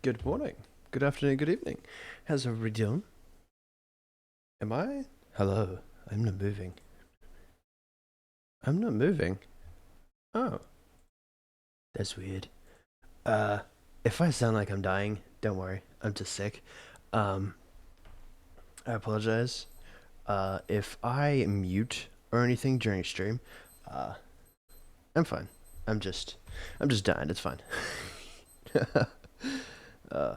Good morning, good afternoon, good evening. How's everybody doing? Am I? Hello. I'm not moving. I'm not moving. Oh, that's weird. Uh, if I sound like I'm dying, don't worry. I'm just sick. Um, I apologize. If I mute or anything during stream, uh, I'm fine. I'm just, I'm just dying. It's fine. uh,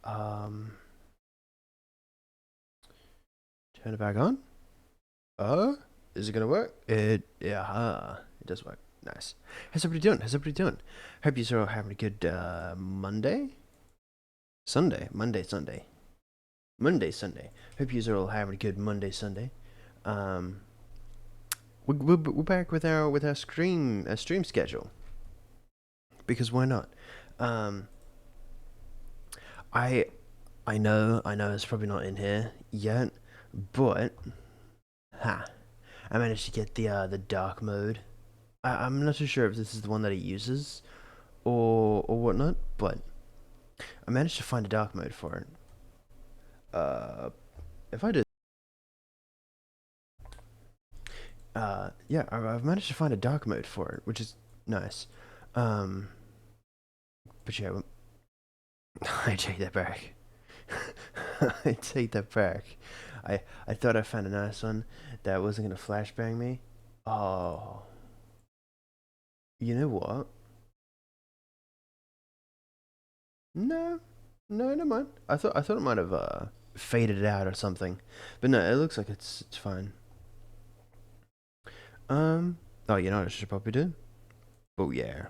um, turn it back on. Oh, is it gonna work? It does work. Nice. How's everybody doing? How's everybody doing? Hope you're all having a good Monday, Sunday, Monday, Sunday, Monday, Sunday. Hope you're all having a good Monday, Sunday. Um, we're back with our stream schedule because why not? Um, I I know it's probably not in here yet, but ha, I managed to get the dark mode. I'm not too sure if this is the one that he uses or whatnot, but I managed to find a dark mode for it. If I did, yeah, I've managed to find a dark mode for it, which is nice. Um, but yeah, I take that back. I take that back. I thought I found a nice one that wasn't gonna flashbang me. Oh, you know what? No, no, never mind. I thought it might have faded out or something, but no, it looks like it's fine. Um. Oh, you know what I should probably do? Oh yeah.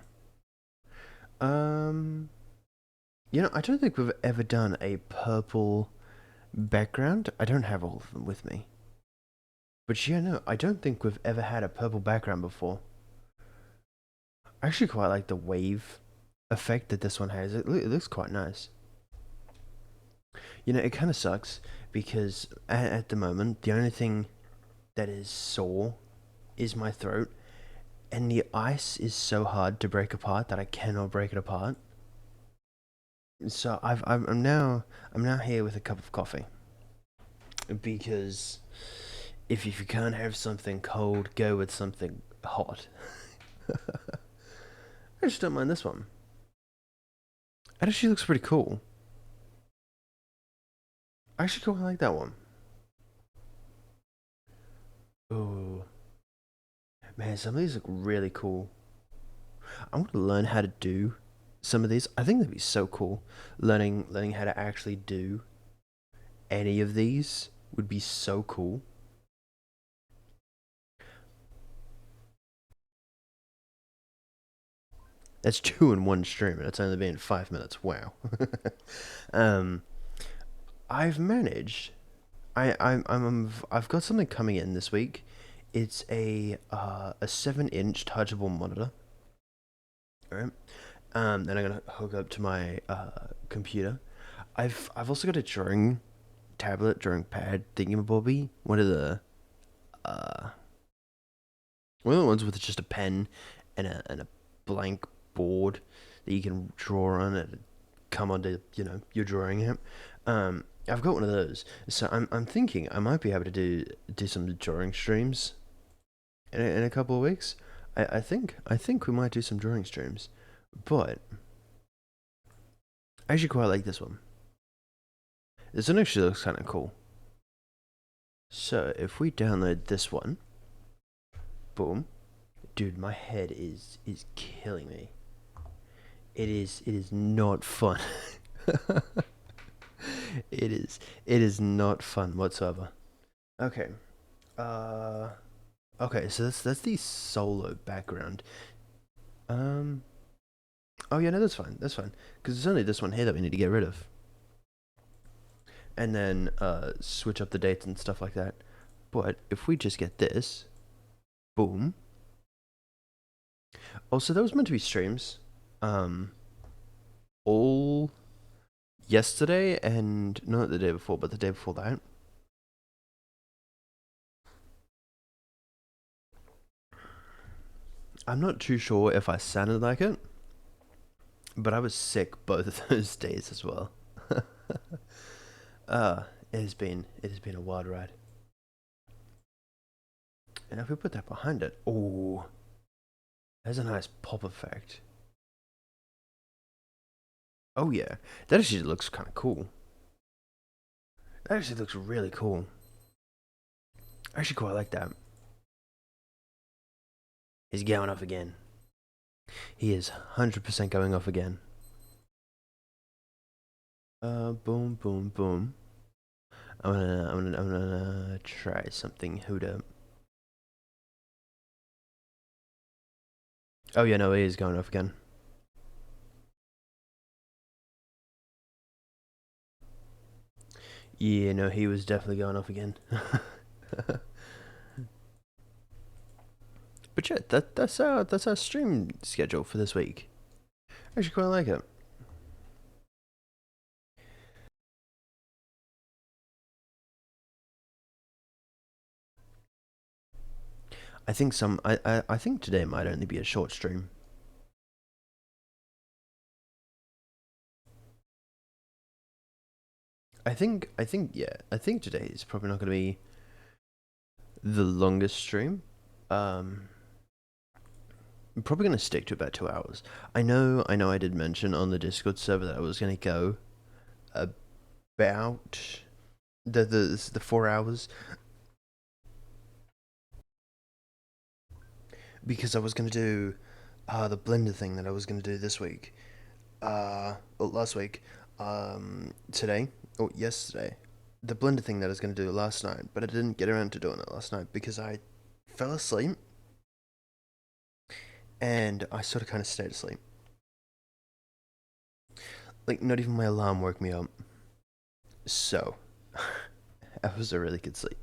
Um. I don't think we've ever done a purple background. I don't have all of them with me. But yeah, no, I don't think we've ever had a purple background before. I actually quite like the wave effect that this one has. It looks quite nice. It kind of sucks because at the moment, the only thing that is sore is my throat, and the ice is so hard to break apart that I cannot break it apart. So I'm now here with a cup of coffee because if you can't have something cold, go with something hot. I just don't mind this one. It actually looks pretty cool. I actually quite like that one. Oh man, some of these look really cool. I want to learn how to do some of these. I think that'd be so cool. Learning how to actually do any of these would be so cool. That's two in one stream, and it's only been 5 minutes. Wow. um, I've managed. I've got something coming in this week. It's a 7-inch touchable monitor. All right. Then I'm gonna hook up to my computer. I've also got a drawing tablet, drawing pad thingamabobby. Uh one of the ones with just a pen and a blank board that you can draw on and come onto your drawing app. I've got one of those, so I'm thinking I might be able to do some drawing streams in a couple of weeks. I think we might do some drawing streams, but I actually quite like this one. This one actually looks kind of cool. So if we download this one, boom, dude, my head is killing me. It is not fun. it is not fun whatsoever. Okay. Uh okay, so that's the solo background. Um oh yeah, no, that's fine. That's fine. Because it's only this one here that we need to get rid of. And then switch up the dates and stuff like that. But if we just get this, boom. Oh, so those meant to be streams. Um all yesterday and not the day before, but the day before that. I'm not too sure if I sounded like it. But I was sick both of those days as well. Uh, it has been a wild ride. And if we put that behind it, oh, there's a nice pop effect. Oh yeah, that actually looks kind of cool. That actually looks really cool. I actually quite like that. He's going off again. He is 100% going off again. Boom, boom, boom. I'm gonna try something. Hold up. Oh yeah, no, he is going off again. Yeah, no, he was definitely going off again. But yeah, that's our stream schedule for this week. I actually quite like it. I think today might only be a short stream. I think today is probably not going to be the longest stream. Um, I'm probably going to stick to about 2 hours. I know. I did mention on the Discord server that I was going to go about the 4 hours because I was going to do the blender thing that I was going to do this week. Well, last week. Today or yesterday. The blender thing that I was going to do last night, but I didn't get around to doing it last night because I fell asleep and I sort of kind of stayed asleep. Like, not even my alarm woke me up. So, that was a really good sleep.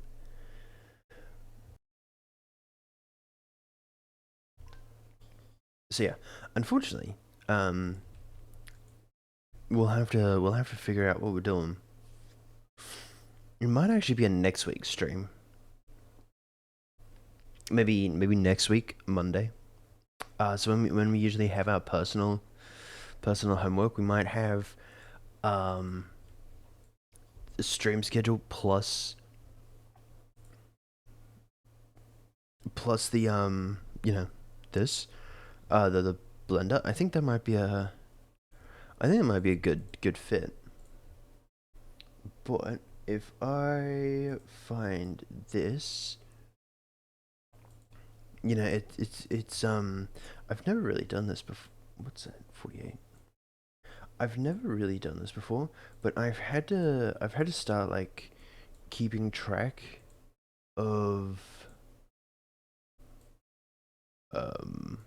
So yeah, unfortunately, um, we'll have to figure out what we're doing. It might actually be a next week stream. Maybe next week Monday. So when we usually have our personal homework, we might have um a stream schedule plus the this the blender. I think that might be a good fit. But if I find this, it's I've never really done this before. What's that? 48. I've never really done this before, but I've had to start like keeping track of um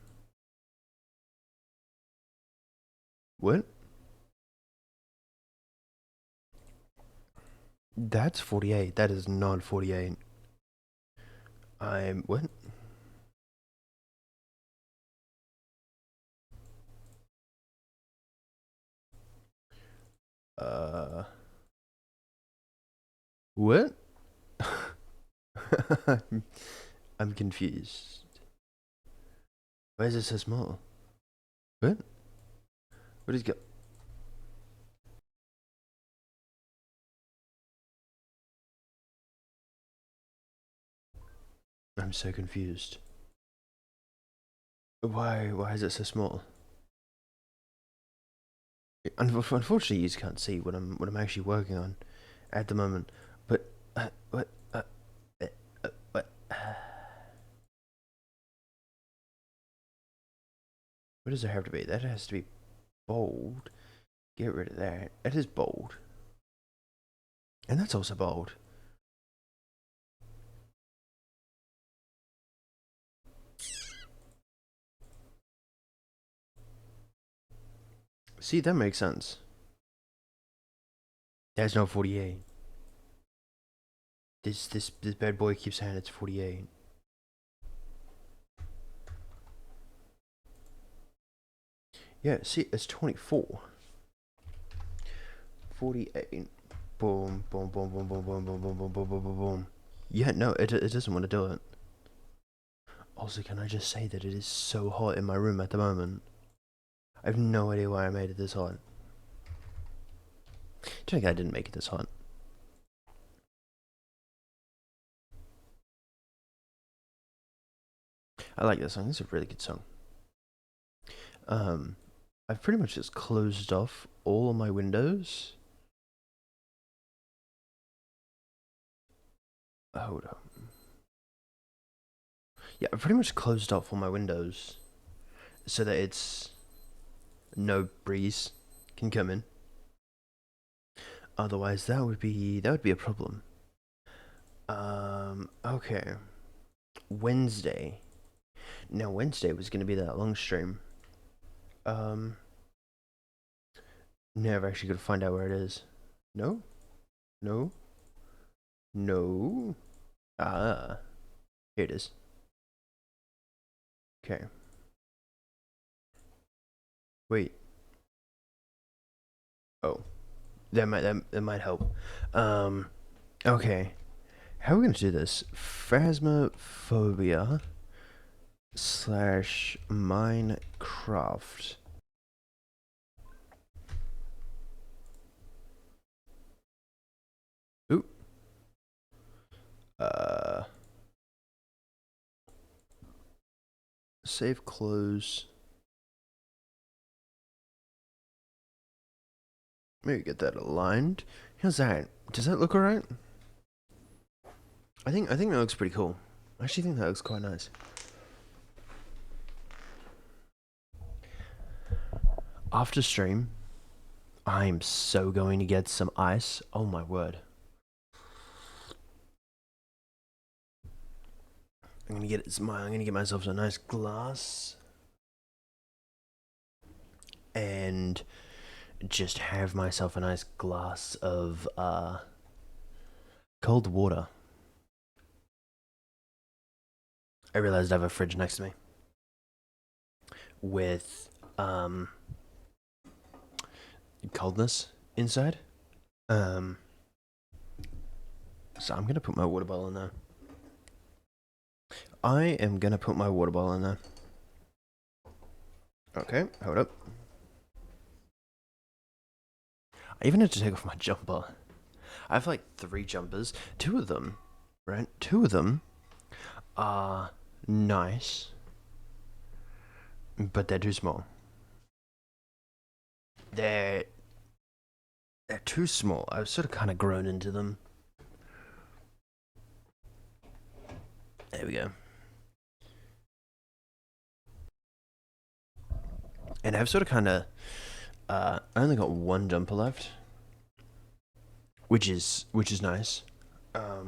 what? That's 48. That is not 48. I'm what? Uh what? I'm confused. Why is it so small? What? What is go? I'm so confused. Why is it so small? Unfortunately, you can't see what I'm actually working on at the moment. But what what does it have to be? That has to be bold. Get rid of that. That is bold, and that's also bold. See, that makes sense. There's no 48. This bad boy keeps saying it's 48. Yeah, see, it's 24. 48. Boom, boom, boom, boom, boom, boom, boom, boom, boom, boom, boom, boom, boom. Yeah, no, it doesn't want to do it. Also, can I just say that it is so hot in my room at the moment? I have no idea why I made it this hot. Do you think I didn't make it this hot? I like this song. This is a really good song. I've pretty much just closed off all of my windows. Hold up. Yeah, I've pretty much closed off all my windows so that it's no breeze can come in. Otherwise, that would be a problem. Okay. Wednesday. Now Wednesday was gonna be that long stream. Never actually gonna find out where it is. No? No? No? Ah. Here it is. Okay. Wait. Oh. That might help. Okay. How are we gonna do this? Phasmophobia slash Minecraft. Ooh. Save close. Maybe get that aligned. How's that? Does that look alright? I think that looks pretty cool. I actually think that looks quite nice. After stream, I'm so going to get some ice. Oh my word. I'm gonna get myself a nice glass and just have myself a nice glass of cold water. I realized I have a fridge next to me with coldness inside. So I'm gonna put my water bottle in there. I am gonna put my water bottle in there. Okay, hold up. I even had to take off my jumper. I have like 3 jumpers. 2 of them, right? 2 of them are nice, but they're too small. They're too small. I've sort of kind of grown into them. There we go. And I've sort of kind of I only got 1 jumper left, which is nice. I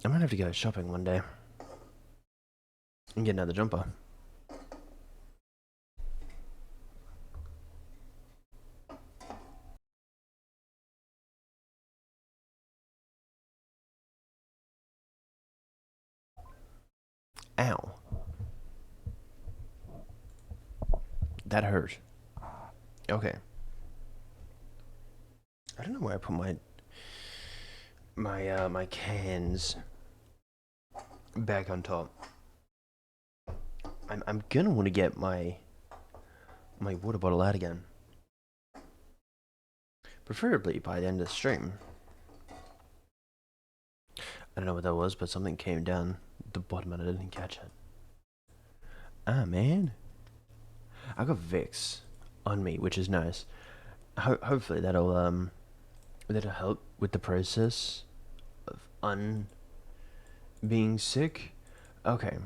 might have to go shopping one day and get another jumper. Ow. That hurt. Okay. I don't know where I put my cans back on top. I'm gonna want to get my water bottle out again. Preferably by the end of the stream. I don't know what that was, but something came down the bottom and I didn't catch it. Ah, man. I got Vicks on me, which is nice. Hopefully that'll help with the process of being sick. Okay.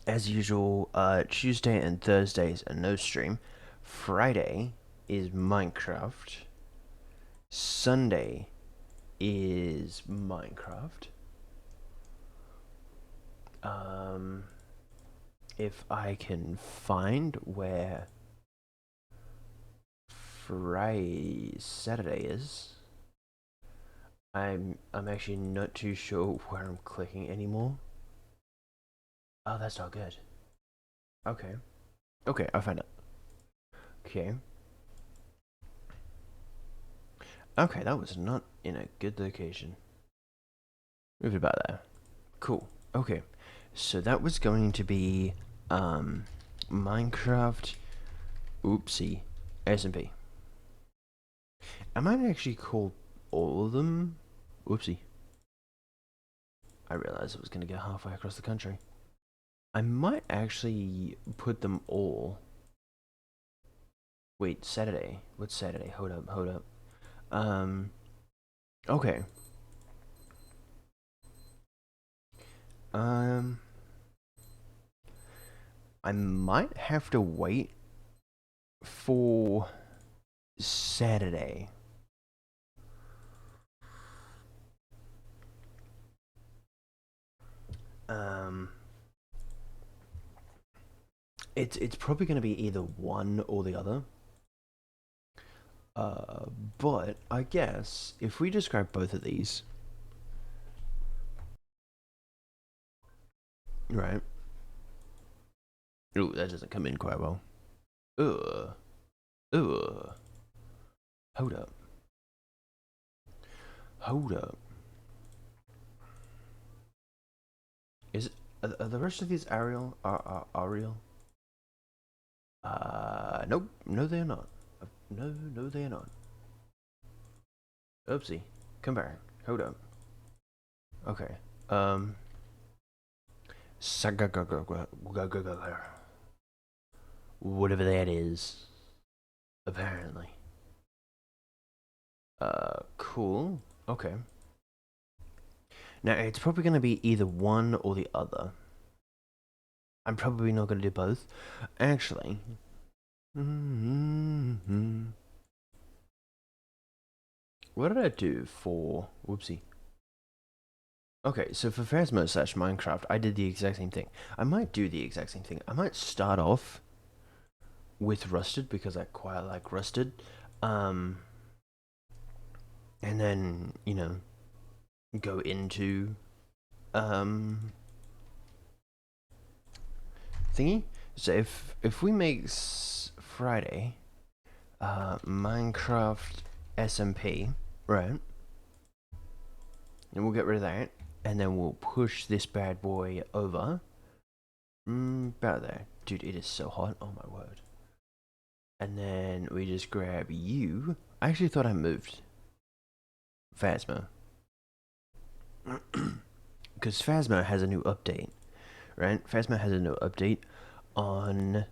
As usual, Tuesday and Thursdays are no stream. Friday is Minecraft. Sunday is Minecraft. If I can find where Saturday is, I'm actually not too sure where I'm clicking anymore. Oh, that's not good. Okay. Okay, I found it. Okay. Okay, that was not in a good location. Move it about there. Cool. Okay. So that was going to be Minecraft. Oopsie. SMP. I might actually call all of them. Oopsie. I realized I was going to go halfway across the country. I might actually put them all. Wait, Saturday. What's Saturday? Hold up, hold up. Okay. I might have to wait for Saturday. It's probably going to be either one or the other. But I guess if we just grab both of these, right? Ooh, that doesn't come in quite well. Ugh. Ugh. Hold up. Hold up. Is it, are the rest of these Arial? Arial? Nope. No, they're not. No, they're not. Oopsie. Come back. Hold up. Okay. Whatever that is. Apparently. Cool. Okay. Now, it's probably going to be either one or the other. I'm probably not going to do both. Actually. What did I do for... Whoopsie. Okay, so for Phasmo slash Minecraft, I did the exact same thing. I might do the exact same thing. I might start off with Rusted, because I quite like Rusted. And then, you know, go into... thingy. So if we make Friday Minecraft SMP, right? And we'll get rid of that, and then we'll push this bad boy over. About there. Dude, it is so hot. Oh my word. And then we just grab you. I actually thought I moved Phasmo. Because Phasmo has a new update, right? Phasmo has a new update on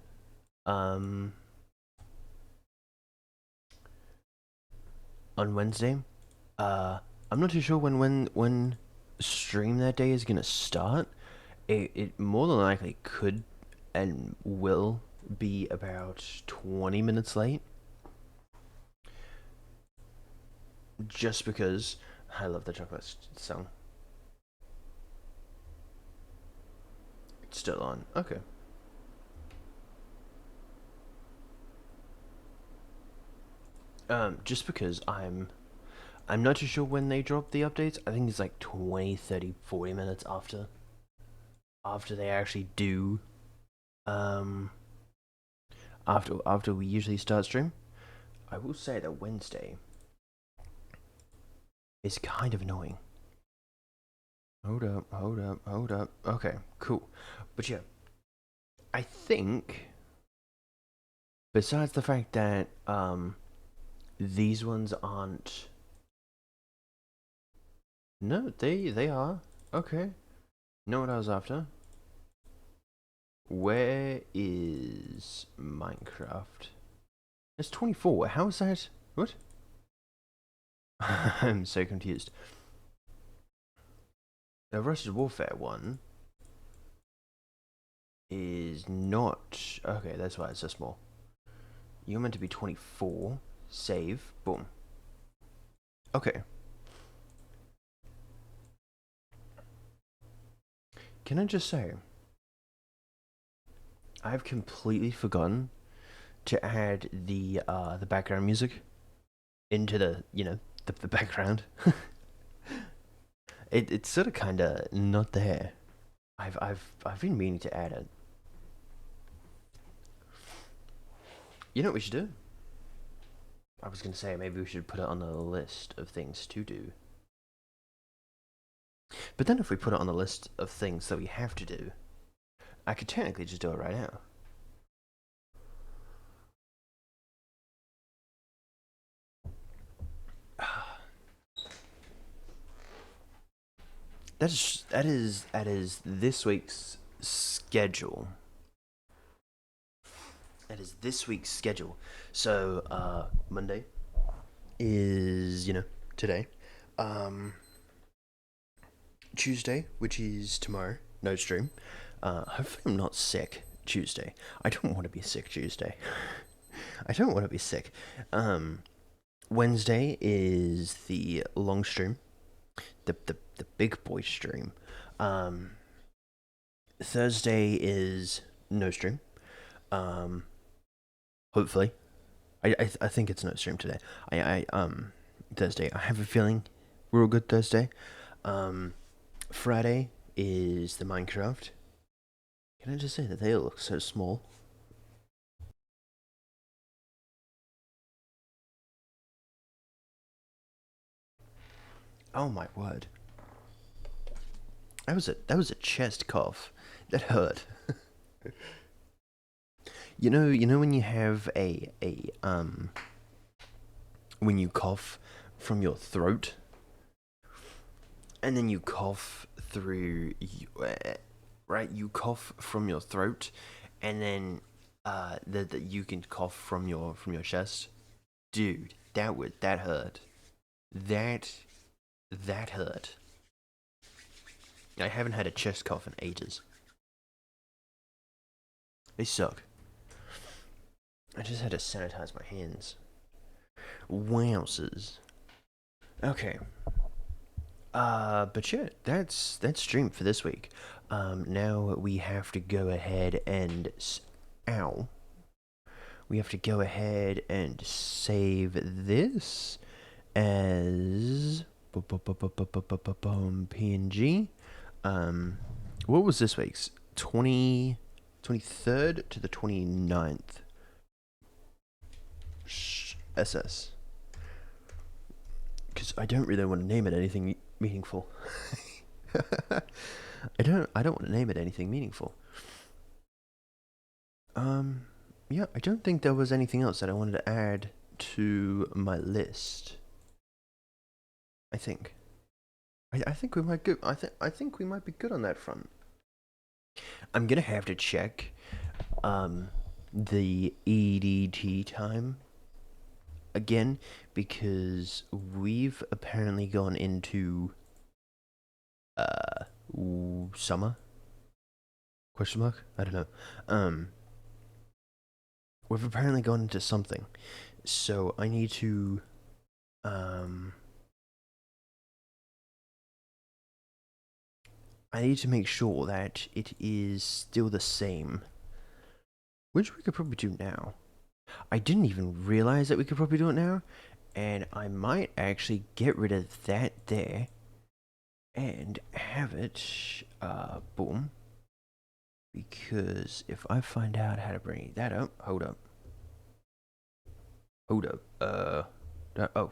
Wednesday. I'm not too sure when stream that day is gonna start. It more than likely could and will be about 20 minutes late. Just because I love the chocolate song. It's still on. Okay. Just because I'm not too sure when they drop the updates. I think it's like 20, 30, 40 minutes after they actually do after we usually start stream. I will say that Wednesday is kind of annoying. Hold up. Okay, cool. But yeah, I think besides the fact that these ones aren't. No, they are. Okay. Know what I was after? Where is Minecraft? It's 24. How is that? What? I'm so confused. The Rusted Warfare one is not... Okay, that's why it's so small. You're meant to be 24. Save. Boom. Okay. Can I just say... I've completely forgotten to add the background music into the, you know, the background. It's sort of kind of not there. I've been meaning to add it. You know what we should do? I was gonna say maybe we should put it on the list of things to do. But then if we put it on the list of things that we have to do, I could technically just do it right now. that is this week's schedule. That is this week's schedule. So Monday is today. Um, Tuesday, which is tomorrow, no stream. Hopefully I'm not sick Tuesday. I don't want to be sick Tuesday. I don't want to be sick. Wednesday is the long stream, the big boy stream. Um, Thursday is no stream. Um, Hopefully, I think it's no stream today. Thursday. I have a feeling we're all good Thursday. Um, Friday is the Minecraft. Can I just say that they look so small? Oh my word! That was a chest cough. That hurt. You know when you have a when you cough from your throat, and then you cough through right? You cough from your throat, and then that you can cough from your chest. Dude, that hurt. That that hurt. I haven't had a chest cough in ages. They suck. I just had to sanitize my hands. Wowzers. Okay. But yeah, that's stream for this week. Now we have to go ahead and ow. We have to go ahead and save this as PNG. What was this week's? 23rd to the 29th. SS. Because I don't really want to name it anything meaningful. I don't want to name it anything meaningful. Yeah, I don't think there was anything else that I wanted to add to my list. I think. I think we might go. I think we might be good on that front. I'm gonna have to check the EDT time again because we've apparently gone into summer, question mark, I don't know. We've apparently gone into something, so I need to make sure that it is still the same, which we could probably do now. I didn't even realize that we could probably do it now, and I might actually get rid of that there and have it boom, because if I find out how to bring that up, hold up, oh,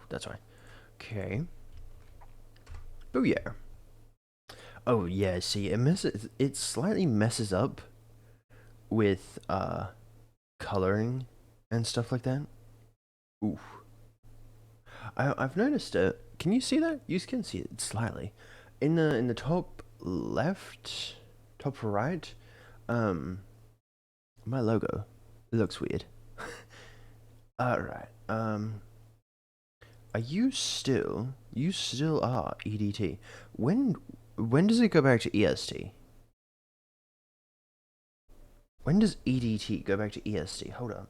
that's right. Okay. Oh yeah. Oh yeah. See, it slightly messes up with coloring and stuff like that. Oof. I've noticed it. Can you see that? You can see it slightly in the top left, top right. Um, my logo, it looks weird. All right. Are you still? You still are EDT. When does it go back to EST? When does EDT go back to EST? Hold up.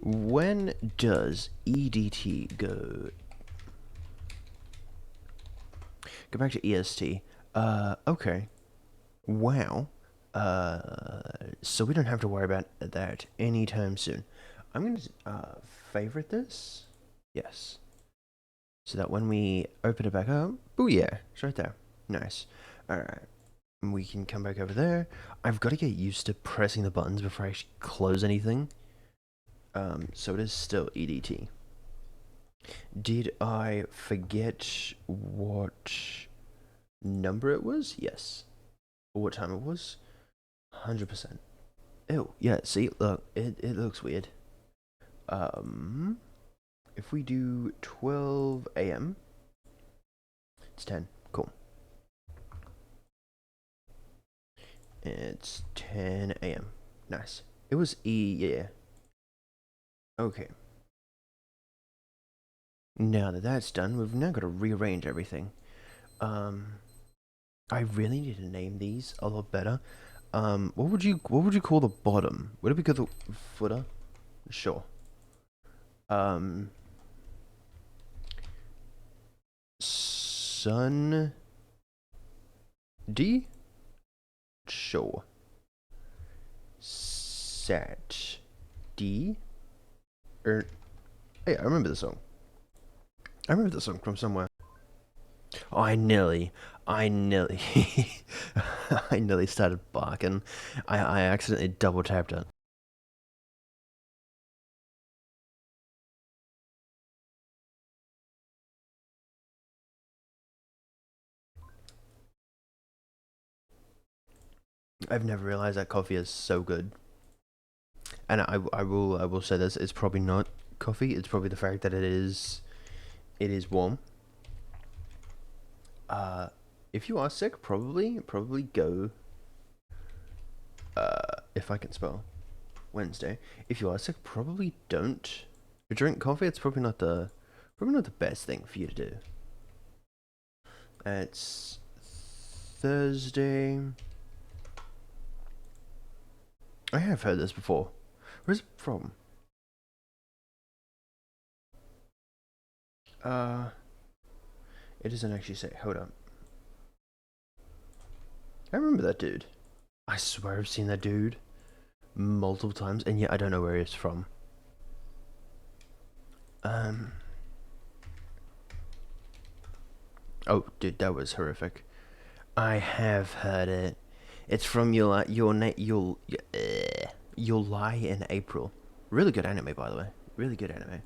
When does EDT go back to EST? Okay. Wow. So we don't have to worry about that anytime soon. I'm gonna favorite this. Yes. So that when we open it back up, oh yeah, it's right there. Nice. Alright. We can come back over there. I've got to get used to pressing the buttons before I actually close anything. So it is still EDT. Did I forget what number it was? Yes. Or what time it was? 100%. Ew, yeah, see, look, it looks weird. If we do 12 a.m. It's 10. Cool. It's 10 a.m. Nice. It was yeah. Okay. Now that that's done, we've now got to rearrange everything. Um, I really need to name these a lot better. What would you call the bottom? Would it be called the footer? Sure. Um, Sun D? Sure. Sat D? Hey, I remember the song. I remember the song from somewhere. Oh, I nearly, I nearly started barking. I accidentally double tapped it. I've never realized that coffee is so good. And I will say this: it's probably not coffee. It's probably the fact that it is warm. Uh, if you are sick, probably go. If I can spell Wednesday. If you are sick, probably don't drink coffee. It's probably not the best thing for you to do. It's Thursday. I have heard this before. Where's it from? Uh, it doesn't actually say. Hold up. I remember that dude. I swear I've seen that dude multiple times, and yet I don't know where he's from. Um. Oh, dude, that was horrific. I have heard it. It's from you'll lie in April. Really good anime, by the way. Really good anime.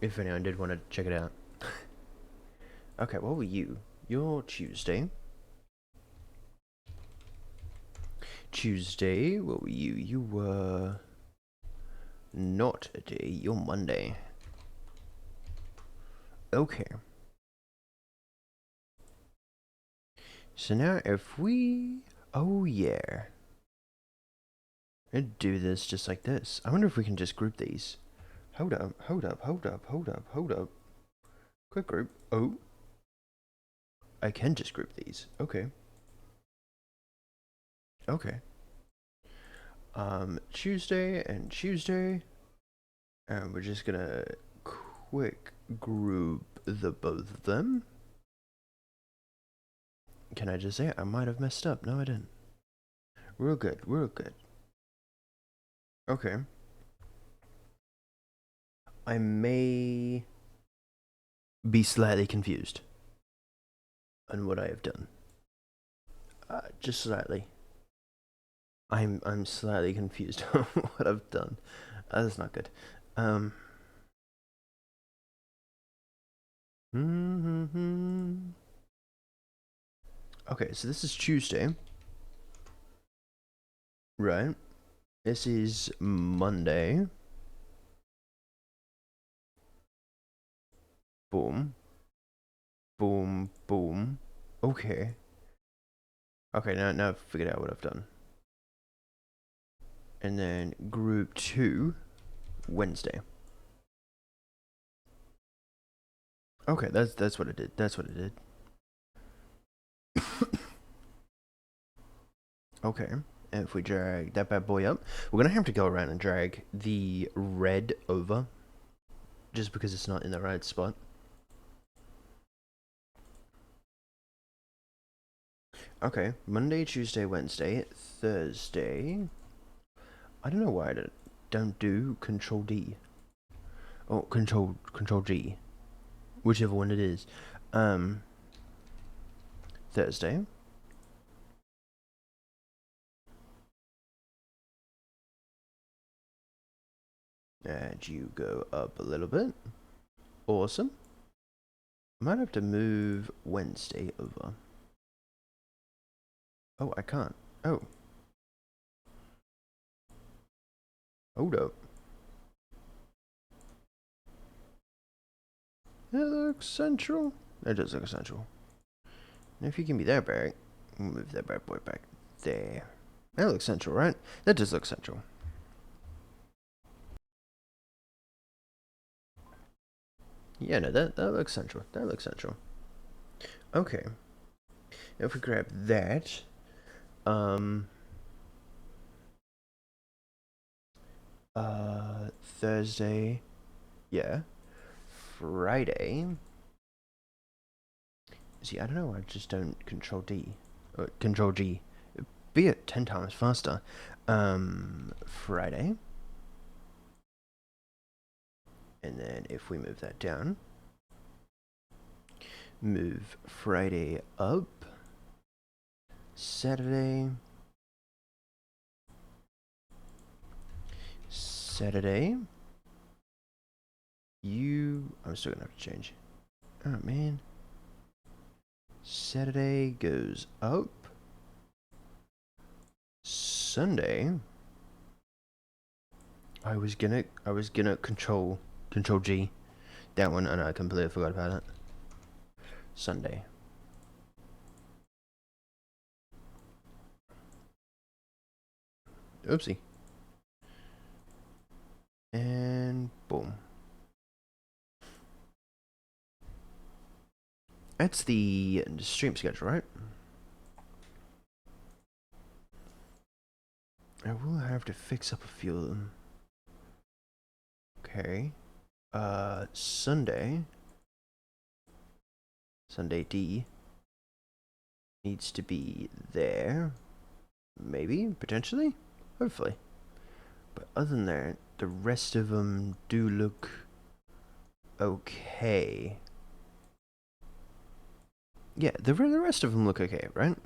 If anyone did want to check it out. Okay, what were you? You're Tuesday. Tuesday, what were you? You were not a day. You're Monday. Okay. So now if we... Oh, yeah. I'd do this just like this. I wonder if we can just group these. Hold up, hold up, hold up, hold up, hold up. Quick group. Oh. I can just group these. Okay. Okay. Tuesday and Tuesday. And we're just gonna quick group the both of them. Can I just say it? I might have messed up. No, I didn't. Real good, real good. Okay. I may be slightly confused on what I have done. Just slightly. I'm slightly confused on what I've done. That's not good. Um. Okay, so this is Tuesday, right? This is Monday. Boom. Boom. Boom. Okay. Okay, now I've figured out what I've done. And then group 2, Wednesday. Okay, that's what it did. That's what it did. Okay, and if we drag that bad boy up, we're gonna have to go around and drag the red over, just because it's not in the right spot. Okay, Monday, Tuesday, Wednesday, Thursday. I don't know why I don't do Control D. Oh, Control G, whichever one it is. Thursday. And you go up a little bit. Awesome. I might have to move Wednesday over. Oh, I can't. Oh. Hold up. It looks central. That does look essential. And if you give me that back, move that bad boy back there. That looks central, right? That does look central. Yeah, no, that looks central. That looks central. Okay. If we grab that, um, Thursday, yeah, Friday. See, I don't know. I just don't control D, or control G. Be it 10 times faster. Friday, and then if we move that down, move Friday up, Saturday, I'm still gonna have to change. Oh man. Saturday goes up. Sunday. I was gonna control G. That one, and I completely forgot about it. Sunday. Oopsie. And boom. That's the stream schedule, right? I will have to fix up a few of them. Okay. Sunday D needs to be there. Maybe, potentially, hopefully. But other than that, the rest of them do look okay. Yeah, the rest of them look okay, right?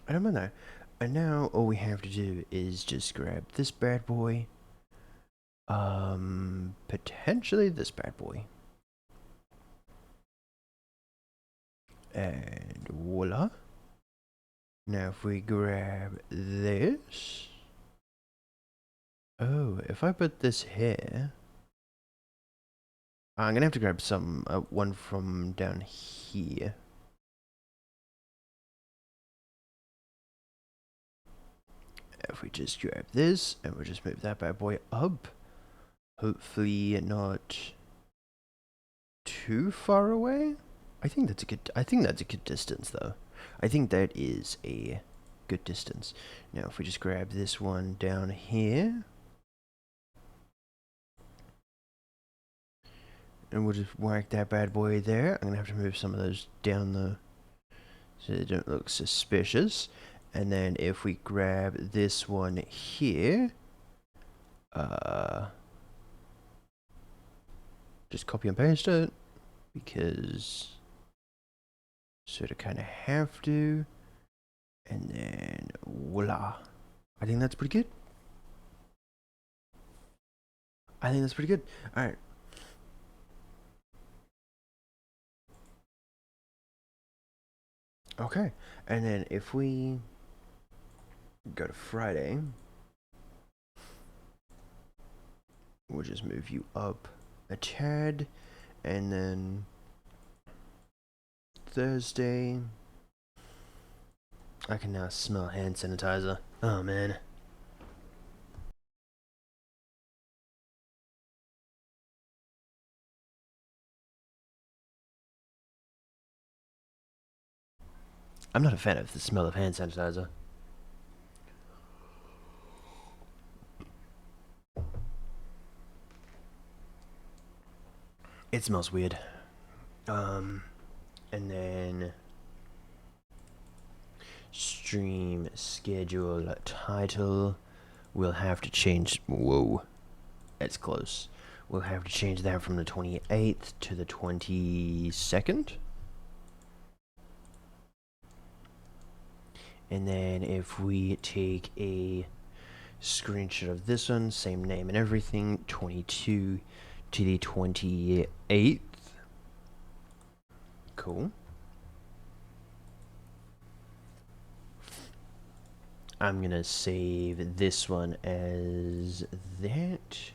I don't mind that. And now all we have to do is just grab this bad boy. Potentially this bad boy. And voila. Now if we grab this. Oh, if I put this here. I'm gonna have to grab some, one from down here. If we just grab this, and we'll just move that bad boy up. Hopefully not too far away. I think that's a good distance though. I think that is a good distance. Now if we just grab this one down here. And we'll just whack that bad boy there. I'm gonna have to move some of those down though, so they don't look suspicious. And then if we grab this one here, just copy and paste it, because sort of kind of have to. And then voila. I think that's pretty good. Alright. Okay. And then if we go to Friday, we'll just move you up a tad. And then Thursday, I can now smell hand sanitizer. Oh man. I'm not a fan of the smell of hand sanitizer. It smells weird. And then stream schedule title. We'll have to change. Whoa, it's close. We'll have to change that from the 28th to the 22nd. And then if we take a screenshot of this one, same name and everything, 22 to the 28th. Cool. I'm gonna save this one as that.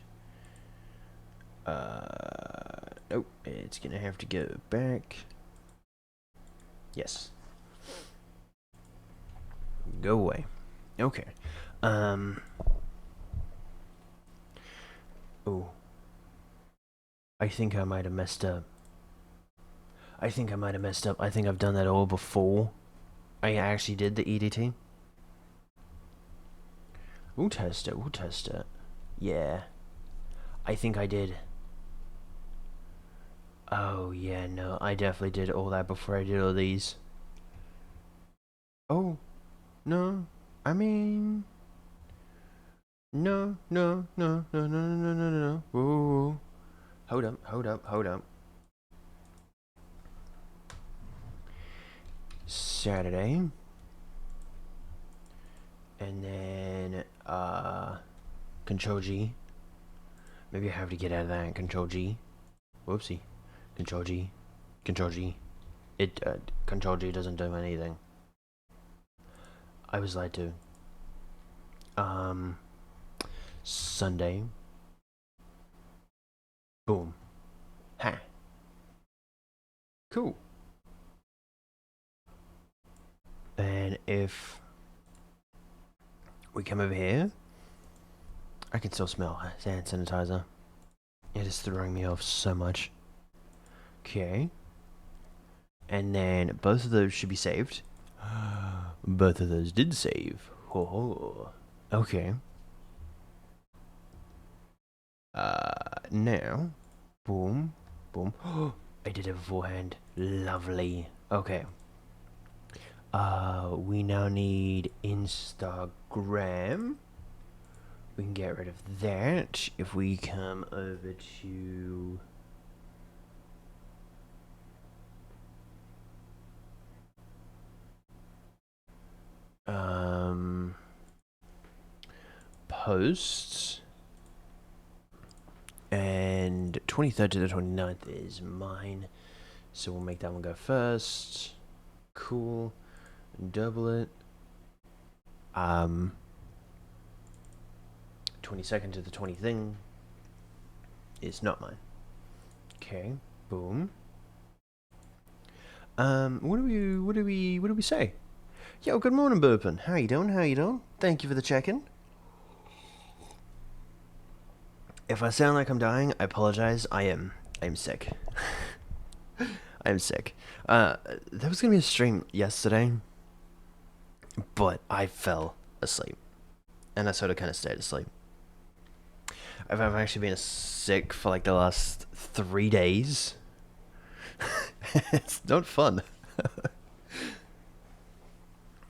Nope, it's gonna have to go back. Yes. Go away. Okay. Oh. I think I might have messed up. I think I've done that all before. I actually did the EDT. We'll test it. Yeah. I think I did. Oh, yeah, no. I definitely did all that before I did all these. Oh. No. I mean... No. Whoa. Hold up. Saturday. And then, Control G. Maybe I have to get out of that. Control G. Whoopsie. Control G. Control G doesn't do anything. I was lied to. Sunday. Boom. Ha. Cool. And if we come over here, I can still smell hand sanitizer. It is throwing me off so much. Okay. And then both of those should be saved. Both of those did save. Oh, okay. Now, boom. I did it beforehand. Lovely. Okay. We now need Instagram. We can get rid of that if we come over to... posts. And 23rd to the 29th is mine. So we'll make that one go first. Cool. Double it. 22nd to the 20th thing is not mine. Okay. Boom. What do we say? Yo, good morning, Burpin. How you doing? Thank you for the check-in. If I sound like I'm dying, I apologize. I'm sick. I'm sick. There was gonna be a stream yesterday, but I fell asleep, and I sort of kind of stayed asleep. I've actually been sick for like the last 3 days. It's not fun.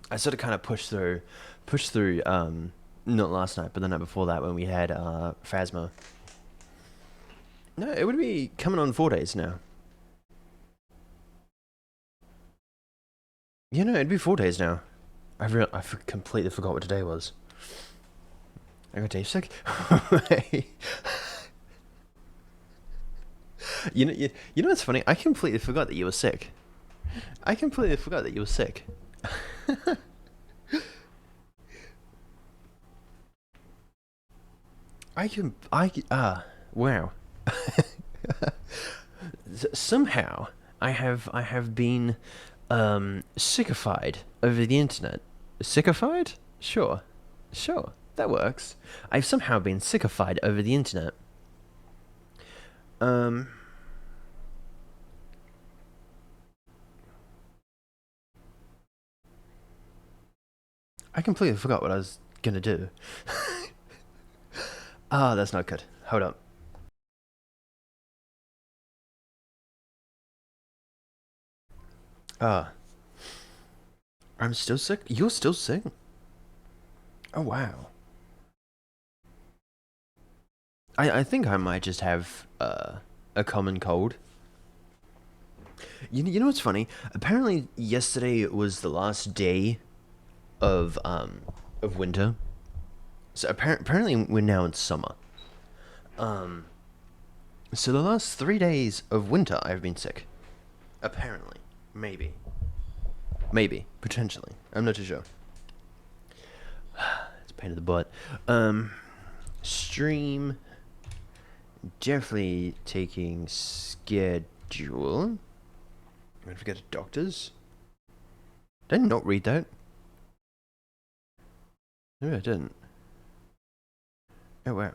I sort of kind of pushed through, not last night, but the night before that when we had, Phasma. No, it would be coming on 4 days now. You know, it'd be 4 days now. I completely forgot what today was. I got Dave sick. you know what's funny? I completely forgot that you were sick. Wow. Somehow I have been sickified over the internet. Sickified? Sure, that works. I've somehow been sickified over the internet. I completely forgot what I was gonna do. That's not good. Hold up. I'm still sick? You're still sick? Oh, wow. I think I might just have, a common cold. You know what's funny? Apparently yesterday was the last day of winter. So apparently we're now in summer. So the last 3 days of winter I've been sick. Apparently. Maybe. Potentially. I'm not too sure. It's a pain in the butt. Stream Definitely taking schedule. Don't forget doctors. Did I not read that? No, I didn't. Oh, wow.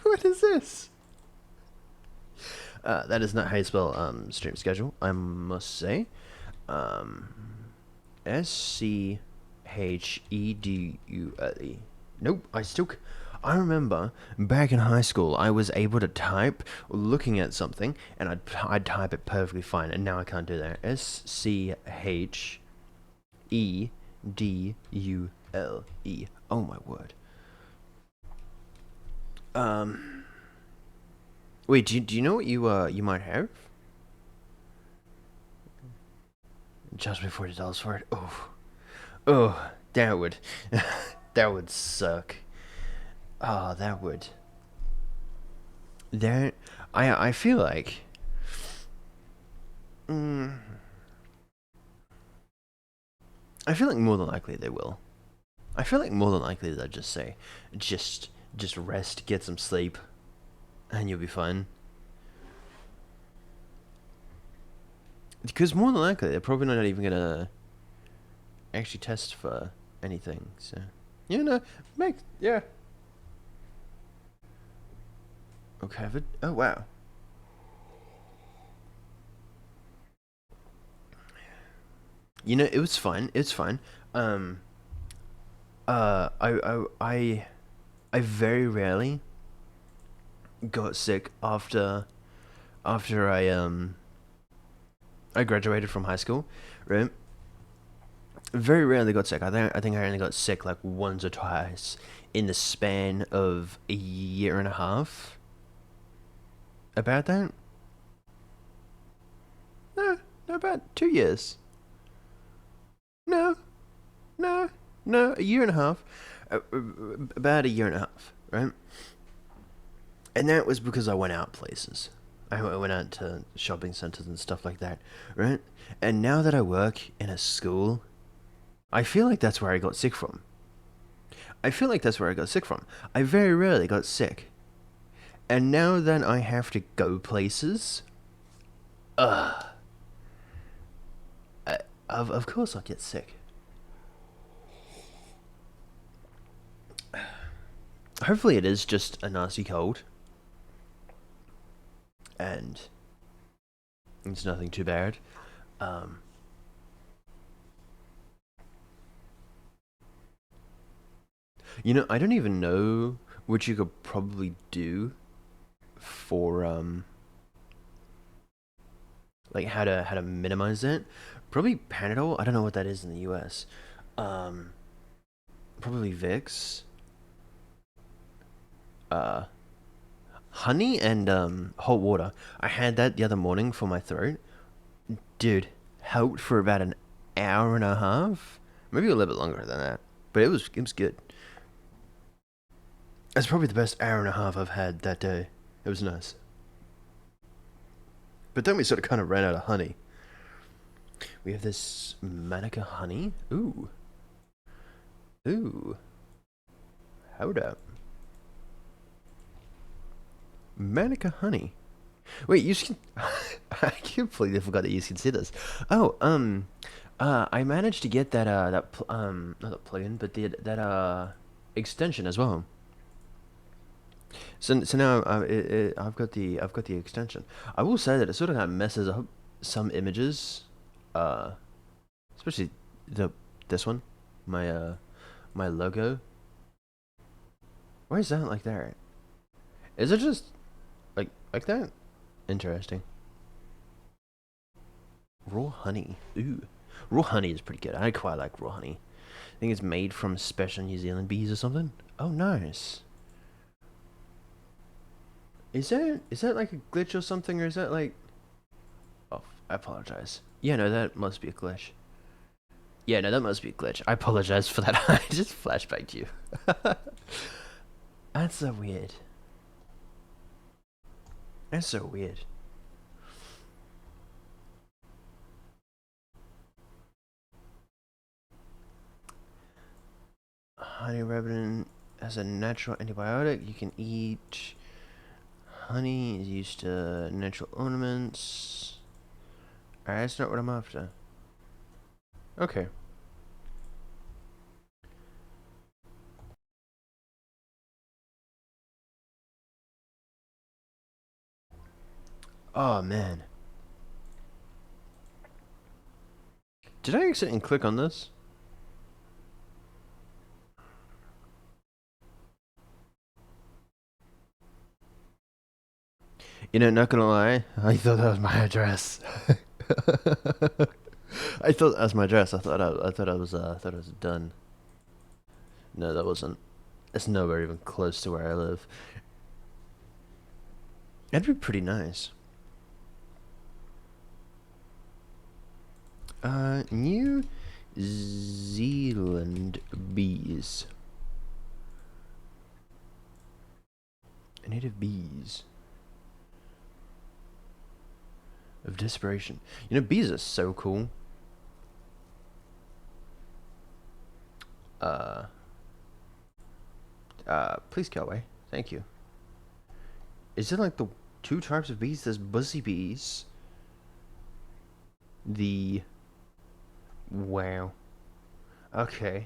What is this? That is not how you spell stream schedule, I must say. Um, Schedule. Nope, I remember back in high school, I was able to type looking at something, and I'd type it perfectly fine, and now I can't do that. Schedule. Oh my word. Wait, do you know what you might have? Just me $40 for it. Oh, that would that would suck. Oh, that would. That I feel like. Mm, I feel like more than likely they will. I feel like more than likely they'll just say, just rest, get some sleep, and you'll be fine. Because more than likely they're probably not even gonna actually test for anything. So, you know, yeah. Okay, but oh wow. You know, it was fine. It's fine. Um, I very rarely got sick after I graduated from high school, right? Very rarely got sick. I think I only got sick like once or twice in the span of a year and a half. About that? No, no, about 2 years. No, no, no, a year and a half. About a year and a half, right? And that was because I went out places. I went out to shopping centers and stuff like that, right? And now that I work in a school, I feel like that's where I got sick from. I feel like that's where I got sick from. I very rarely got sick. And now that I have to go places, ugh, of course I'll get sick. Hopefully it is just a nasty cold. And it's nothing too bad. Um, you know, I don't even know what you could probably do for like how to minimize that. Probably Panadol. I don't know what that is in the U.S. Um, Probably Vicks. Uh, Honey and hot water. I had that the other morning for my throat. Dude, helped for about an hour and a half, maybe a little bit longer than that. But it was good. It's probably the best hour and a half I've had that day. It was nice. But then we sort of kind of ran out of honey. We have this Manuka honey. Ooh. Ooh. Hold up. Manuka honey. Wait, you can. I completely forgot that you can see this. Oh, I managed to get not that plugin, but that extension as well. So now I've got the extension. I will say that it sort of kind of messes up some images, uh, especially this one, my logo. Why is that like that? Is it just like that? Interesting. Raw honey. Ooh, raw honey is pretty good. I quite like raw honey. I think it's made from special New Zealand bees or something. Oh, nice. Is that like a glitch or something, or is that like? Oh, I apologize. Yeah, no, that must be a glitch. Yeah, no, that must be a glitch. I apologize for that. I just flashback to you. That's so weird. That's so weird. Honey rabbit as a natural antibiotic. You can eat. Honey is used to natural ornaments. Alright, that's not what I'm after. Okay. Oh, man. Did I accidentally click on this? You know, not gonna lie, I thought that was my address. I thought that was my address. I thought I was done. No, that wasn't. It's nowhere even close to where I live. That'd be pretty nice. New Zealand bees. Native bees. Of desperation. You know, bees are so cool. Please go away. Thank you. Is it like the two types of bees? There's buzzy bees. The... Wow. Okay.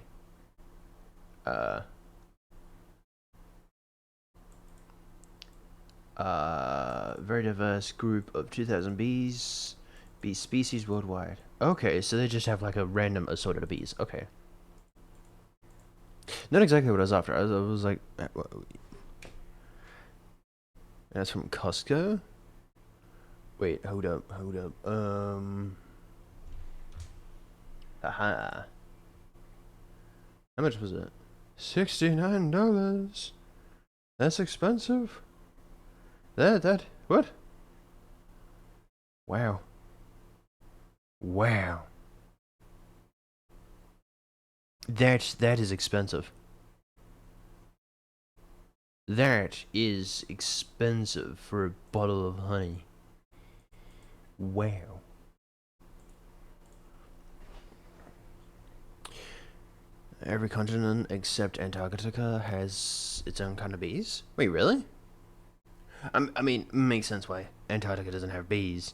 Very diverse group of 2,000 bees. Bee species worldwide. Okay, so they just have like a random assorted of bees. Okay. Not exactly what I was after. I was like... That's from Costco? Wait, hold up. Aha. How much was it? $69. That's expensive. What? Wow. Wow. That is expensive. That is expensive for a bottle of honey. Wow. Every continent except Antarctica has its own kind of bees. Wait, really? I mean, makes sense why Antarctica doesn't have bees.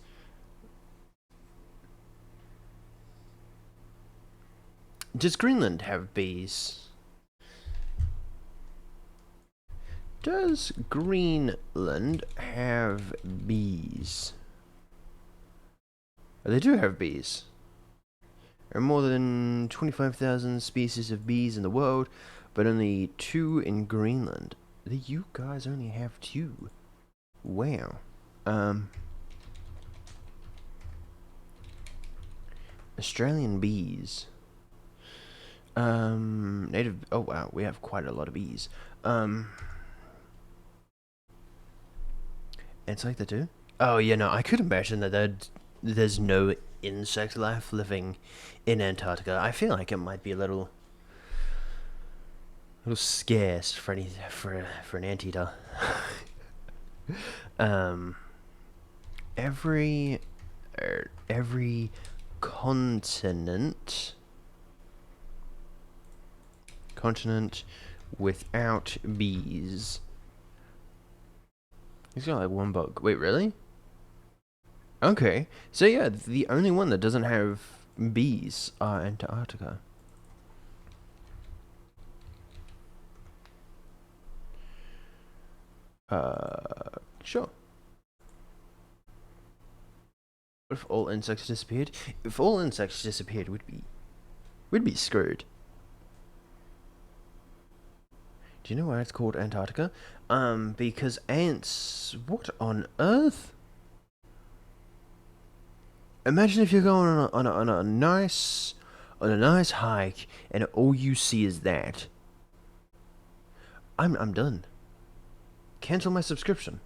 Does Greenland have bees? Does Greenland have bees? Oh, they do have bees. There are more than 25,000 species of bees in the world, but only 2 in Greenland. You guys only have 2. Wow. Australian bees. Native. Oh wow, we have quite a lot of bees. It's like that too. Oh yeah, no, I could imagine that there's no insect life living in Antarctica. I feel like it might be a little scarce for an anteater. Every continent without bees. He's got like one bug. Wait, really? Okay. So yeah, the only one that doesn't have bees are Antarctica. Sure. What if all insects disappeared? If all insects disappeared, we'd be screwed. Do you know why it's called Antarctica? Because ants. What on earth? Imagine if you're going on a nice hike and all you see is that. I'm done. Cancel my subscription.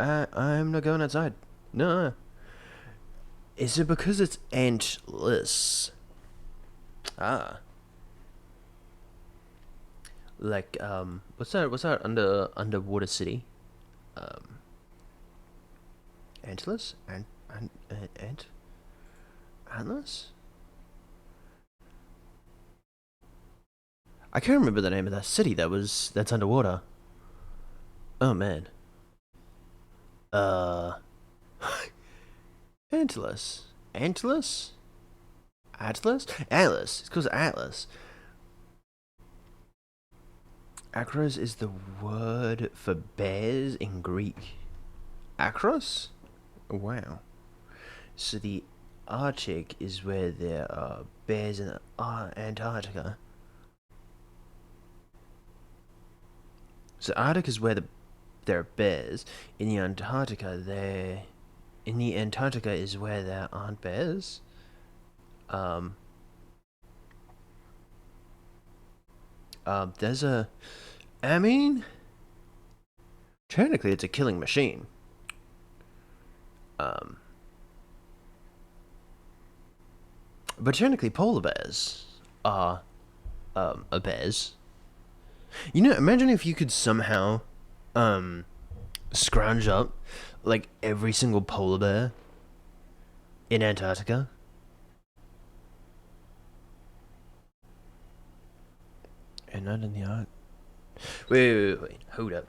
I'm not going outside. No. Is it because it's antless? Ah. Like what's that underwater city? Antlers? Atlas? I can't remember the name of that city that's underwater. Oh man. Uh, Antlers. Antlers? Atlas? Atlas. It's called Atlas. Akros is the word for bears in Greek. Akros? Wow. So the Arctic is where there are bears in Antarctica. So Arctic is where there are bears. In the Antarctica is where there aren't bears. Um, there's a. I mean, technically, it's a killing machine. Um, but technically, polar bears are a bears. You know, imagine if you could somehow scrounge up like every single polar bear in Antarctica. And not in the art. Wait. Hold up.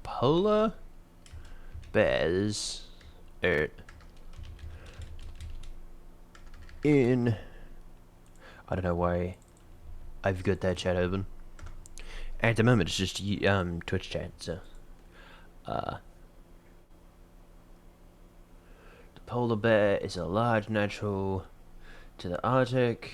Polar bears are in. I don't know why I've got that chat open. At the moment, it's just Twitch chat. So, the polar bear is a large natural to the Arctic.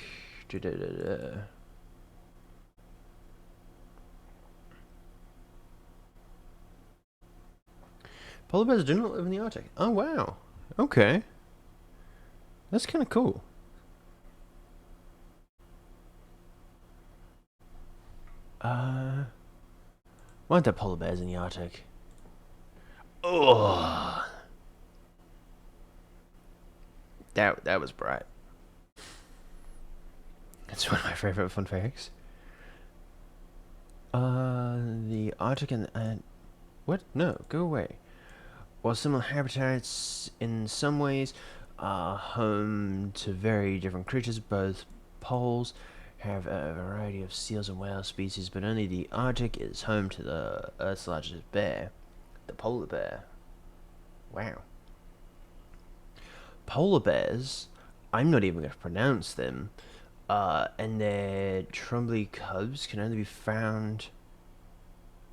Polar bears do not live in the Arctic. Oh wow. Okay. That's kind of cool. Why aren't there polar bears in the Arctic? Oh, that was bright. That's one of my favorite fun facts. The Arctic and what? No, go away. While similar habitats in some ways are home to very different creatures, both poles have a variety of seals and whale species, but only the Arctic is home to the Earth's largest bear, the polar bear. Wow. Polar bears, I'm not even going to pronounce them, and their Trumbly cubs can only be found.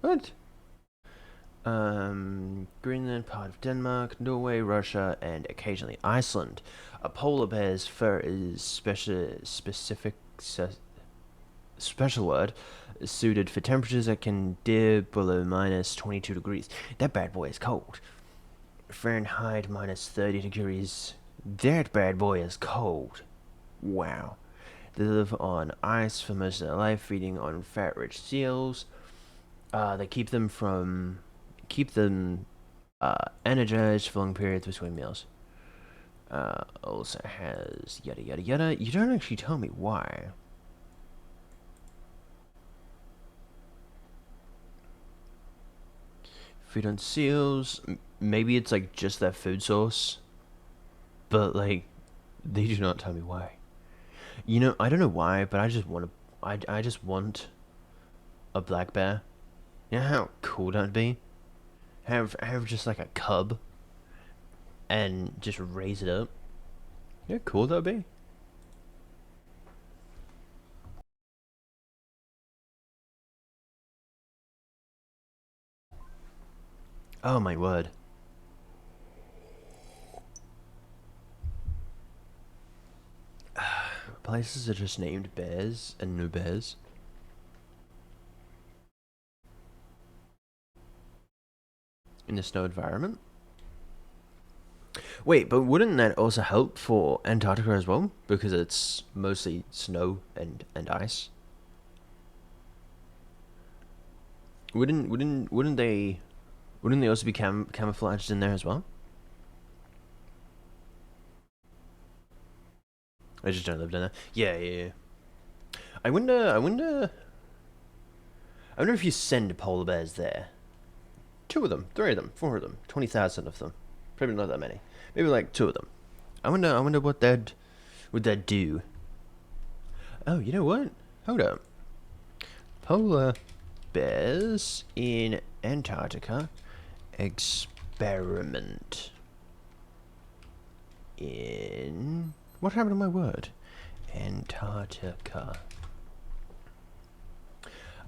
What? Greenland, part of Denmark, Norway, Russia, and occasionally Iceland. A polar bear's fur is special word, suited for temperatures that can dip below minus 22 degrees. That bad boy is cold. Fahrenheit minus 30 degrees. That bad boy is cold. Wow. They live on ice for most of their life, feeding on fat-rich seals. They keep them energized for long periods between meals. Also has yada yada yada. You don't actually tell me why. Feed on seals. Maybe it's like just their food source. But like, they do not tell me why. You know, I don't know why, but I just want I just want a black bear. You know how cool that'd be? Have just like a cub and just raise it up. Yeah, cool that'd be. Oh my word. Places are just named bears and no bears. In the snow environment. Wait, but wouldn't that also help for Antarctica as well? Because it's mostly snow and ice. Wouldn't they also be camouflaged in there as well? I just don't live in there. Yeah. I wonder if you send polar bears there. 2 of them, 3 of them, 4 of them, 20,000 of them. Probably not that many. Maybe like 2 of them. I wonder what would that do. Oh, you know what? Hold up. Polar bears in Antarctica experiment in... What happened to my word? Antarctica.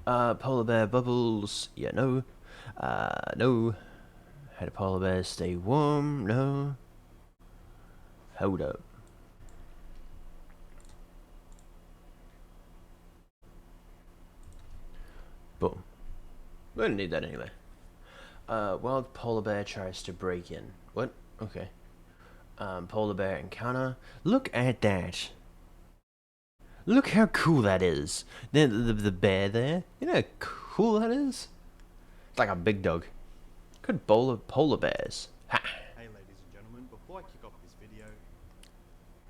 Polar bear bubbles. Yeah, no. No. How do polar bears stay warm? No. Hold up. Boom. We don't need that anyway. Wild polar bear tries to break in. What? Okay. Polar bear encounter. Look at that. Look how cool that is. The bear there. You know how cool that is? It's like a big dog. Good bowl of polar bears. Ha! Hey ladies and gentlemen, before I kick off this video,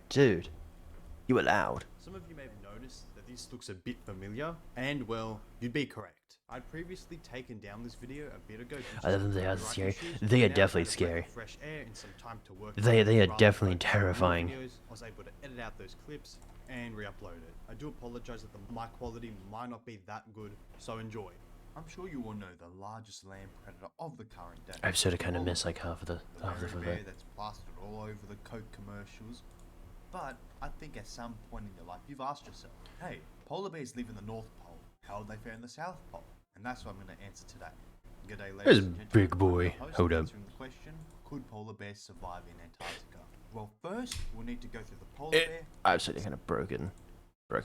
Dude, you were loud. some of you may have noticed that this looks a bit familiar, and well, you'd be correct. I'd previously taken down this video a bit ago. I don't think they are scary. They are definitely scary. Fresh air and some time to work. They are rather definitely than terrifying. videos, I was able to edit out those clips and re-upload it. I do apologize that the mic quality might not be that good, so enjoy. I'm sure you all know the largest land predator of the current day. I've sort of kind of missed like half of the bear that's plastered all over the Coke commercials. But I think at some point in your life you've asked yourself, hey, polar bears live in the North Pole. How would they fare in the South Pole? And that's what I'm going to answer today. Good day, ladies There's and gentlemen. big boy. I'm your host Hold up. answering the question, could polar bears survive in Antarctica? Well, first we'll need to go through the polar bear. I've sort of kind of broken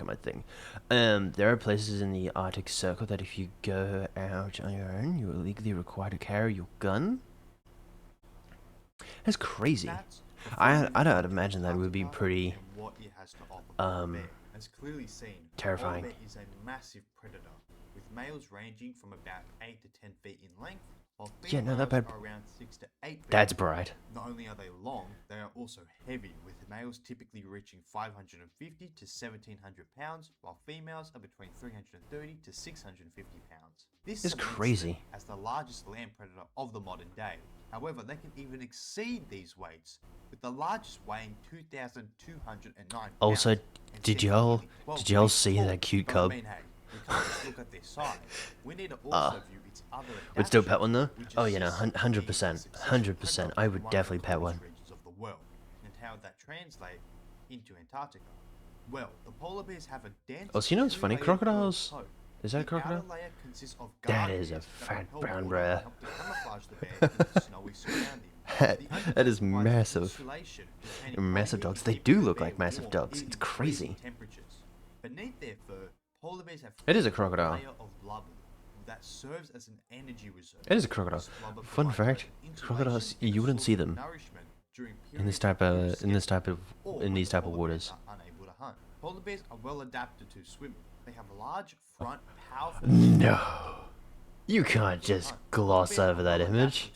my thing. There are places in the Arctic Circle that if you go out on your own, you're legally required to carry your gun. That's crazy. That's I don't imagine that would be pretty and what it has to offer polar bear. As clearly seen, terrifying. Polar bear is a massive predator, with males ranging from about 8 to 10 feet in length, while Yeah, no, females that bad. are around 6 to 8 feet. That's bright. Not only are they long, they are also heavy, with males typically reaching 550 to 1700 pounds, while females are between 330 to 650 pounds. This It's cements crazy. them as the largest land predator of the modern day. However, they can even exceed these weights, with the largest weighing 2,209 pounds. Also, and did sitting y'all nearly 12 did y'all feet see tall. that cute But cub? I mean, hey, we can't just look at their size. We need to also view its other Would still pet one though? adaptations, which Oh yeah, no, assists in 100%, the successful 100%. I would predator definitely of pet one of one. the regions of the world, and how that translate into Antarctica. Well, the polar bears have a dense. Oh, so you know what's funny? two-layered Crocodiles. coat. Is that a The outer crocodile? layer consists of That guard is a hairs that fat repel brown water bear. and help to camouflage the bear in the snowy surrounding. That is massive. Massive dogs. They do look like massive dogs. It's crazy. Beneath their fur, polar bears have It is a crocodile. layer of blubber that serves as an energy reserve. It is a crocodile. This blubber Fun provides fact: both crocodiles, insulation and you a wouldn't source see of them nourishment during in this periods type of of food scarcity or in when these the type of polar bears waters. are unable to hunt. Polar bears are well adapted to swimming. They have large front, powerful. No, you can't just gloss over that image.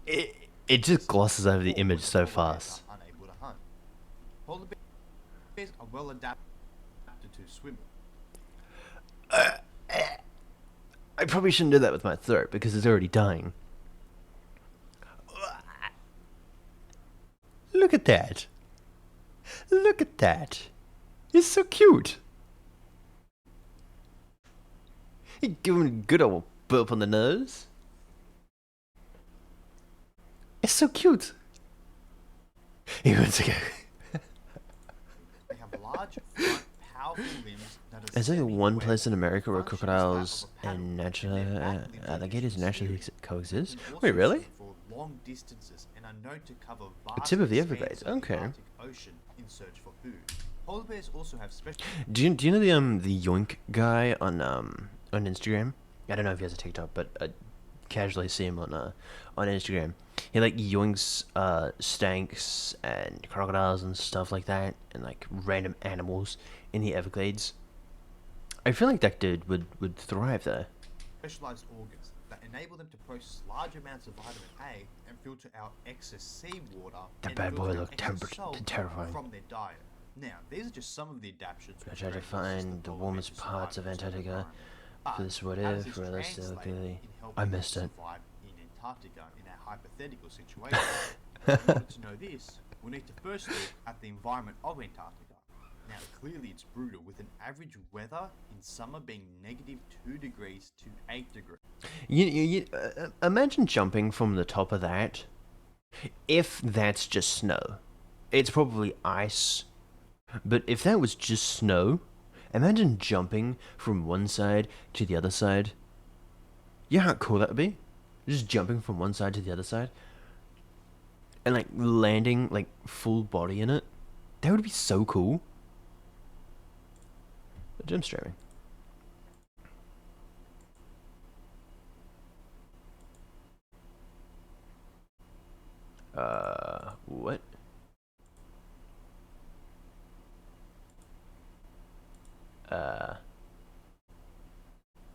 It just glosses over the image so fast. Polar bears are well adapted to swimming. I probably shouldn't do that with my throat because it's already dying. Look at that. Look at that. He's so cute. He give him a good old burp on the nose. It's so cute. He wants to go. They have large, front, powerful limbs that are Is there one semi-erect. place in America where Function as that crocodiles of a paddle, and and their back limbs are alligators used naturally steering. coexist? They can Wait, also really? swim for long distances and are known to cover The vast tip of the expanses Everglades. of the Okay. Arctic Ocean in search for food. Polar bears also have special. Do you know the Yoink guy on Instagram? I don't know if he has a TikTok, but I casually see him on Instagram. He like yoinks stanks and crocodiles and stuff like that, and like random animals in the Everglades. I feel like that dude would thrive there. Specialized organs that enable them to process large amounts of vitamin A and filter out excess seawater. That and bad boy filter looked excess salt terrifying. from their diet. Now, these are just some of the adaptations. I which tried to make this find the polar warmest bear to parts of survive in its Antarctica environment. for this what How does if this realistically. translate in I helping missed them it. survive in Antarctica in our hypothetical situation. In order to know this, we need to first look at the environment of Antarctica. Now, clearly it's brutal, with an average weather in summer being -2 degrees to 8 degrees. Imagine jumping from the top of that. If that's just snow, it's probably ice. But if that was just snow, imagine jumping from one side to the other side. You know how cool that would be? Just jumping from one side to the other side. And like landing like full body in it. That would be so cool. But Jim's streaming. What?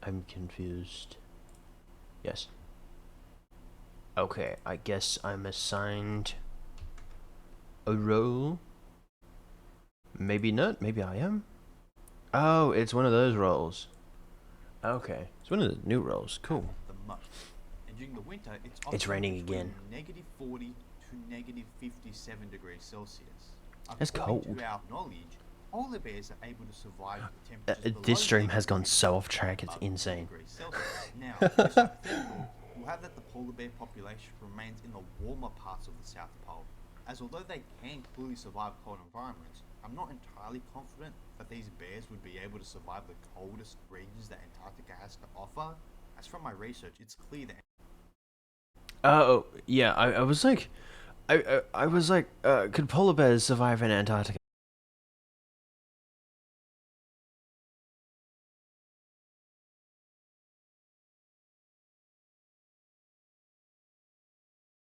I'm confused. Yes. Okay, I guess I'm assigned a role. Maybe not, maybe I am. Oh, it's one of those roles. Okay, it's one of the new roles. Cool. The most. And during the winter, it's It's raining again. -40 to -57 degrees Celsius. That's cold. To our knowledge, polar bears are able to survive temperatures below This stream has gone -50 so off track, it's above insane. degrees Celsius. Now, this hypothetical, we'll have that the polar bear population remains in the warmer parts of the South Pole, as although they can clearly survive cold environments, I'm not entirely confident that these bears would be able to survive the coldest regions that Antarctica has to offer. As from my research, it's clear that... Oh, yeah, I was like... I was like, could polar bears survive in Antarctica?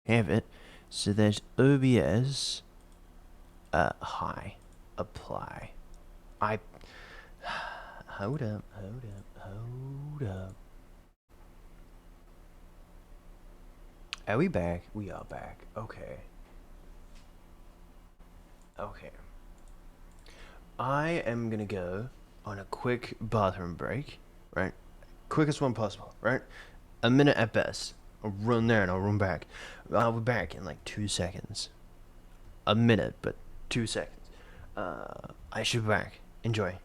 Have it. So there's OBS. Hi. Apply. Hold up. Are we back? We are back. Okay. I am gonna go on a quick bathroom break, right? Quickest one possible, right? A minute at best. I'll run there and I'll run back. I'll be back in like 2 seconds. A minute, but 2 seconds. I should be back. Enjoy.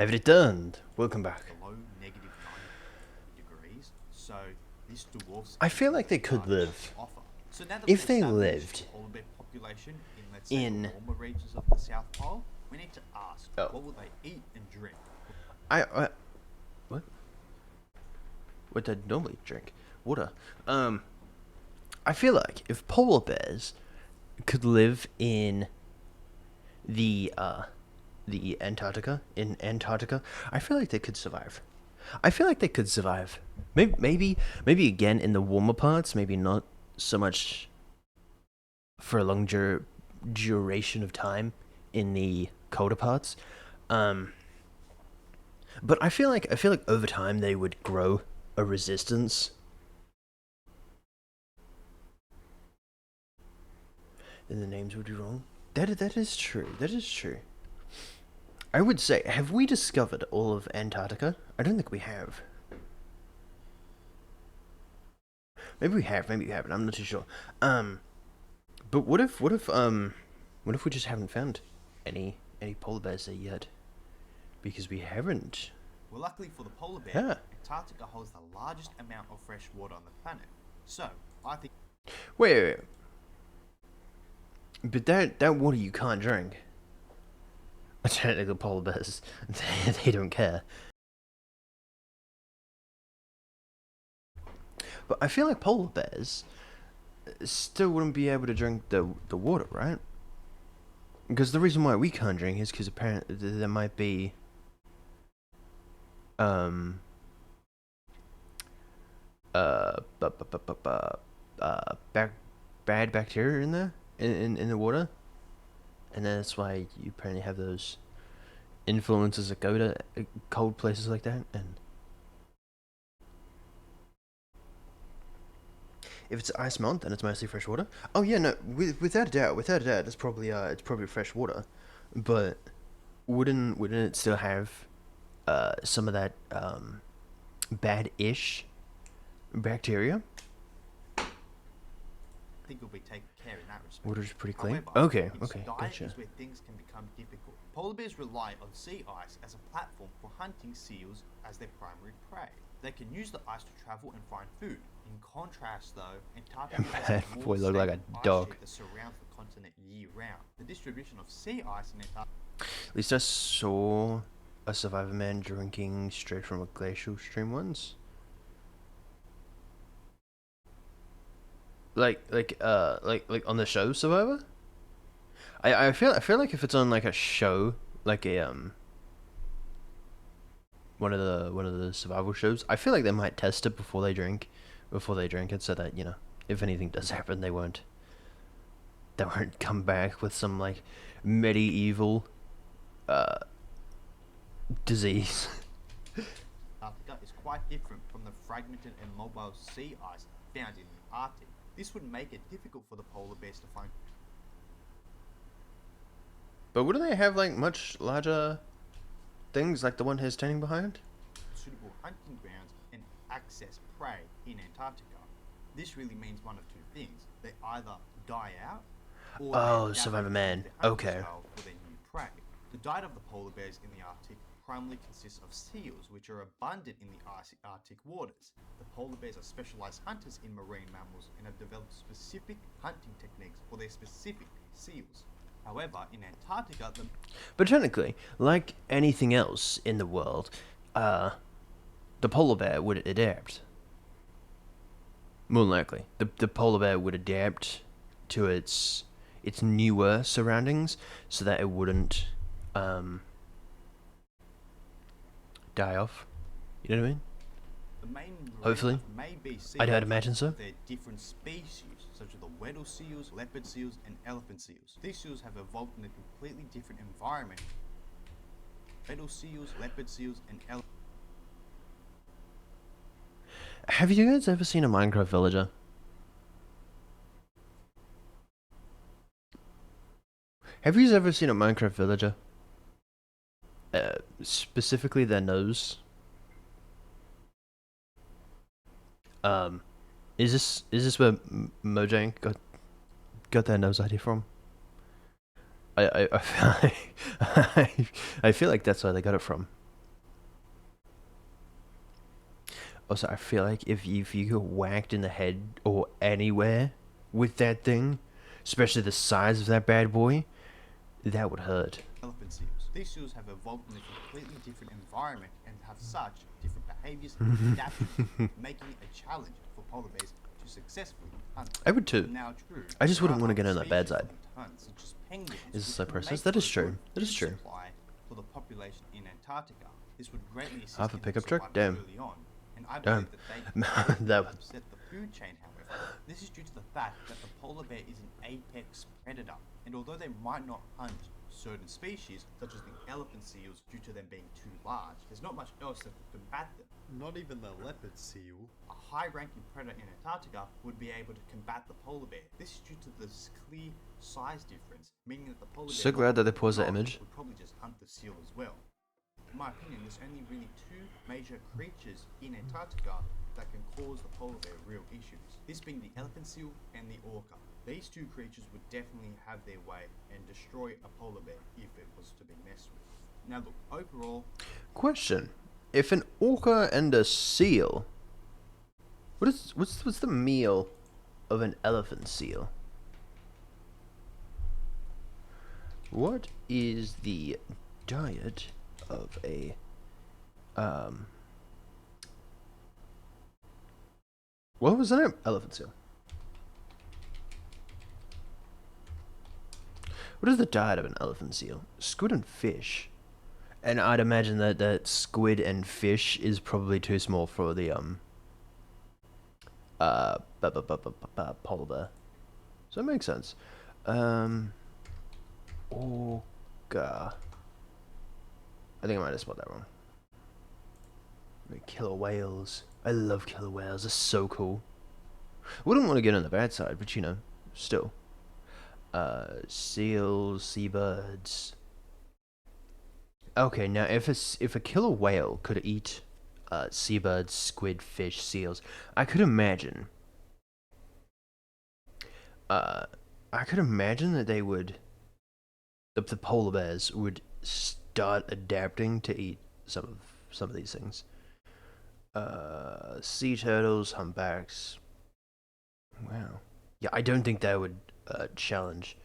I've returned. Welcome back. below -90 degrees, so this dwarfs... I feel like they could live. Offer. So now that If we've they established lived the polar bear population in, let's say, in- the warmer regions of the South Pole, we need to ask, Oh. what will they eat and drink? What? What do I normally drink? Water. I feel like if polar bears could live in the Antarctica, I feel like they could survive. Maybe again in the warmer parts, maybe not so much for a long duration of time in the colder parts. But I feel like over time they would grow a resistance. Then the names would be wrong. That is true. That is true. I would say, have we discovered all of Antarctica? I don't think we have. Maybe we have, maybe we haven't. I'm not too sure. But what if we just haven't found any polar bears there yet? Because we haven't Well, luckily for the polar bear, Yeah. Antarctica holds the largest amount of fresh water on the planet. So, I think Wait. But that water you can't drink. Technically, polar bears, they don't care. But I feel like polar bears still wouldn't be able to drink the water, right? Because the reason why we can't drink is because apparently there might be um bu- bu- bu- bu- bu- bac- bad bacteria in there in the water, and that's why you apparently have those influences that go to cold places like that. And if it's ice melt, then it's mostly fresh water. Oh yeah, no, without a doubt, it's probably fresh water, but wouldn't it still have some of that bad-ish bacteria? will be taken care in that respect. Water's pretty clean. However, Okay, its okay, diet gotcha. is where things can become difficult. Polar bears rely on sea ice as a platform for hunting seals as their primary prey. They can use the ice to travel and find food. In contrast, though, Antarctica has That a boy more looked like a stable ice dog. sheet that surrounds the continent year-round. The distribution of sea ice in Antarctica At least I saw a survivor man drinking straight from a glacial stream once. Like on the show Survivor. I feel like if it's on like a show, like a one of the survival shows, I feel like they might test it before they drink it, so that if anything does happen, they won't come back with some like medieval uh disease. is quite different from the fragmented and mobile sea ice found in the Arctic. This would make it difficult for the polar bears to find But wouldn't they have like much larger things like the one he's standing behind? suitable hunting grounds and access prey in Antarctica. This really means one of two things. They either die out or Oh, they adapt Survivor Man. their hunting Okay. style for their new prey. The diet of the polar bears in the Arctic primarily consists of seals, which are abundant in the icy Arctic waters. The polar bears are specialized hunters in marine mammals and have developed specific hunting techniques for their specific seals. However, in Antarctica, But technically, like anything else in the world, the polar bear would adapt. More than likely, the polar bear would adapt to its newer surroundings so that it wouldn't die off. You know what I mean? the main Hopefully. may be I'd seals imagine so. of their different species, such as the Weddell seals, leopard seals, and elephant seals. These seals have evolved in a completely different environment. Weddell seals, leopard seals, and elephant. Have you guys ever seen a Minecraft villager? Have you ever seen a Minecraft villager? Specifically their nose. Is this where Mojang got their nose idea from? I feel like I feel like that's where they got it from. Also, I feel like if you get whacked in the head or anywhere with that thing, especially the size of that bad boy, that would hurt. Elephant seals. These seals have evolved in a completely different environment and have such different behaviors and adaptations, making it a challenge for polar bears to successfully hunt. I would too. Now, true, I just wouldn't there want to are get on that bad species side. of hunt, such as penguins, Is this which the could process? make That for is a true. good That is food true. supply for the population in Antarctica. This would greatly assist Half a in pickup their truck? survival Damn. early on, and I Damn. believe that they That could upset the food chain. However, this is due to the fact that the polar bear is an apex predator, and although they might not hunt certain species, such as the elephant seals, due to them being too large, there's not much else that could combat them. Not even the leopard seal. A high-ranking predator in Antarctica would be able to combat the polar bear. This is due to this clear size difference, meaning that the polar bear So glad that they paused that would image. probably just hunt the seal as well. In my opinion, there's only really two major creatures in Antarctica that can cause the polar bear real issues. This being the elephant seal and the orca. These two creatures would definitely have their way and destroy a polar bear if it was to be messed with. Now look, overall, Question: If an orca and a seal. What's the meal of an elephant seal? What is the diet of a what was the name? Elephant seal. What is the diet of an elephant seal? Squid and fish. And I'd imagine that squid and fish is probably too small for the polar bear. So that makes sense. Orca. I think I might have spelled that wrong. Killer whales. I love killer whales. They're so cool. Wouldn't want to get on the bad side, but you know, still. Seals, seabirds. Okay, now if a killer whale could eat seabirds, squid, fish, seals, I could imagine. I could imagine that they would. The polar bears would start adapting to eat some of these things. Sea turtles, humpbacks. Wow. Yeah, I don't think that would challenge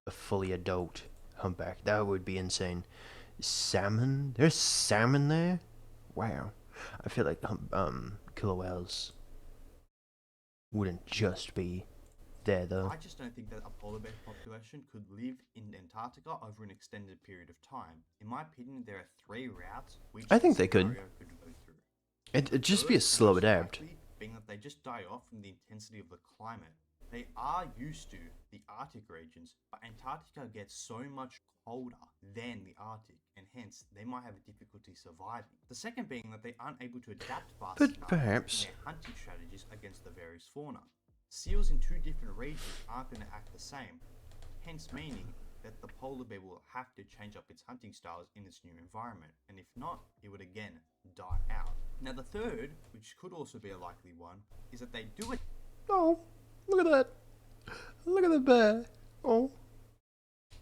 a fully adult humpback. That would be insane. Salmon? There's salmon there? Wow. I feel like killer whales wouldn't just be there though. I just don't think that a polar bear population could live in Antarctica over an extended period of time. In my opinion, there are 3 routes which I think they could. go through. It'd just be a slow adapt. Being that they just die off from the intensity of the climate. They are used to the Arctic regions, but Antarctica gets so much colder than the Arctic, and hence they might have a difficulty surviving. The second being that they aren't able to adapt fast enough perhaps in their hunting strategies against the various fauna. Seals in 2 different regions aren't going to act the same, hence meaning that the polar bear will have to change up its hunting styles in its new environment, and if not, it would again die out. Now the third, which could also be a likely one, is that they do it. Oh, look at that! Look at the bear! Oh,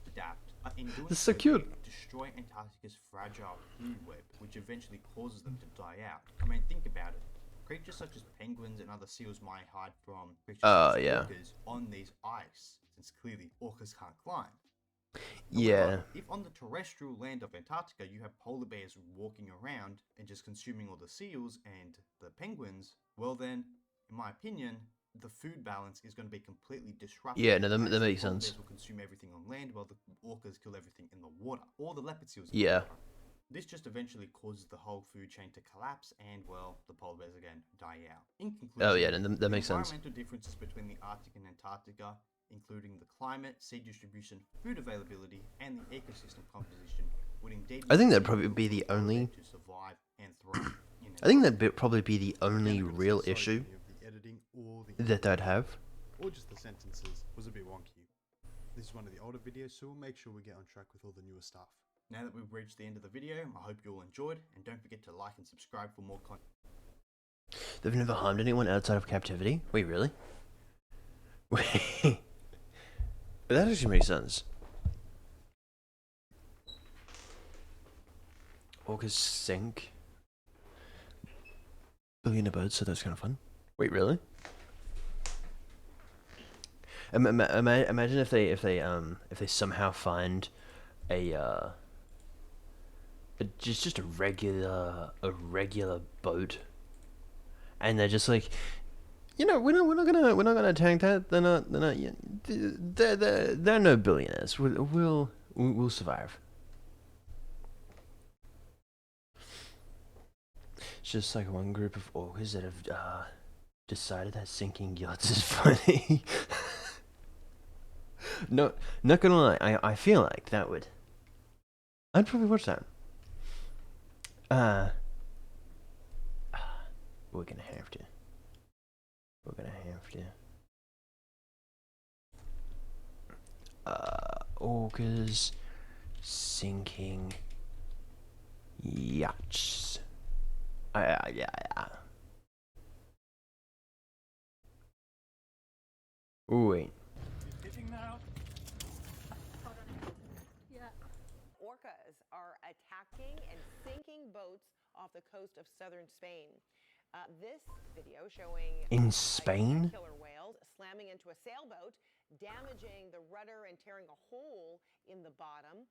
Adapt. In doing it's so cute. They destroy Antarctica's fragile food web, which eventually causes them to die out. I mean, think about it. Creatures such as penguins and other seals might hide from creatures such as orcas on these ice, since clearly orcas can't climb. Yeah. However, if on the terrestrial land of Antarctica you have polar bears walking around and just consuming all the seals and the penguins, well then, in my opinion, the food balance is going to be completely disrupted. Yeah, no, that makes polar sense. bears will consume everything on land while the orcas kill everything in the water, or the leopard seals. Yeah. This just eventually causes the whole food chain to collapse and, well, the polar bears again die out. In conclusion, Oh yeah, that makes sense. environmental differences between the Arctic and Antarctica, including the climate, seed distribution, food availability, and the ecosystem composition, would indeed. I think that'd probably be the only. To survive and thrive. I think that'd probably be the only real issue The editing or the that they'd have. or just the sentences was a bit wonky. This is one of the older videos, so we'll make sure we get on track with all the newer stuff. Now that we've reached the end of the video, I hope you all enjoyed, and don't forget to like and subscribe for more content. They've never harmed anyone outside of captivity? Wait, really? Wait. That actually makes sense. Orcas sink. Billion of birds, so that's kind of fun. Wait, really? Imagine if they somehow find just a regular boat, and they're just like, you know, we're not gonna attack that. They're no billionaires. We'll survive. It's just like one group of orcas that have decided that sinking yachts is funny. No, not gonna lie. I feel like that would. I'd probably watch that. We're gonna have to. Orcas sinking yachts. Yeah. Ooh, wait. Orcas are attacking and sinking boats off the coast of southern Spain. This video showing In a Spain? killer whale slamming into a sailboat, damaging the rudder and tearing a hole in the bottom.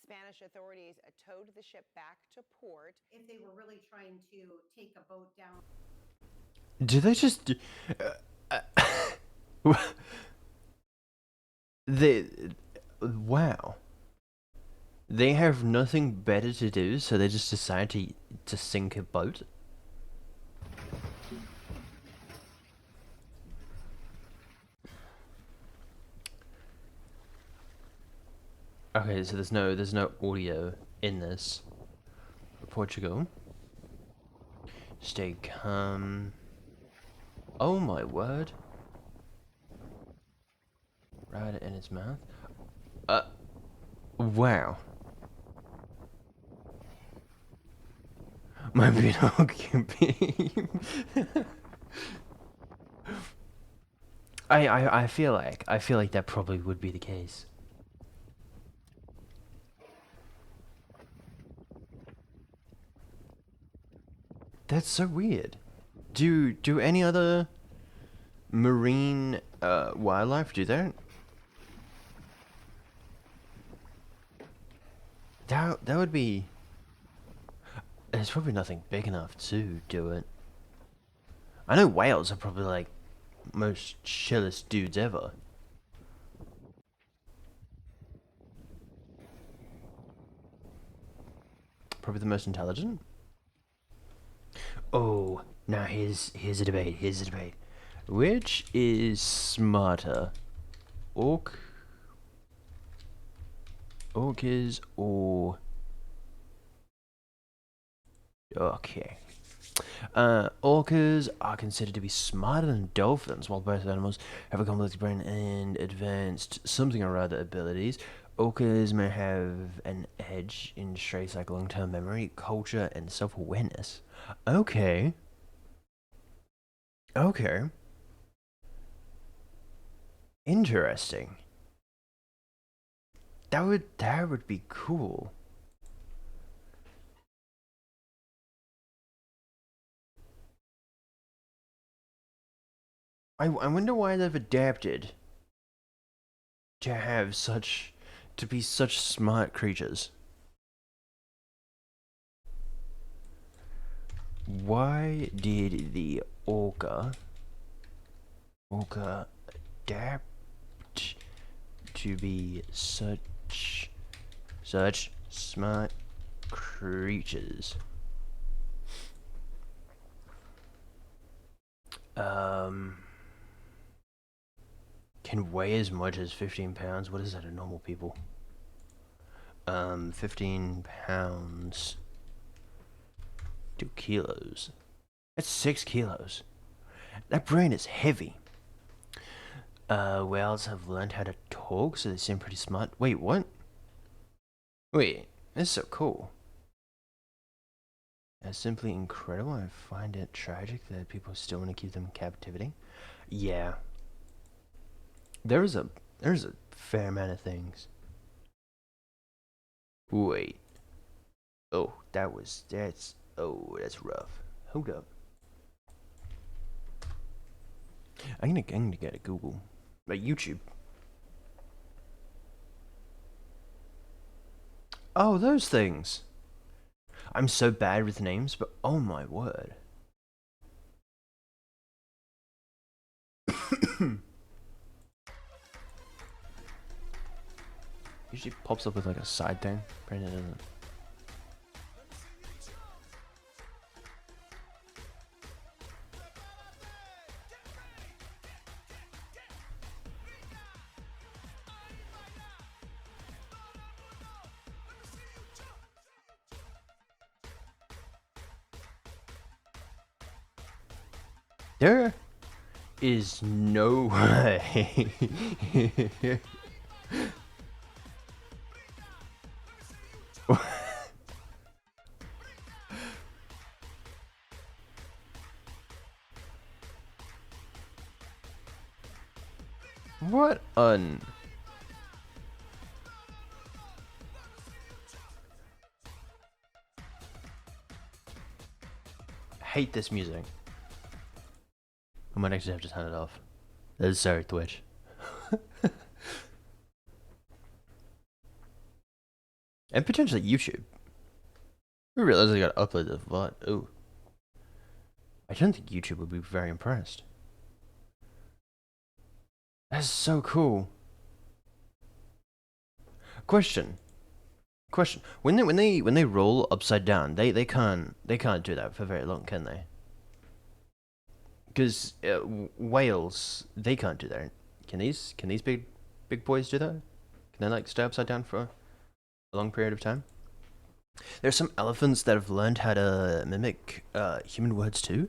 Spanish authorities towed the ship back to port. If they were really trying to take a boat down. Do they just... they... Wow. They have nothing better to do, so they just decide to sink a boat? Okay, so there's no audio in this. Portugal. Stay calm. Oh my word. Right in its mouth. Wow. Might be an occupy. I feel like that probably would be the case. That's so weird. Do any other marine wildlife do that? That would be... There's probably nothing big enough to do it. I know whales are probably like most chillest dudes ever. Probably the most intelligent. Oh, now here's a debate. Here's a debate. Which is smarter, orcas or... Okay. Orcas are considered to be smarter than dolphins, while both animals have a complex brain and advanced something or other abilities. Orcas may have an edge in traits like long-term memory, culture, and self-awareness. Okay. Okay. Interesting. That would be cool. I wonder why they've adapted to be such smart creatures. Why did the orca adapt to be such smart creatures? Can weigh as much as 15 pounds. What is that in normal people? 15 pounds. 2 kilos. That's 6 kilos. That brain is heavy. Whales have learned how to talk, so they seem pretty smart. Wait, what? Wait, this is so cool. That's simply incredible. I find it tragic that people still want to keep them in captivity. Yeah. There's a fair amount of things. Wait. Oh, that's rough. Hold up. I'm gonna get a Google. YouTube. Oh, those things. I'm so bad with names, but oh my word. Usually pops up with like a side thing. Apparently it doesn't. There is no way. What an... hate this music. I might actually have to turn it off. That is sorry, Twitch. And potentially YouTube. I realized I gotta upload the VOD. Ooh. I don't think YouTube would be very impressed. That's so cool. Question. When they roll upside down, they can't do that for very long, can they? Because whales, they can't do that. Can these big boys do that? Can they like stay upside down for a long period of time? There's some elephants that have learned how to mimic human words too.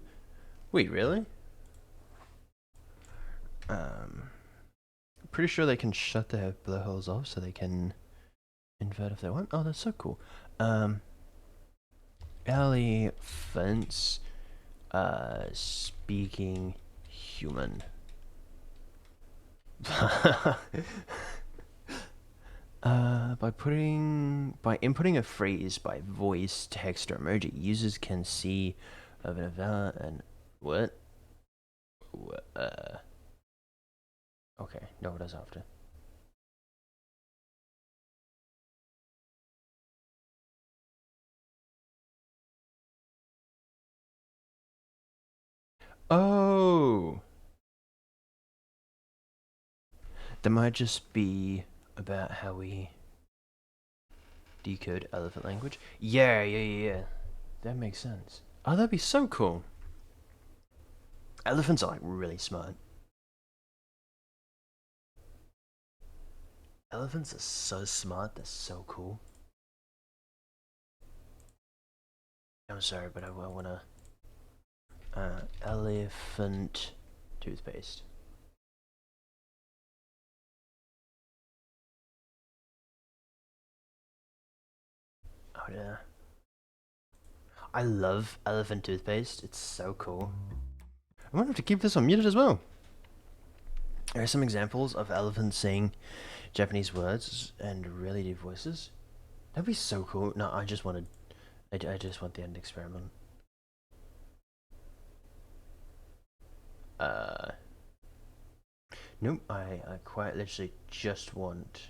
Wait, really? Pretty sure they can shut their blowholes off so they can invert if they want. Oh, that's so cool. Elephants speaking human. By inputting a phrase by voice, text, or emoji, users can see of an event and what? Okay, no, what is after? Oh, that might just be about how we decode elephant language. Yeah. That makes sense. Oh, that'd be so cool. Elephants are like really smart. Elephants are so smart, they're so cool. I'm sorry, but I wanna elephant toothpaste. Oh yeah. I love elephant toothpaste. It's so cool. I might have to keep this on muted as well. There are some examples of elephants saying Japanese words and really deep voices. That'd be so cool. No, I just want the end experiment. Nope. I quite literally just want.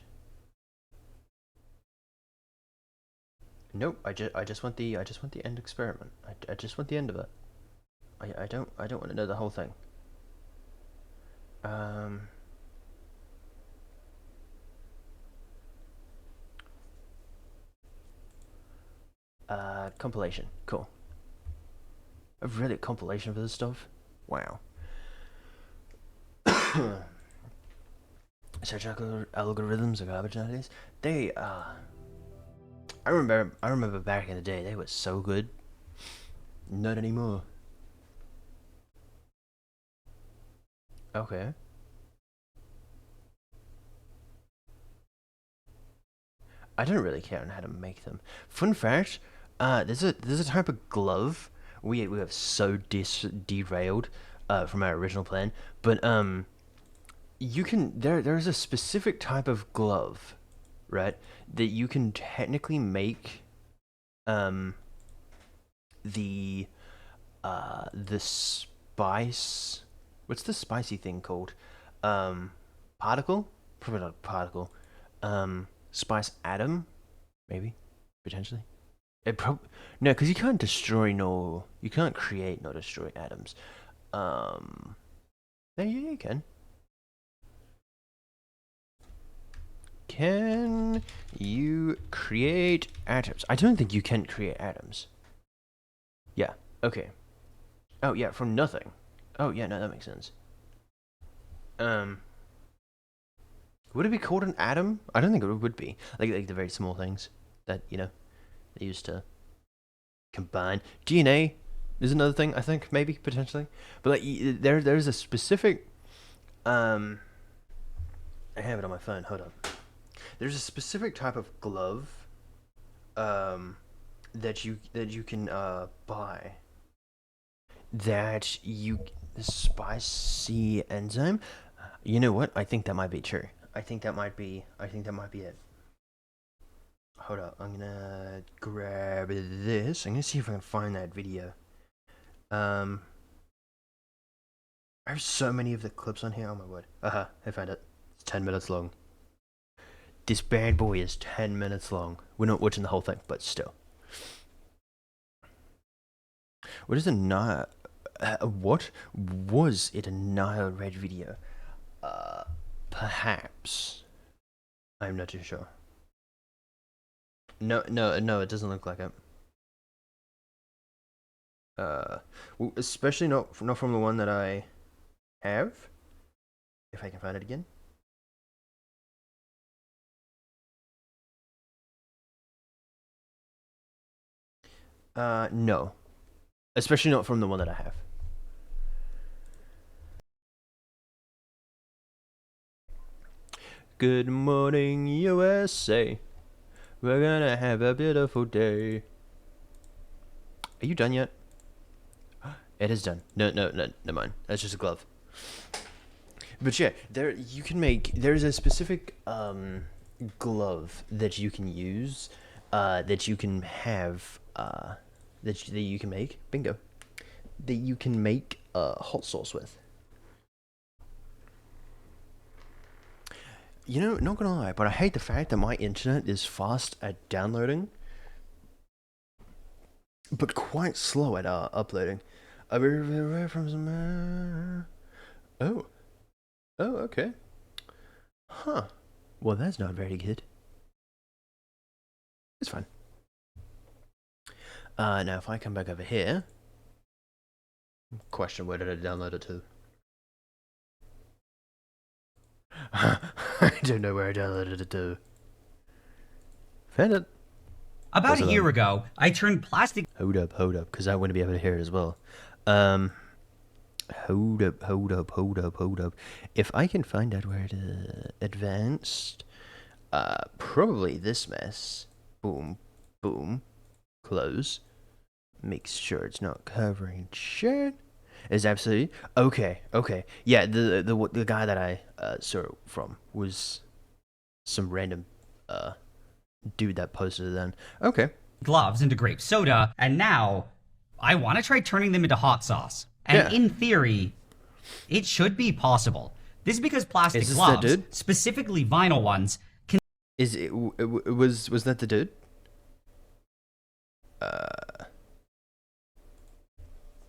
Nope. I just want the end experiment. I just want the end of it. I don't want to know the whole thing. Compilation. Cool. I've read a compilation for this stuff. Wow. Search algorithms are garbage nowadays. They I remember back in the day they were so good. Not anymore. Okay. I don't really care on how to make them. Fun fact, there's a type of glove. We have so derailed from our original plan, but you can there's a specific type of glove, right, that you can technically make the spice, what's the spicy thing called? Particle? Probably not particle. Spice atom, maybe, potentially. No, because you can't you can't create nor destroy atoms. Yeah, you can. Can you create atoms? I don't think you can create atoms. Yeah, okay. Oh, yeah, from nothing. Oh, yeah, no, that makes sense. Would it be called an atom? I don't think it would be. Like the very small things that, they used to combine. DNA is another thing, I think, maybe, potentially. But, like, there's a specific, I have it on my phone, hold on. There's a specific type of glove, that you can, buy. That the spicy enzyme. You know what? I think that might be true. I think that might be it. Hold up, I'm gonna grab this. I'm gonna see if I can find that video. I have so many of the clips on here. Oh my word. I found it. It's 10 minutes long. This bad boy is 10 minutes long. We're not watching the whole thing, but still. What is a Nile? What was it? A Nile Red video? Perhaps. I'm not too sure. No, it doesn't look like it. Well, especially not from the one that I have. If I can find it again. No. Especially not from the one that I have. Good morning, USA. We're gonna have a beautiful day. Are you done yet? It is done. No, never mind. That's just a glove. But yeah, you can make. There's a specific glove that you can use, that you can have, that you can make. Bingo. That you can make hot sauce with. You know, not gonna lie, but I hate the fact that my internet is fast at downloading, but quite slow at uploading. I'll be away from some. Oh, okay. Huh. Well, that's not very good. It's fine. Now if I come back over here, question where did I download it to? I don't know where I downloaded it to. Found it. About a year ago, I turned plastic. Hold up, because I want to be able to hear it as well. Hold up. If I can find out where it is, advanced, probably this mess. Boom, close. Make sure it's not covering shit. Is absolutely okay. Yeah, the guy that I saw it from was some random dude that posted it then. Okay. Gloves into grape soda, and now I want to try turning them into hot sauce. And in theory, it should be possible. This is because plastic gloves, specifically vinyl ones, can. Was that the dude?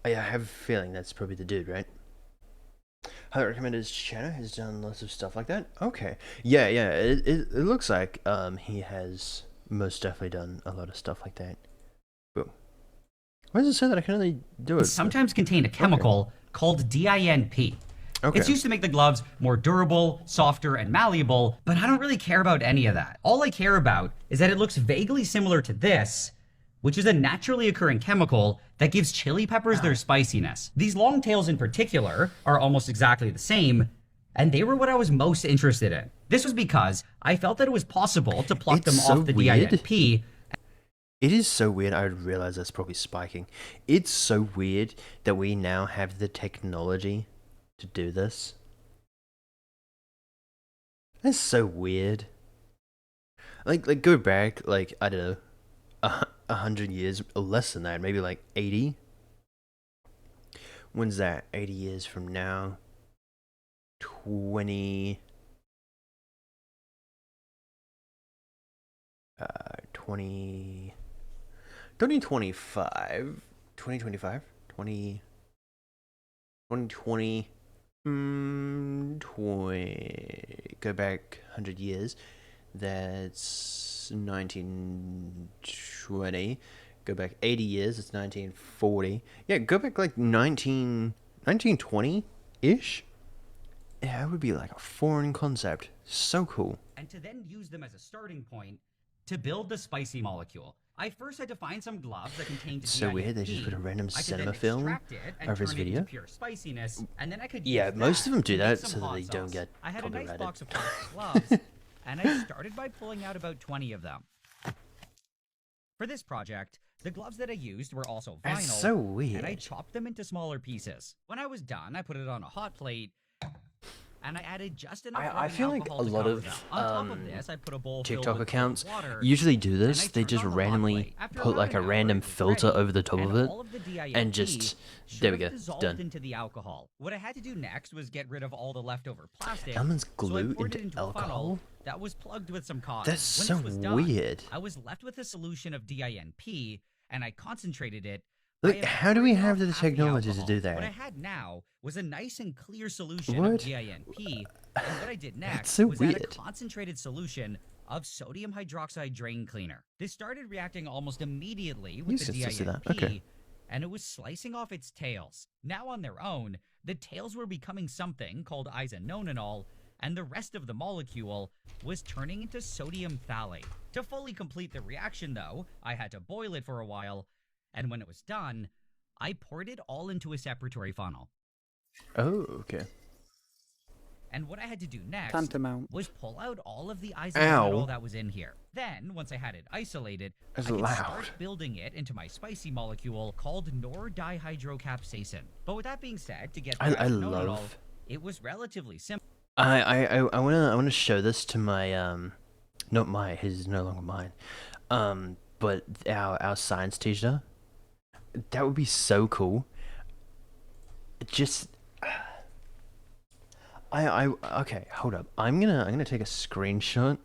I have a feeling that's probably the dude, right? Highly recommend his channel. He's done lots of stuff like that. Okay. Yeah. It looks like he has most definitely done a lot of stuff like that. Boom. Why does it say that I can only do it? Sometimes contain a chemical called DINP. Okay. It's used to make the gloves more durable, softer, and malleable, but I don't really care about any of that. All I care about is that it looks vaguely similar to this, which is a naturally occurring chemical that gives chili peppers their spiciness. These long tails in particular are almost exactly the same, and they were what I was most interested in. This was because I felt that it was possible to pluck them off the DINP. It is so weird. I realize that's probably spiking. It's so weird that we now have the technology to do this. That's so weird. Like go back, like, I don't know, 100 years or less than that, maybe like 80. When's that? 80 years from now. 20 2025 2025 20 2020 20 go back 100 years, that's 1920. Go back 80 years, it's 1940. Yeah, go back like 1920 ish. Yeah, it would be like a foreign concept. So cool. And to then use them as a starting point to build the spicy molecule. I first had to find some gloves that contained It's so weird they just put a random cinema film over his video. Pure spiciness, and then I could most of them do that so that they don't get I had copyrighted. a nice box of plastic gloves, and I started by pulling out about 20 of them. For this project, the gloves that I used were also vinyl. That's so weird. And I chopped them into smaller pieces. When I was done, I put it on a hot plate, and I added just enough I rubbing feel like alcohol a to lot cover of them. On top of this, I put a bowl filled TikTok with accounts cold water, usually do and this. I They turned just on the hot randomly plate. After put about like an a hour, random it was filter ready, over the top and of it, all of the DINP and just should there we have go, dissolved done. into the alcohol. What I had to do next was get rid of all the leftover plastic. Elements So I glue poured it into into a funnel alcohol. that was plugged with some cotton. That's When so this was done, weird. I was left with a solution of DINP, and I concentrated it. Look, how do we have the half technology to alcohol. do that? What I had now was a nice and clear solution What? of DINP, and what I did next so was add a weird. concentrated solution of sodium hydroxide drain cleaner. This started reacting almost immediately with You the can still see that. DINP, Okay. and it was slicing off its tails. Now on their own, the tails were becoming something called isononanol, and the rest of the molecule was turning into sodium phthalate. To fully complete the reaction, though, I had to boil it for a while, and when it was done, I poured it all into a separatory funnel. Oh, okay. And what I had to do next Tantamount. was pull out all of the Ow. isononanol that was in here. Then, once I had it isolated, That's I could loud. start building it into my spicy molecule called nor-dihydrocapsaicin. But with that being said, to get the I isononanol, love. it was relatively simple. I wanna show this to my not my, his is no longer mine, but our science teacher. That would be so cool. Just okay, hold up. I'm gonna take a screenshot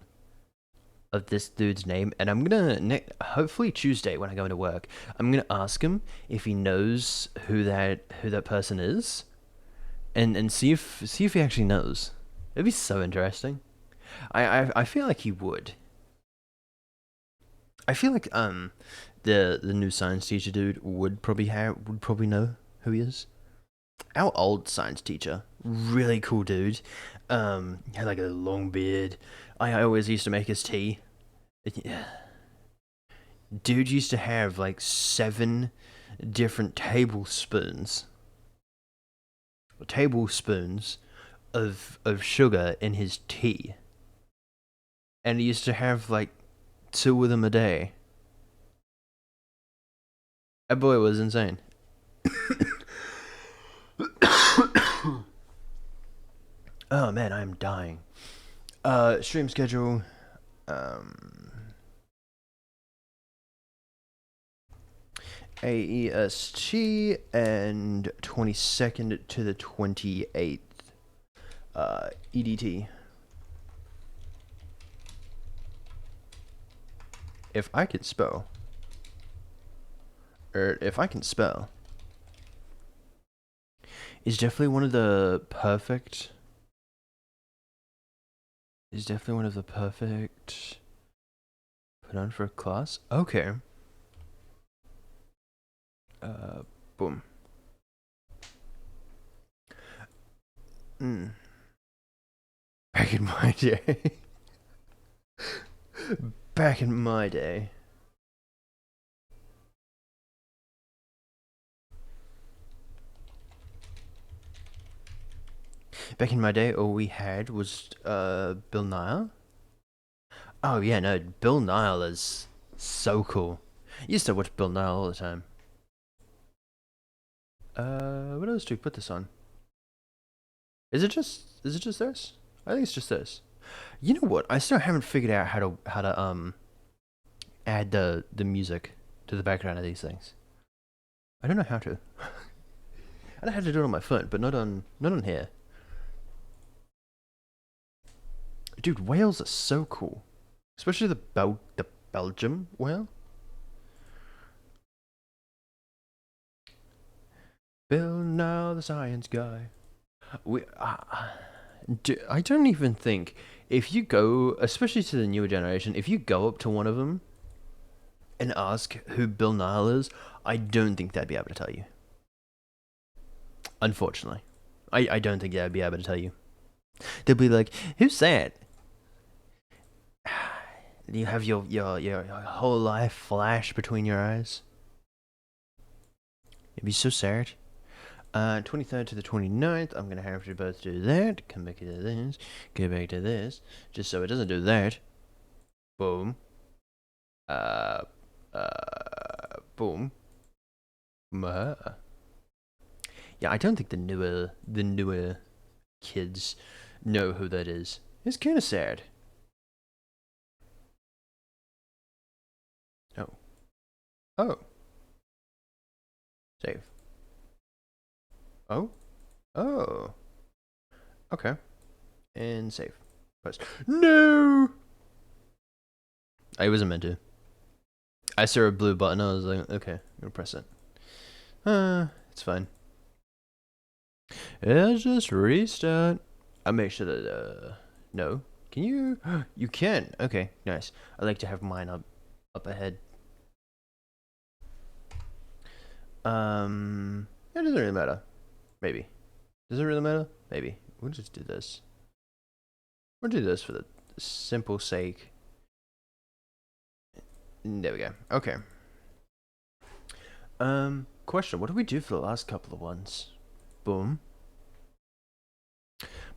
of this dude's name, and I'm gonna hopefully Tuesday when I go into work, I'm gonna ask him if he knows who that person is, and see if he actually knows. It'd be so interesting. I feel like he would. I feel like the new science teacher dude would probably know who he is. Our old science teacher, really cool dude. Had like a long beard. I always used to make his tea. Dude used to have like 7 different tablespoons of sugar in his tea. And he used to have like 2 of them a day. That boy was insane. Oh man, I'm dying. Stream schedule. AEST and 22nd to the 28th. EDT. If I can spell. Is definitely one of the perfect. Put on for a class. Okay. Boom. Back in my day. Back in my day. Back in my day, all we had was Bill Nye. Oh yeah, no, Bill Nye is so cool. Used to watch Bill Nye all the time. What else do we put this on? Is it just this? I think it's just this. You know what? I still haven't figured out how to add the music to the background of these things. I don't know how to. I know how to do it on my phone, but not on here. Dude, whales are so cool, especially the Belgium whale. Bill Nye, the science guy. I don't even think if you go, especially to the newer generation, if you go up to one of them and ask who Bill Nye is, I don't think they'd be able to tell you. Unfortunately, I don't think they'd be able to tell you. They'll be like, "Who's that?" You have your whole life flash between your eyes. It'd be so sad. 23rd to the 29th, I'm gonna have to both do that. Come back to this. Go back to this. Just so it doesn't do that. Boom. Boom. Yeah, I don't think the newer kids know who that is. It's kind of sad. Oh. Oh. Save. Oh. Oh. Okay. And save. Post. No! I wasn't meant to. I saw a blue button. I was like, okay, I'm gonna press it. It's fine. Let's just restart. I'll make sure that, no. Can you? You can. Okay, nice. I like to have mine up ahead. It doesn't really matter. Maybe. Does it really matter? Maybe. We'll just do this. We'll do this for the simple sake. There we go. Okay. Question. What did we do for the last couple of ones? Boom.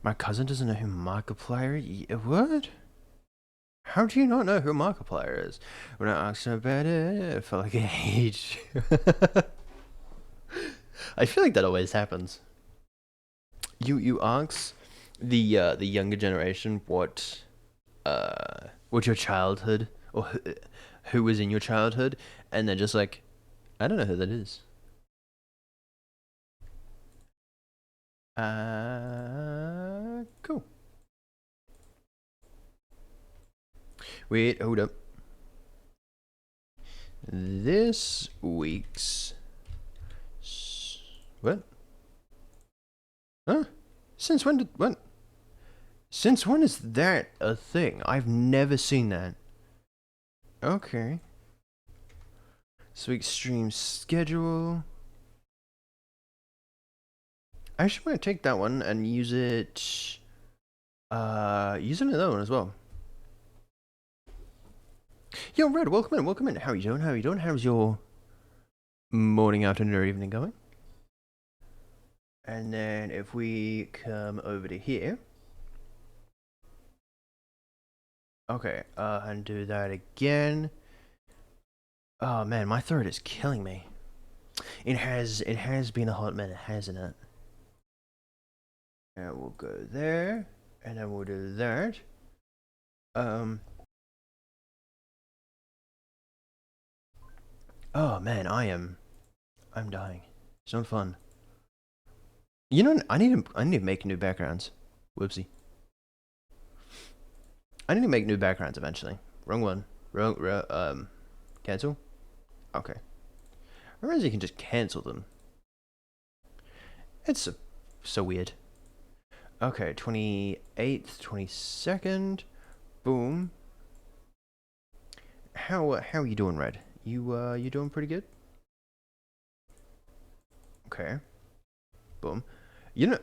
My cousin doesn't know who Markiplier. What? How do you not know who Markiplier is? When I asked him about it, I felt like an age. I feel like that always happens. You ask the younger generation what your childhood or who was in your childhood, and they're just like, I don't know who that is. Cool. Wait, hold up. This week's what? Huh? Since when did what? Since when is that a thing? I've never seen that. Okay. This week's stream schedule. I actually might take that one and use it. Use another one as well. Yo, Red, welcome in, welcome in. How you doing? How you doing? How's your morning, afternoon, or evening going? And then if we come over to here. Okay, and do that again. Oh man, my throat is killing me. It has been a hot minute, hasn't it? And we'll go there, and then we'll do that. Oh man, I'm dying. It's not fun. You know, I need to make new backgrounds. Whoopsie. I need to make new backgrounds eventually. Wrong one. Cancel? Okay. I realize you can just cancel them. It's so weird. Okay, 28th, 22nd. Boom. How are you doing, Red? You doing pretty good? Okay. Boom. You know.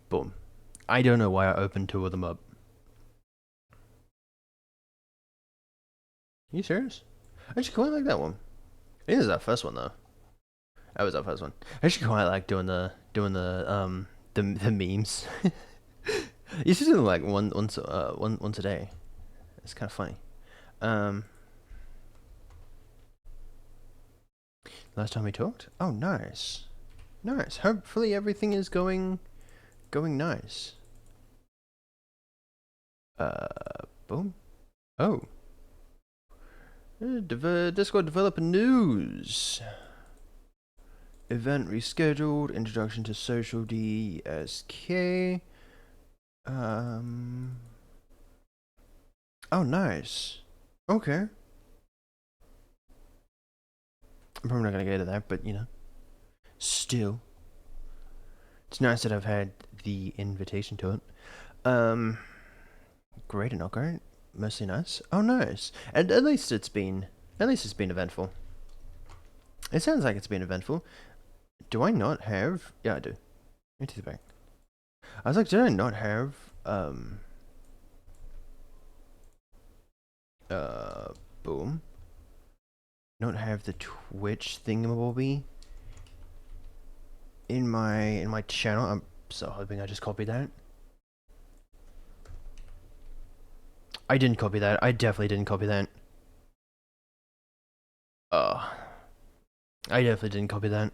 Boom. I don't know why I opened two of them up. You serious? I actually quite like that one. I think it was that first one though. That was that first one. I actually quite like doing the memes. You should do them like once a day. It's kind of funny. Last time we talked? Oh, nice. Nice. Hopefully everything is going nice. Boom. Oh. Discord developer news. Event rescheduled. Introduction to social DSK. Oh, nice. Okay. I'm probably not gonna get to that, but you know, still, it's nice that I've had the invitation to it. Great and not great. Mostly nice. Oh, nice. And at least it's been eventful. It sounds like it's been eventful. Do I not have? Yeah, I do. Let me take it back. I was like, did I not have boom. Not have the Twitch thingamabobby in my channel. I'm so hoping I just copied that. I didn't copy that. I definitely didn't copy that. I definitely didn't copy that.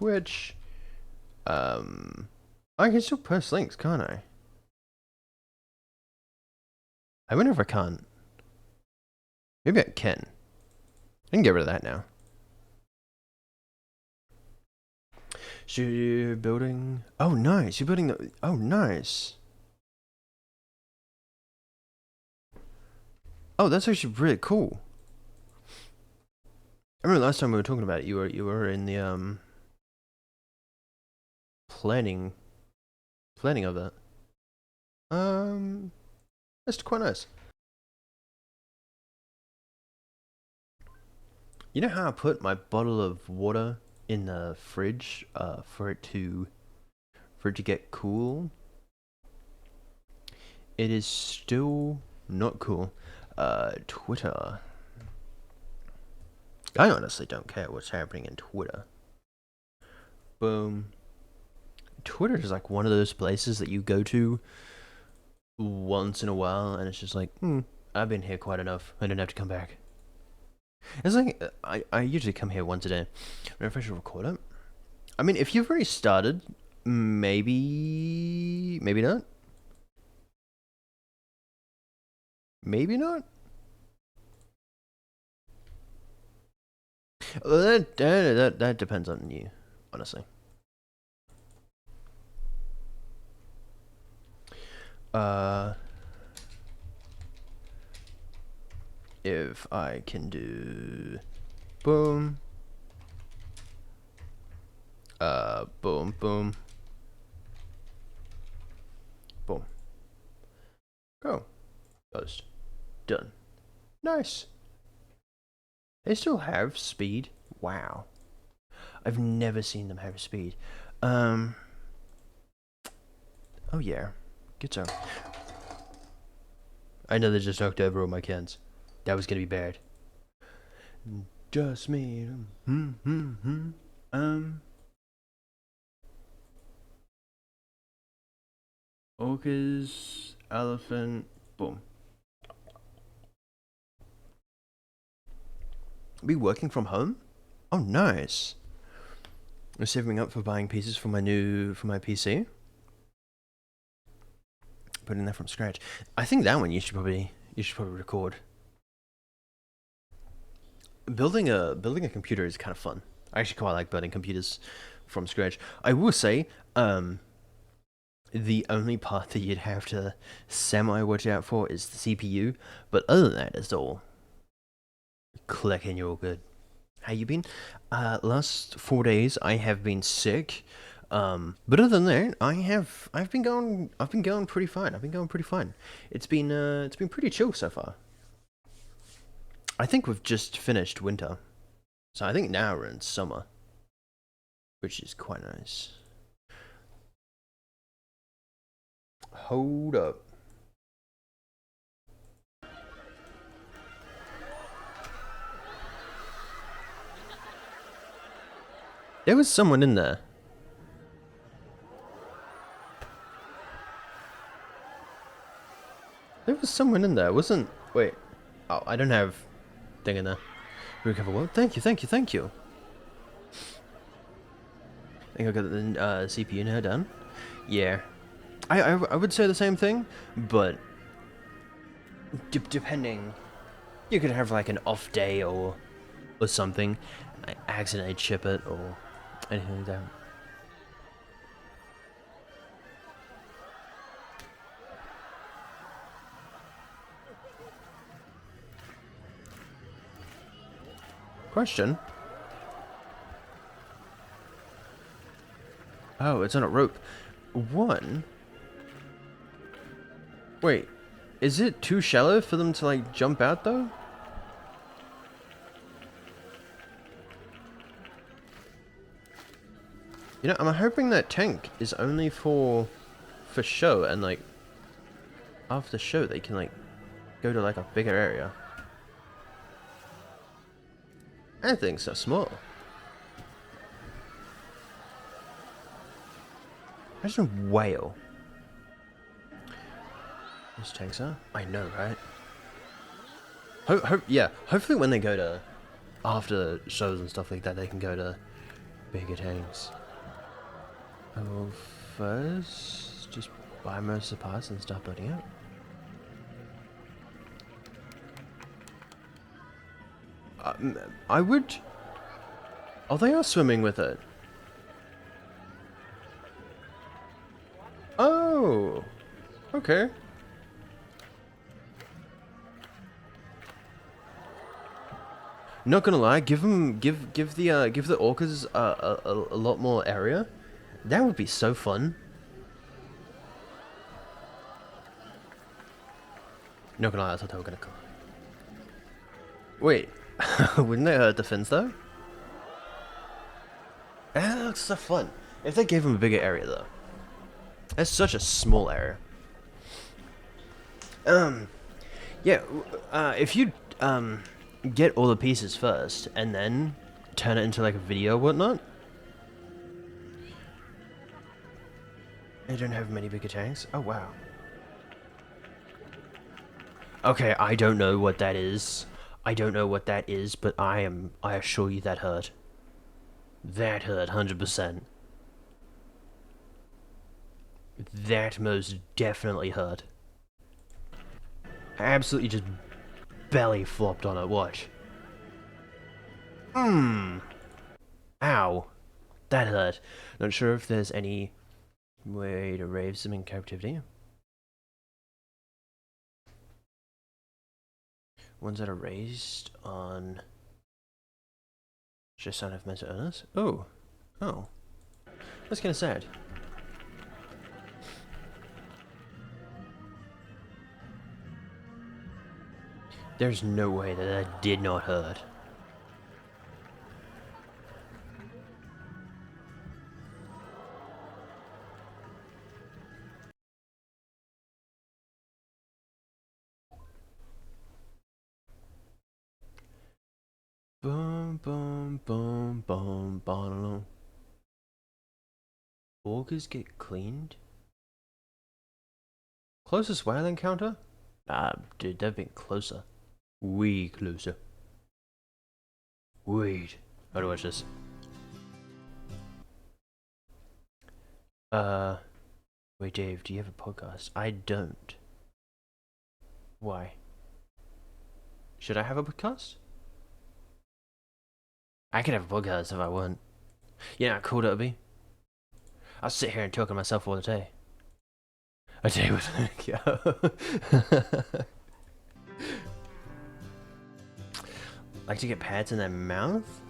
Twitch. I can still post links, can't I? I wonder if I can't. Maybe I can. I can get rid of that now. So you're building... Oh, nice. You're building the... Oh, nice. Oh, that's actually really cool. I remember last time we were talking about it, you were in the, planning of that. That's quite nice. You know how I put my bottle of water in the fridge for it to get cool? It is still not cool. Twitter. I honestly don't care what's happening in Twitter. Boom. Twitter is like one of those places that you go to once in a while and it's just like, I've been here quite enough. I don't have to come back. It's like, I usually come here once a day. I don't know if I should record it. I mean, if you've already started, maybe not. Maybe not. Well, that depends on you, honestly. If I can do boom, boom, boom, boom, go, ghost, done, nice. They still have speed. Wow, I've never seen them have speed. Oh yeah, good job. I know they just knocked over all my cans. That was gonna be bad. Just me. Orcas, elephant, boom. Be working from home? Oh, nice. I'm saving up for buying pieces for my PC. Putting that from scratch. I think that one you should probably record. Building a computer is kind of fun. I actually quite like building computers from scratch. I will say, the only part that you'd have to semi-watch out for is the CPU, but other than that, it's all click and you're all good. How you been? Last 4 days I have been sick. But other than that, I've been going pretty fine. It's been pretty chill so far. I think we've just finished winter. So I think now we're in summer, which is quite nice. Hold up. There was someone in there. There was someone in there, wasn't... Wait. Oh, I don't have... thing in there. Recover well. Thank you. I think I got the CPU now done. Yeah. I would say the same thing, but... depending... You could have like an off day or something. I accidentally chip it or anything like that. Question. Oh, it's on a rope. One. Wait, is it too shallow for them to like jump out though? You know, I'm hoping that tank is only for show and like after show they can like go to like a bigger area. I think so small. Imagine a whale. Those tanks are? I know, right? Yeah, hopefully when they go to after shows and stuff like that, they can go to bigger tanks. I will first just buy most of the parts and start building it. I would... Oh, they are swimming with it. Oh! Okay. Not gonna lie, give the orcas a lot more area. That would be so fun. Not gonna lie, I thought they were gonna come. Wait, wouldn't they hurt the fins though? That looks so fun. If they gave them a bigger area though. That's such a small area. Yeah, if you, get all the pieces first, and then turn it into like a video or whatnot. They don't have many bigger tanks? Oh wow. Okay, I don't know what that is. I don't know what that is, but I assure you that hurt. That hurt, 100%. That most definitely hurt. I absolutely just belly flopped on it, watch. Ow. That hurt. Not sure if there's any way to raise them in captivity. Ones that are raised on just sign of mental illness? Oh. Oh. That's kinda sad. There's no way that that did not hurt. Boom, boom, boom, boom, boom. Orcas get cleaned? Closest whale encounter? Dude, they've been closer. Way closer. Wait. How do I watch this? Wait, Dave, do you have a podcast? I don't. Why? Should I have a podcast? I could have a podcast if I want. You know how cool that would be? I'll sit here and talk to myself all the day. A day with like to get pads in their mouth?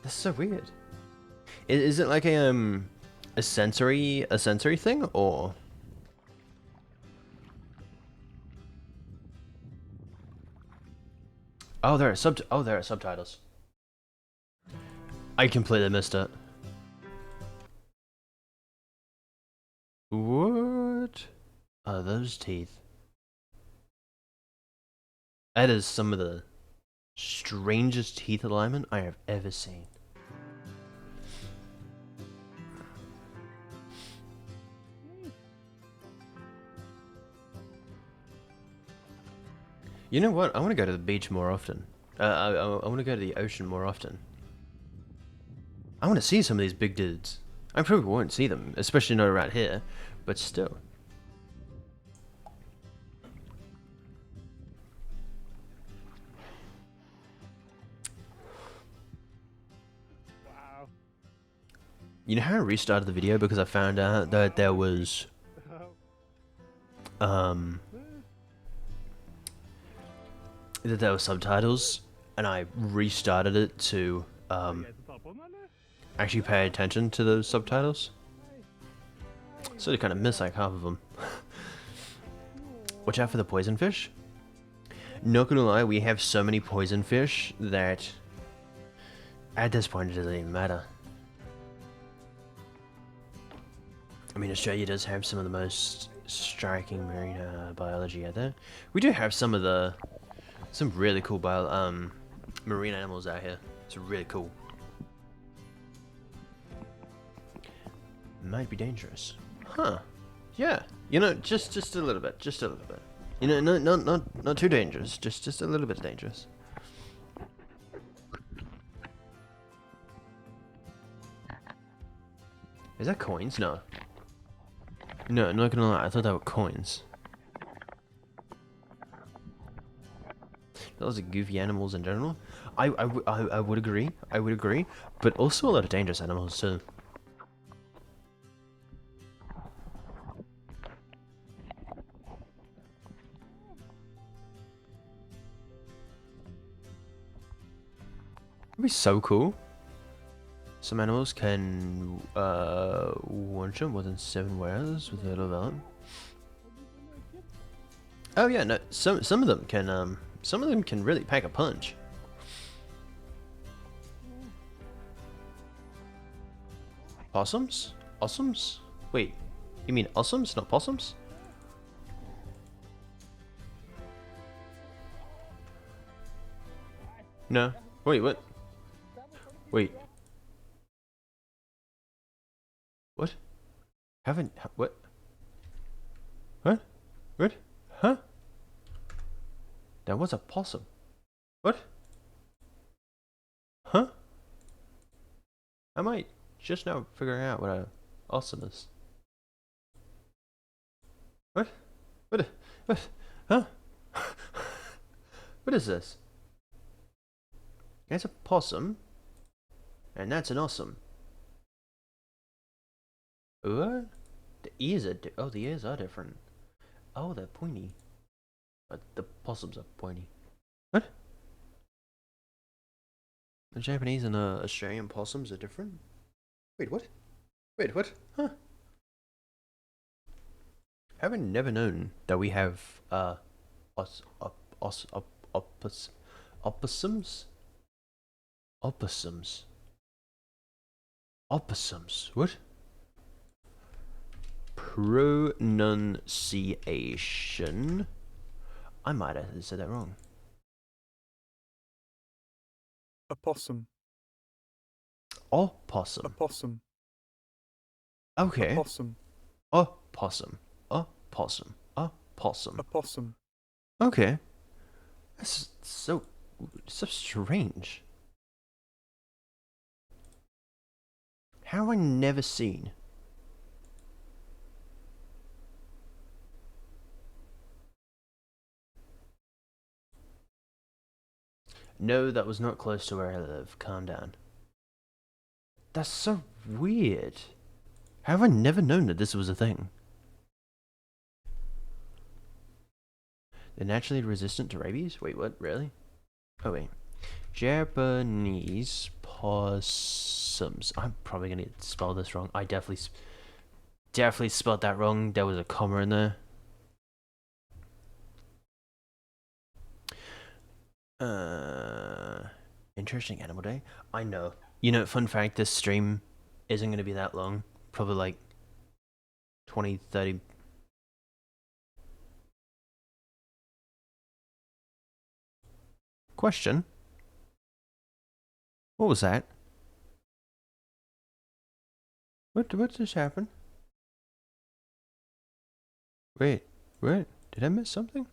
That's so weird. Is it like a sensory thing or? Oh, there are subtitles. I completely missed it. What are those teeth? That is some of the strangest teeth alignment I have ever seen. You know what? I want to go to the beach more often. I want to go to the ocean more often. I want to see some of these big dudes. I probably won't see them, especially not around here, but still. Wow. You know how I restarted the video because I found out that there was subtitles, and I restarted it to actually pay attention to those subtitles. So I kind of miss like half of them. Watch out for the poison fish. Not gonna lie, we have so many poison fish that at this point it doesn't even matter. I mean, Australia does have some of the most striking marine biology out there. We do have some really cool marine animals out here. It's really cool. Might be dangerous. Huh. Yeah. You know, just a little bit. Just a little bit. You know, not too dangerous. Just a little bit dangerous. Is that coins? No. No, I'm not gonna lie, I thought that were coins. Those are goofy animals in general. I would agree. I would agree. But also a lot of dangerous animals too. It'd be so cool. Some animals can one shot more than 7 wearers with their development. Oh yeah, no. Some of them can really pack a punch. Possums? Possums? Wait, you mean possums, not possums? No. Wait, what? Wait. What? Haven't... What? What? What? Huh? That was a possum. What? Huh? I might just now figuring out what a possum is. What? What? What? Huh? What is this? That's a possum. And that's an awesome. What? The ears are oh, the ears are different. Oh, they're pointy. But the possums are pointy. What? The Japanese and Australian possums are different? Wait, what? Wait, what? Huh? Haven't never known that we have opossums? Opossums. Opossums. What? Pronunciation. I might have said that wrong. Opossum. Opossum. Opossum. Okay. Opossum. Opossum. Opossum. Opossum. Opossum. Okay. That's so strange. How have I never seen? No, that was not close to where I live. Calm down. That's so weird. How have I never known that this was a thing? They're naturally resistant to rabies? Wait, what? Really? Oh, wait. Japanese possums. I'm probably gonna spell this wrong. I definitely spelled that wrong. There was a comma in there. Interesting animal day. I know. You know, fun fact, this stream isn't gonna be that long. Probably like 20, 30. Question? What was that? What just happened? Wait, what? Did I miss something?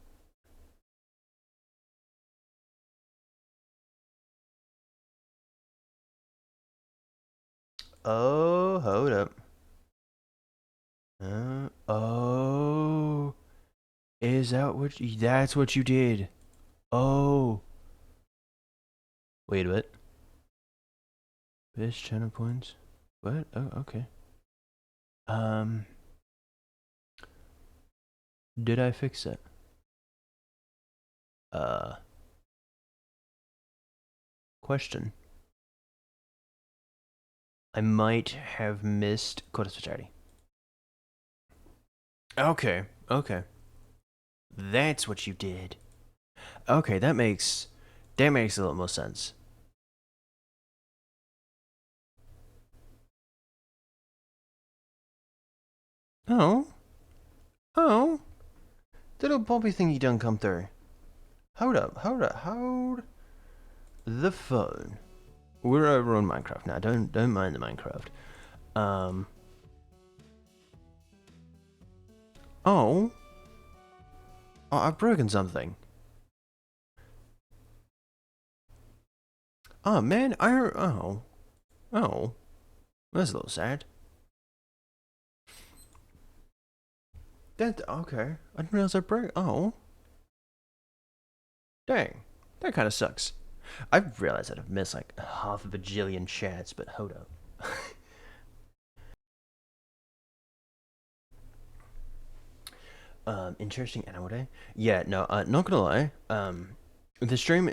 Oh, hold up. Oh. Is that what you, that's what you did? Oh. Wait a bit. Best channel points? What? Oh, okay. Did I fix it? Question. I might have missed Quarter Spaghetti. Okay, okay. That's what you did. Okay, that makes a little more sense. Oh. Oh. The little Bobby thing you done come through. Hold the phone. We're over on Minecraft now. Don't mind the Minecraft. Oh. Oh, I've broken something. Oh man, oh. That's a little sad. That okay. I didn't realize I broke. Oh, dang. That kind of sucks. I realized that I've missed like half a bajillion chats, but hold up. Interesting animal day. Yeah, no, not gonna lie. The stream,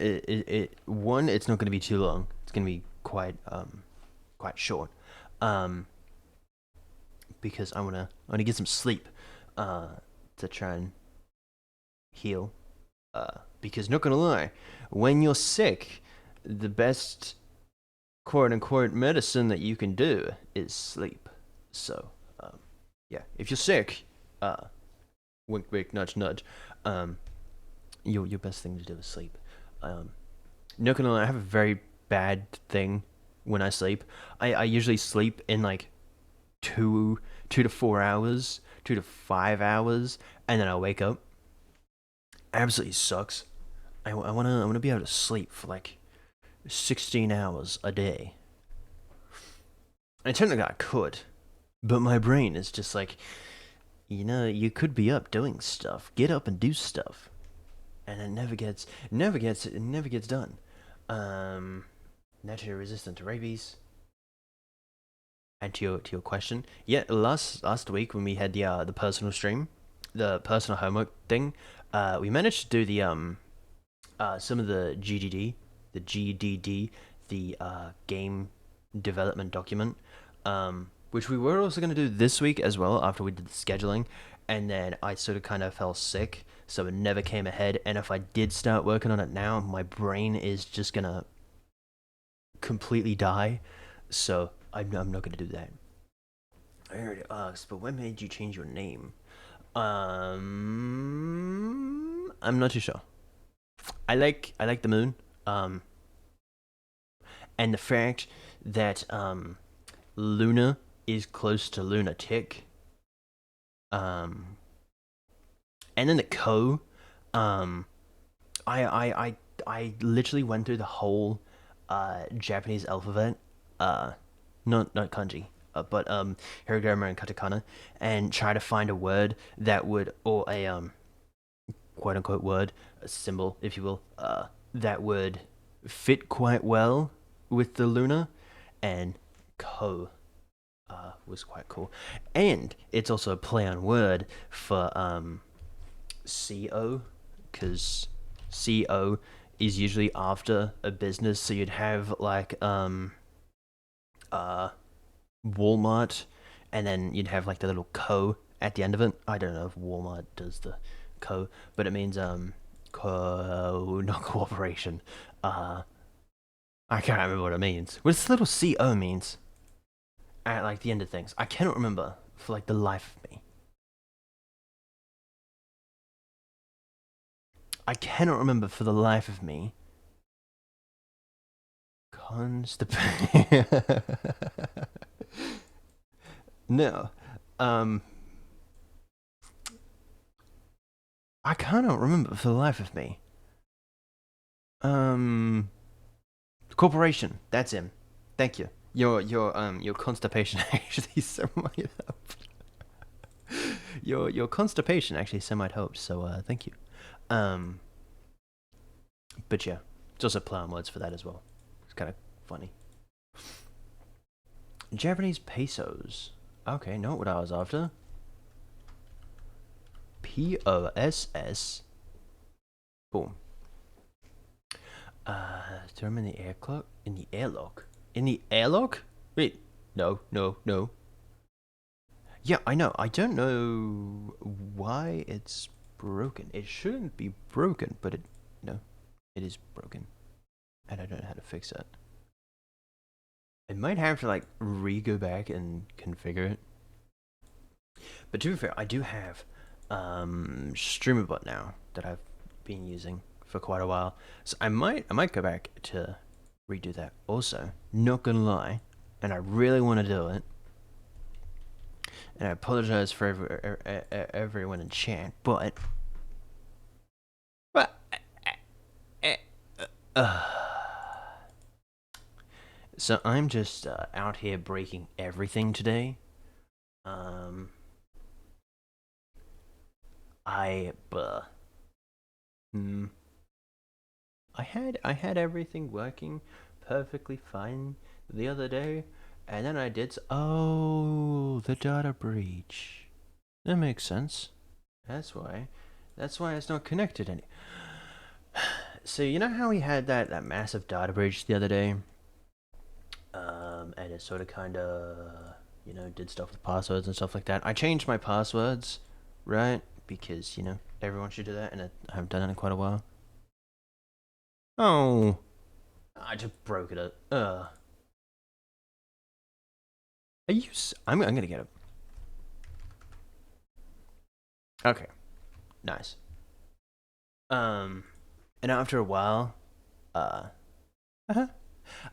one, it's not gonna be too long. It's gonna be quite short. Um, because I wanna get some sleep, to try and heal. Because not gonna lie, when you're sick, the best quote unquote medicine that you can do is sleep. So, yeah, if you're sick, wink wink nudge nudge, your best thing to do is sleep. Not gonna lie, I have a very bad thing when I sleep. I usually sleep in like 2 to 4 hours, 2 to 5 hours, and then I wake up. Absolutely sucks. I wanna be able to sleep for like 16 hours a day. And technically I could, but my brain is just like, you could be up doing stuff. Get up and do stuff, and it never gets done. Naturally resistant to rabies. And to your question, yeah, last week when we had the personal stream, the personal homework thing, we managed to do the some of the GDD, the game development document, which we were also going to do this week as well after we did the scheduling, and then I sort of kind of fell sick, so it never came ahead. And if I did start working on it now, my brain is just gonna completely die, so I'm not gonna do that. I already asked, but when made you change your name? I'm not too sure. I like the moon, and the fact that Luna is close to lunatic, and then the ko, I literally went through the whole Japanese alphabet, not kanji, but hiragana and katakana, and try to find a word that would, or a quote unquote word, a symbol, if you will, that would fit quite well with the Luna, and ko was quite cool. And it's also a play on word for CO, because CO is usually after a business, so you'd have like Walmart, and then you'd have like the little co at the end of it. I don't know if Walmart does the co, but it means not cooperation. I can't remember what it means. What this little CO means at like the end of things. I cannot remember for like the life of me. I cannot remember for the life of me. Constipation. No. I cannot remember for the life of me. Corporation. That's him. Thank you. Your constipation actually semi helped. Your constipation actually semi helped. So thank you. But yeah, it's also play on words for that as well. It's kind of funny. Japanese pesos. Okay, not what I was after. POSS. Boom. Throw him in the airlock. In the airlock. In the airlock? Wait. No. Yeah, I know. I don't know why it's broken. It shouldn't be broken, but it is broken, and I don't know how to fix it. I might have to like go back and configure it. But to be fair, I do have StreamerBot now that I've been using for quite a while, so I might go back to redo that. Also, not gonna lie, and I really want to do it. And I apologize for everyone in chat, but so I'm just out here breaking everything today. Hmm. I had everything working perfectly fine the other day, and then I did. Oh, the data breach. That makes sense. That's why. That's why it's not connected any. So you know how we had that massive data breach the other day, and it sort of kind of did stuff with passwords and stuff like that. I changed my passwords, right? Because everyone should do that, and I haven't done it in quite a while. Oh, I just broke it up. Are you? I'm gonna get it. Okay, nice. And after a while, uh, uh-huh.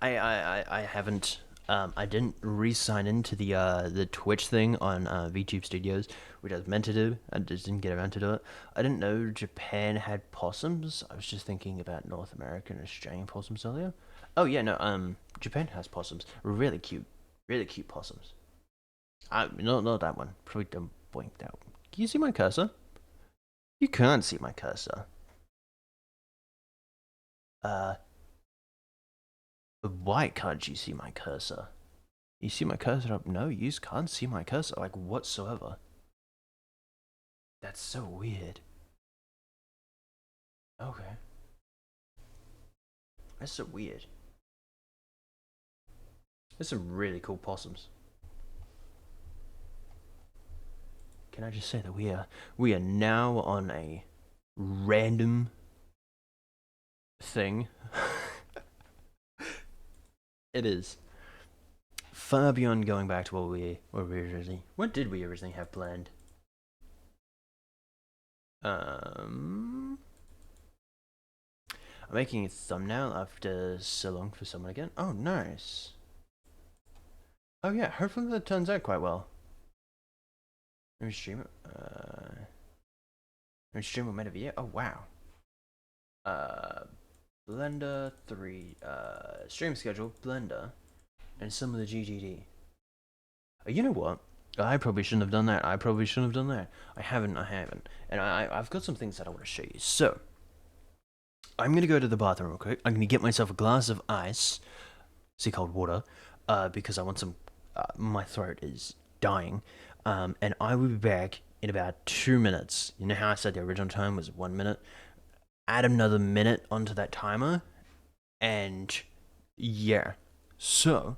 I haven't I didn't re-sign into the Twitch thing on VTube Studios, which I was meant to do. I just didn't get around to do it. I didn't know Japan had possums. I was just thinking about North American and Australian possums earlier. Oh yeah, no, Japan has possums. Really cute possums. Not that one. Probably don't blink that one. Can you see my cursor? You can't see my cursor. Why can't you see my cursor? You see my cursor up? No, you can't see my cursor, like, whatsoever. That's so weird. Okay. That's so weird. There's some really cool possums. Can I just say that we are now on a random thing. It is far beyond going back to what did we originally have planned? I'm making a thumbnail after so long for someone again. Oh, nice. Oh yeah, hopefully that turns out quite well. Let me stream it. Let me stream what made a video. Oh wow. Blender 3. Stream schedule, Blender, and some of the GGD. You know what? I probably shouldn't have done that. I haven't. And I've got some things that I want to show you. So, I'm gonna go to the bathroom real quick. I'm gonna get myself a glass of ice, sea cold water, because I want some. My throat is dying, and I will be back in about 2 minutes. You know how I said the original time was 1 minute? Add another minute onto that timer, and yeah. So,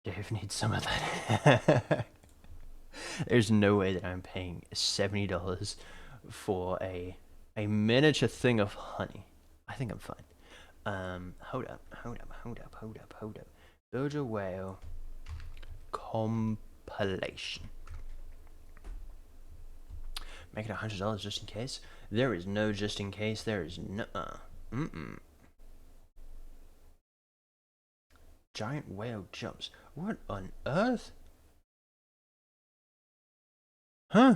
Dave needs some of that. There's no way that I'm paying $70 for a miniature thing of honey. I think I'm fine. Hold up. Dojo Whale compilation. Make it $100 just in case. There is no just in case. There is no. Giant whale jumps. What on earth? Huh?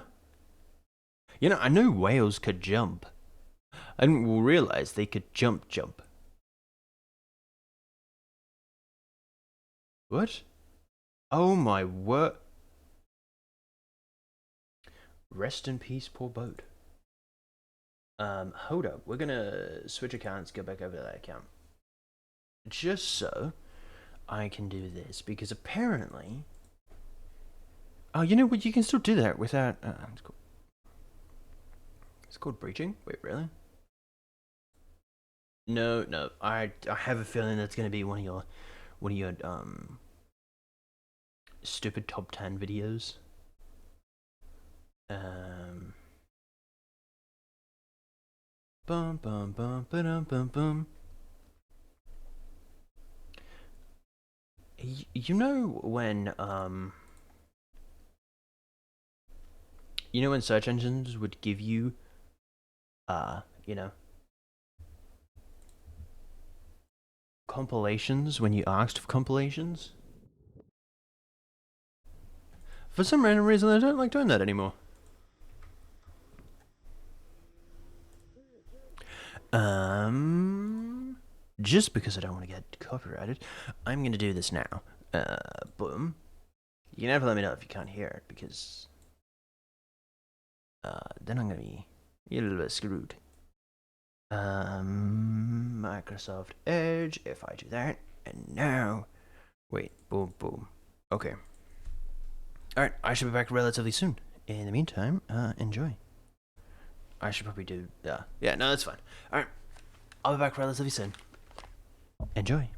I knew whales could jump. I didn't realize they could jump. What? Oh my word. Rest in peace, poor boat. Hold up. We're gonna switch accounts, go back over to that account. Just so I can do this, because apparently... Oh, you know what? You can still do that without... It's called breaching? Wait, really? No. I have a feeling that's gonna be one of your stupid top 10 videos. Bum bum bum ba bum bum. You know when when search engines would give you compilations when you asked for compilations? For some random reason, I don't like doing that anymore. just because I don't want to get copyrighted, I'm going to do this now. Boom. You can never let me know if you can't hear it, because then I'm going to be a little bit screwed. Microsoft Edge, if I do that, and now, wait, boom, boom. Okay. Alright, I should be back relatively soon. In the meantime, enjoy. I should probably do, yeah, no, that's fine. Alright, I'll be back relatively soon. Enjoy.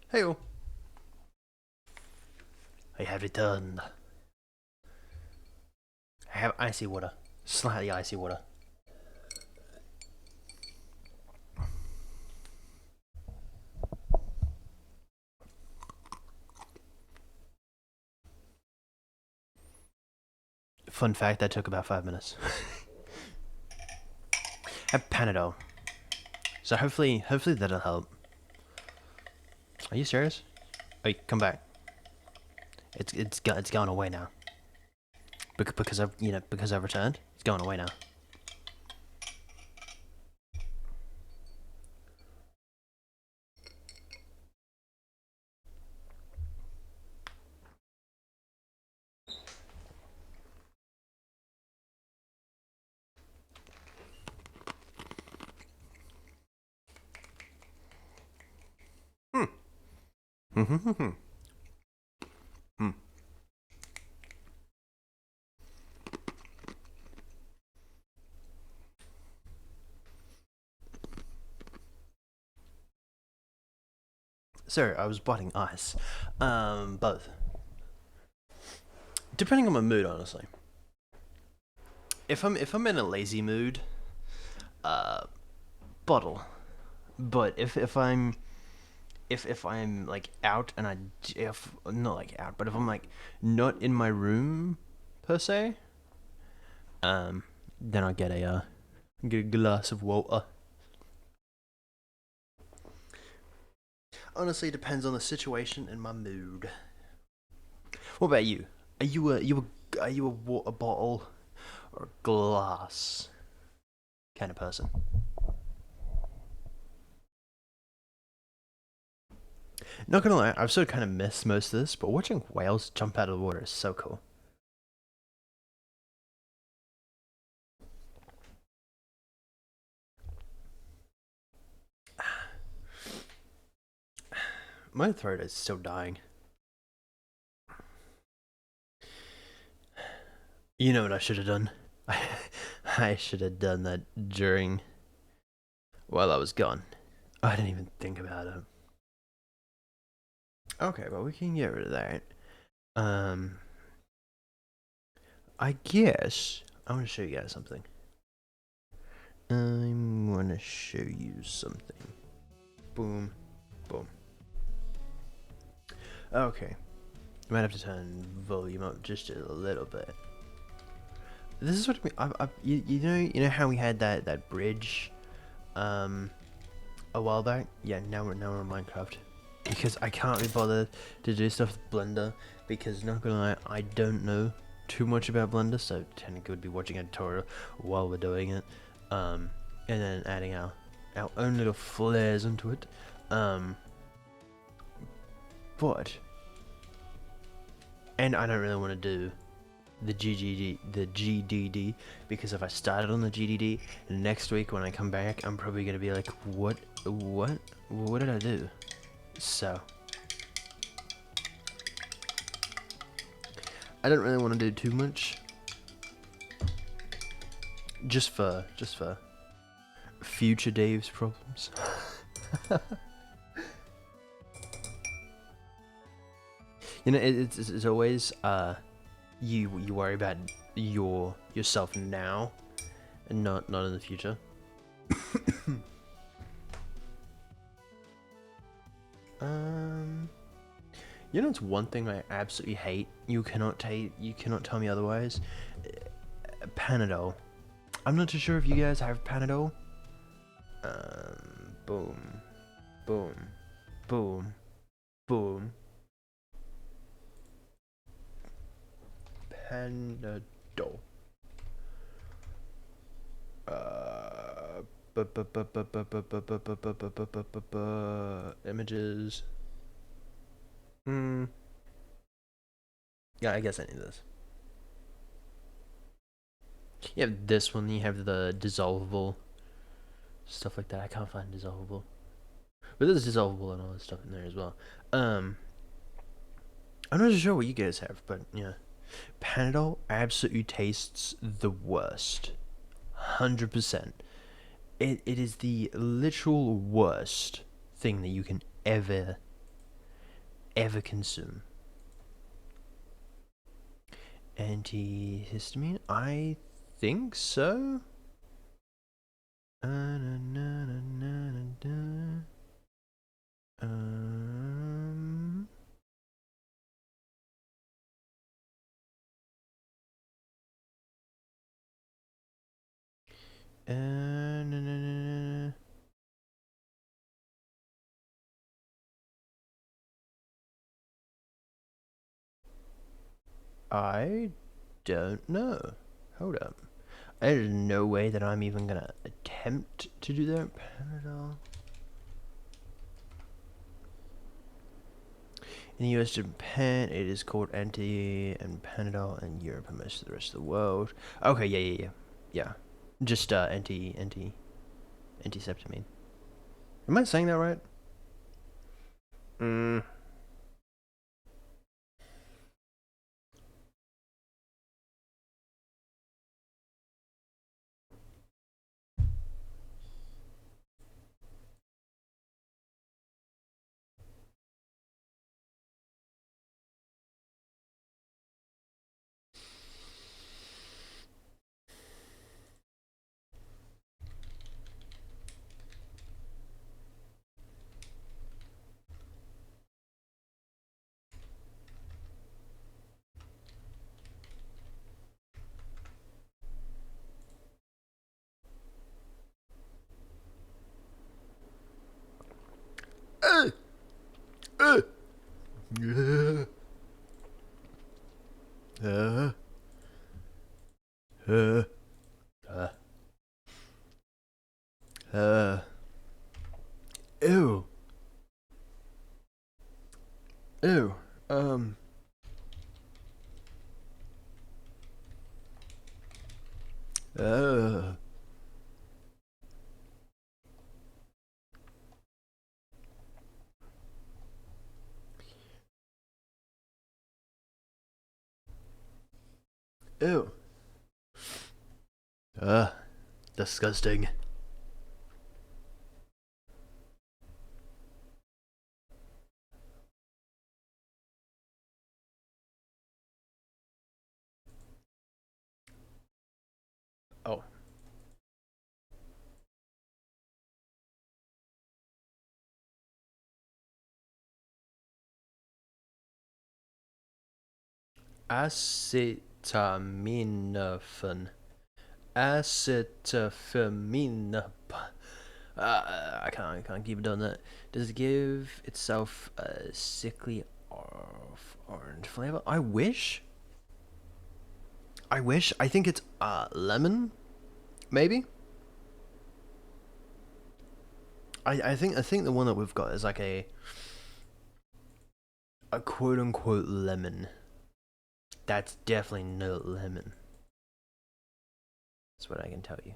Hey, I have returned. I have icy water. Slightly icy water. Fun fact, that took about 5 minutes. I have Panadol. So hopefully that'll help. Are you serious? Wait, come back. It's gone away now. Because I've returned. It's going away now. Hmm. Sorry, I was biting ice. Both. Depending on my mood, honestly. If I'm in a lazy mood, bottle. But if I'm like out and if not like out, but if I'm like not in my room per se, then I'll get a glass of water. Honestly, it depends on the situation and my mood. What about you? Are you a water bottle or a glass kind of person? Not gonna lie, I've sort of kind of missed most of this, but watching whales jump out of the water is so cool. My throat is still dying. You know what I should have done? I should have done that while I was gone. I didn't even think about it. Okay, well we can get rid of that. I guess I want to show you guys something. I'm gonna show you something. Boom, boom. Okay, might have to turn volume up just a little bit. This is what you know how we had that bridge, a while back. Yeah, now we're in Minecraft because I can't be bothered to do stuff with Blender because not gonna lie, I don't know too much about Blender, so technically would be watching a tutorial while we're doing it, and then adding our own little flares into it, but and I don't really want to do the GDD, because if I started on the GDD next week when I come back, I'm probably gonna be like, what did I do? So I don't really want to do too much, just for future Dave's problems. You know, it's always you worry about yourself now and not in the future. You know, it's one thing I absolutely hate. You cannot tell me otherwise. Panadol. I'm not too sure if you guys have Panadol. Boom, boom, boom, boom. Panadol. Images. Yeah, I guess I need this. You have this one, you have the dissolvable stuff like that. I can't find dissolvable, but there's dissolvable and all this stuff in there as well. I'm not sure what you guys have, but yeah, Panadol absolutely tastes the worst. 100%. It is the literal worst thing that you can ever ever consume. Antihistamine? I think so. I don't know. Hold up. There's no way that I'm even gonna attempt to do that. Panadol. In the US and Japan, it is called anti and Panadol in Europe and most of the rest of the world. Okay, yeah. Just antiseptamine. Am I saying that right? Ew. Ew. Ew. Disgusting. Oh. Acetaminophen. Acetaminophen. I can't keep doing that. Does it give itself a sickly orange flavor? I wish. I think it's lemon, maybe. I think the one that we've got is like a quote unquote lemon. That's definitely no lemon. That's what I can tell you.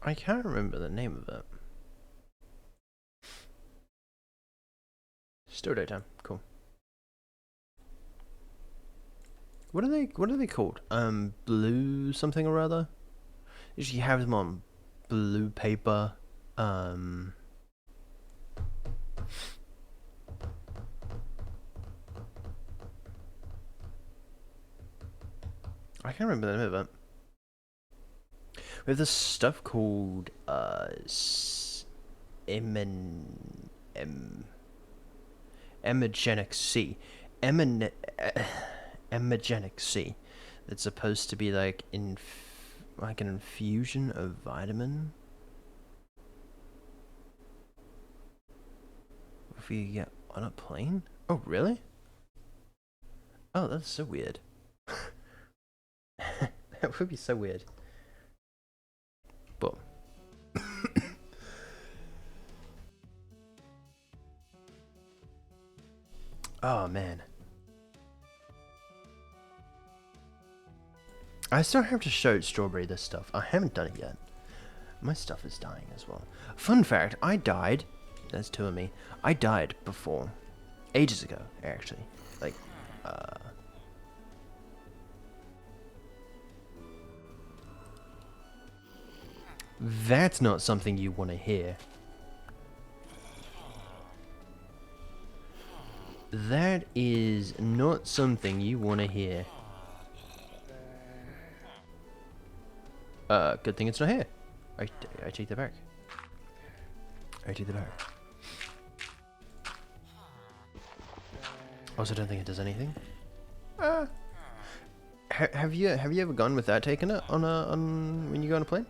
I can't remember the name of it. Still daytime. Cool. What are they called? Blue something or other? Usually have them on blue paper. I can't remember the name of it. We have this stuff called emagenic C. Emagenic C. That's supposed to be like like an infusion of vitamin. If you get on a plane? Oh, really? Oh, that's so weird. That would be so weird. But oh man, I still have to show Strawberry this stuff. I haven't done it yet. My stuff is dying as well. Fun fact, I died There's two of me. I died before. Ages ago, actually. Like, That's not something you want to hear. That is not something you want to hear. Good thing it's not here. I take that back. I take that back. Also, don't think it does anything. Have you ever gone without taking it on when you go on a plane?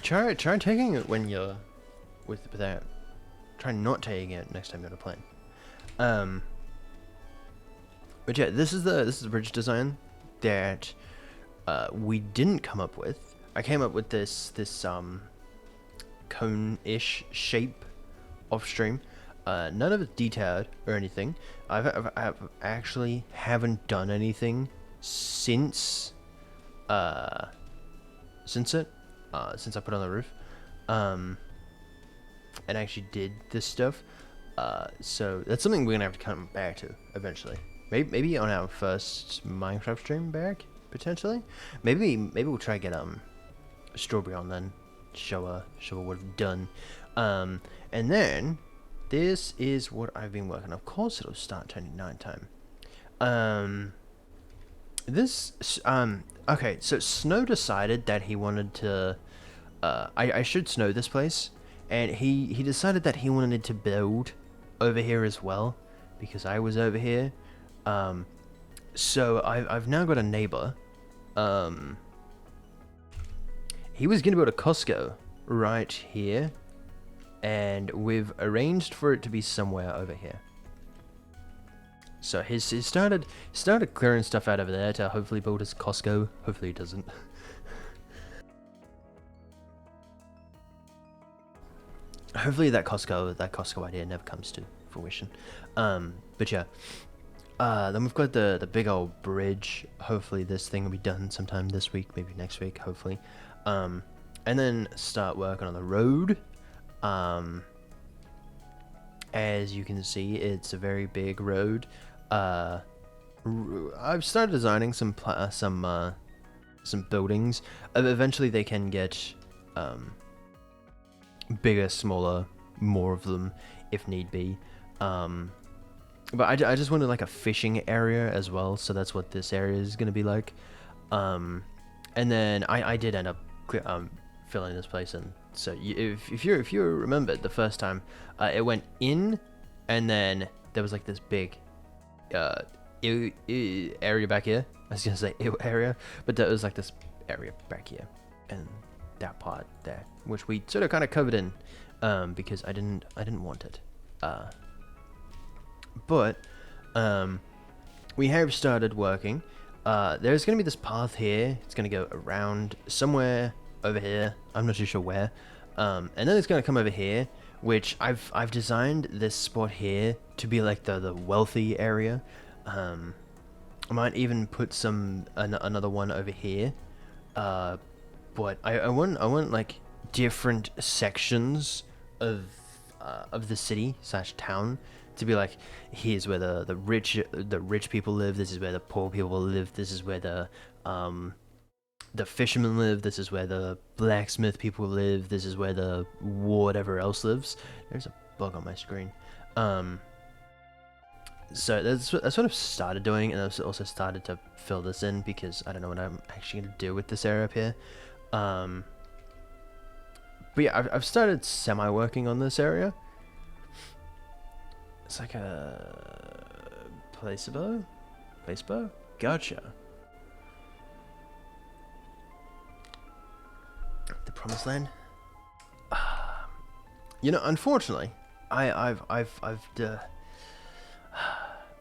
Try taking it when you're without. Try not taking it next time you're on a plane. But yeah, this is the bridge design that we didn't come up with. I came up with this cone-ish shape off stream. None of it's detailed or anything. I've actually haven't done anything since I put it on the roof, and actually did this stuff. So that's something we're gonna have to come back to eventually. Maybe on our first Minecraft stream back, potentially. Maybe we'll try to get Strawberry on then. Show her what we've done. And then this is what I've been working on. Of course it'll start turning nighttime. Okay, so Snow decided that he wanted to I should snow this place, and he decided that he wanted to build over here as well, because I was over here. So I've now got a neighbor. He was gonna build a Costco right here, and we've arranged for it to be somewhere over here. So he started clearing stuff out over there to hopefully build his Costco. Hopefully he doesn't. Hopefully that Costco idea never comes to fruition. But yeah. Then we've got the big old bridge. Hopefully this thing will be done sometime this week, maybe next week, hopefully. And then start working on the road. As you can see, it's a very big road. I've started designing some buildings. Eventually they can get bigger, smaller, more of them if need be. But I just wanted like a fishing area as well, so that's what this area is gonna be like. And then I did end up filling this place in. So if you remember the first time, it went in, and then there was like this big area back here. I was gonna say area, but there was like this area back here, and that part there, which we sort of kind of covered in, because I didn't want it. But we have started working. There's gonna be this path here. It's gonna go around somewhere over here. I'm not too sure where. And then it's gonna come over here, which I've designed this spot here to be like the wealthy area. I might even put another one over here. But I want like different sections of the city / town to be like, here's where the rich people live. This is where the poor people live. This is where the fishermen live. This is where the blacksmith people live. This is where the whatever else lives. There's a bug on my screen. So that's what I've started doing, and I've also started to fill this in because I don't know what I'm actually going to do with this area up here. But yeah, I've started semi-working on this area. It's like a placebo? Gotcha. The promised land? You know, unfortunately, I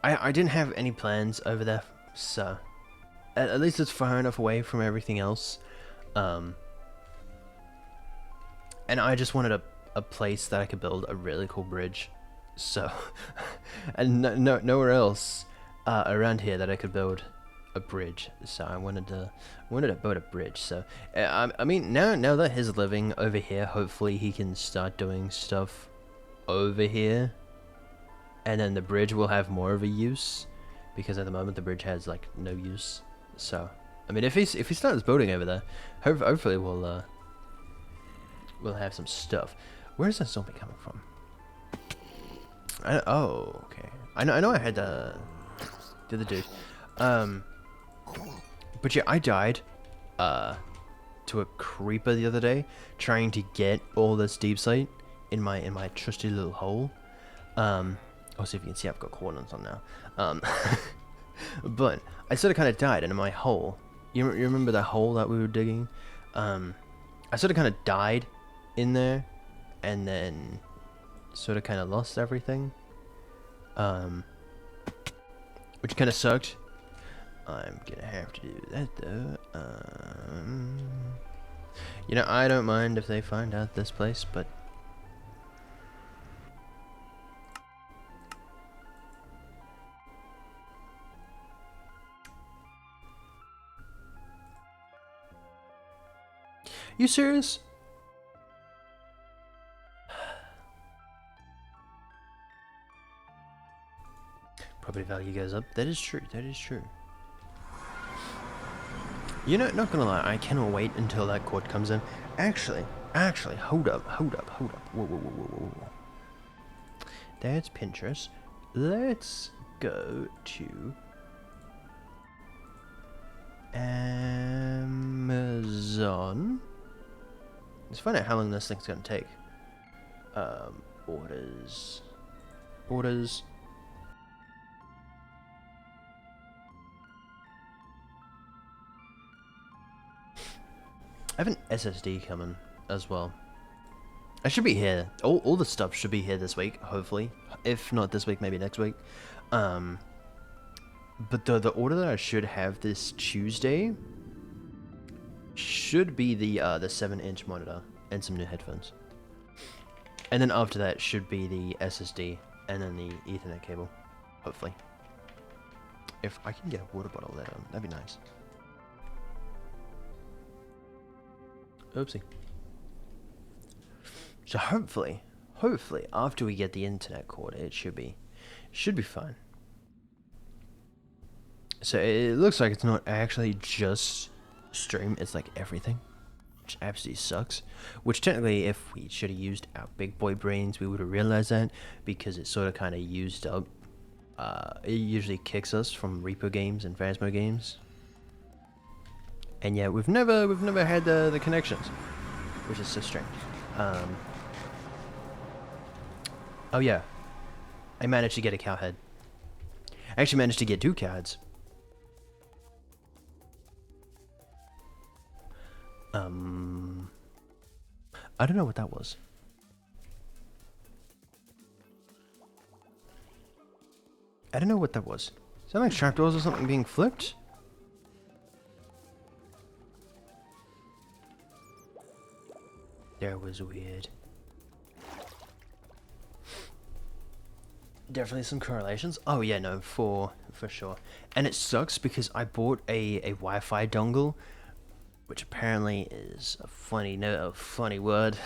didn't have any plans over there, so at least it's far enough away from everything else. And I just wanted a place that I could build a really cool bridge. So, and nowhere else around here that I could build a bridge, so I wanted to build a bridge. So I mean, now that he's living over here, hopefully he can start doing stuff over here, and then the bridge will have more of a use, because at the moment the bridge has like no use. So I mean, if he starts building over there, hopefully we'll have some stuff. Where's that zombie coming from? Oh, okay. I know I had the other dude. But yeah, I died to a creeper the other day trying to get all this deep sight in my trusty little hole. Also, if you can see, I've got coordinates on now. But I sort of kind of died, and in my hole, you remember that hole that we were digging? I sort of kind of died in there, and then sort of kind of lost everything. Which kind of sucked. I'm gonna have to do that though. You know, I don't mind if they find out this place, but you serious? Property value goes up. That is true. That is true. You know, not gonna lie, I cannot wait until that cord comes in. Actually, hold up. Whoa. That's Pinterest. Let's go to Amazon. Let's find out how long this thing's gonna take. Orders. I have an SSD coming as well. I should be here. All the stuff should be here this week, hopefully. If not this week, maybe next week. But the order that I should have this Tuesday should be the 7-inch monitor and some new headphones. And then after that should be the SSD and then the Ethernet cable, hopefully. If I can get a water bottle there, that'd be nice. Oopsie. So hopefully after we get the internet cord, it should be fine. So it looks like it's not actually just stream, it's like everything, which absolutely sucks. Which technically, if we should have used our big boy brains, we would have realized that, because it's sort of kind of used up. It usually kicks us from Reaper games and Phasmo games. And yet we've never had the connections, which is so strange. Oh yeah, I managed to get a cow head. I actually managed to get 2 cow heads. I don't know what that was. I don't know what that was. Is that like trapdoors or something being flipped? That was weird. Definitely some correlations. Oh yeah, no, for sure. And it sucks because I bought a Wi-Fi dongle, which apparently is a funny word.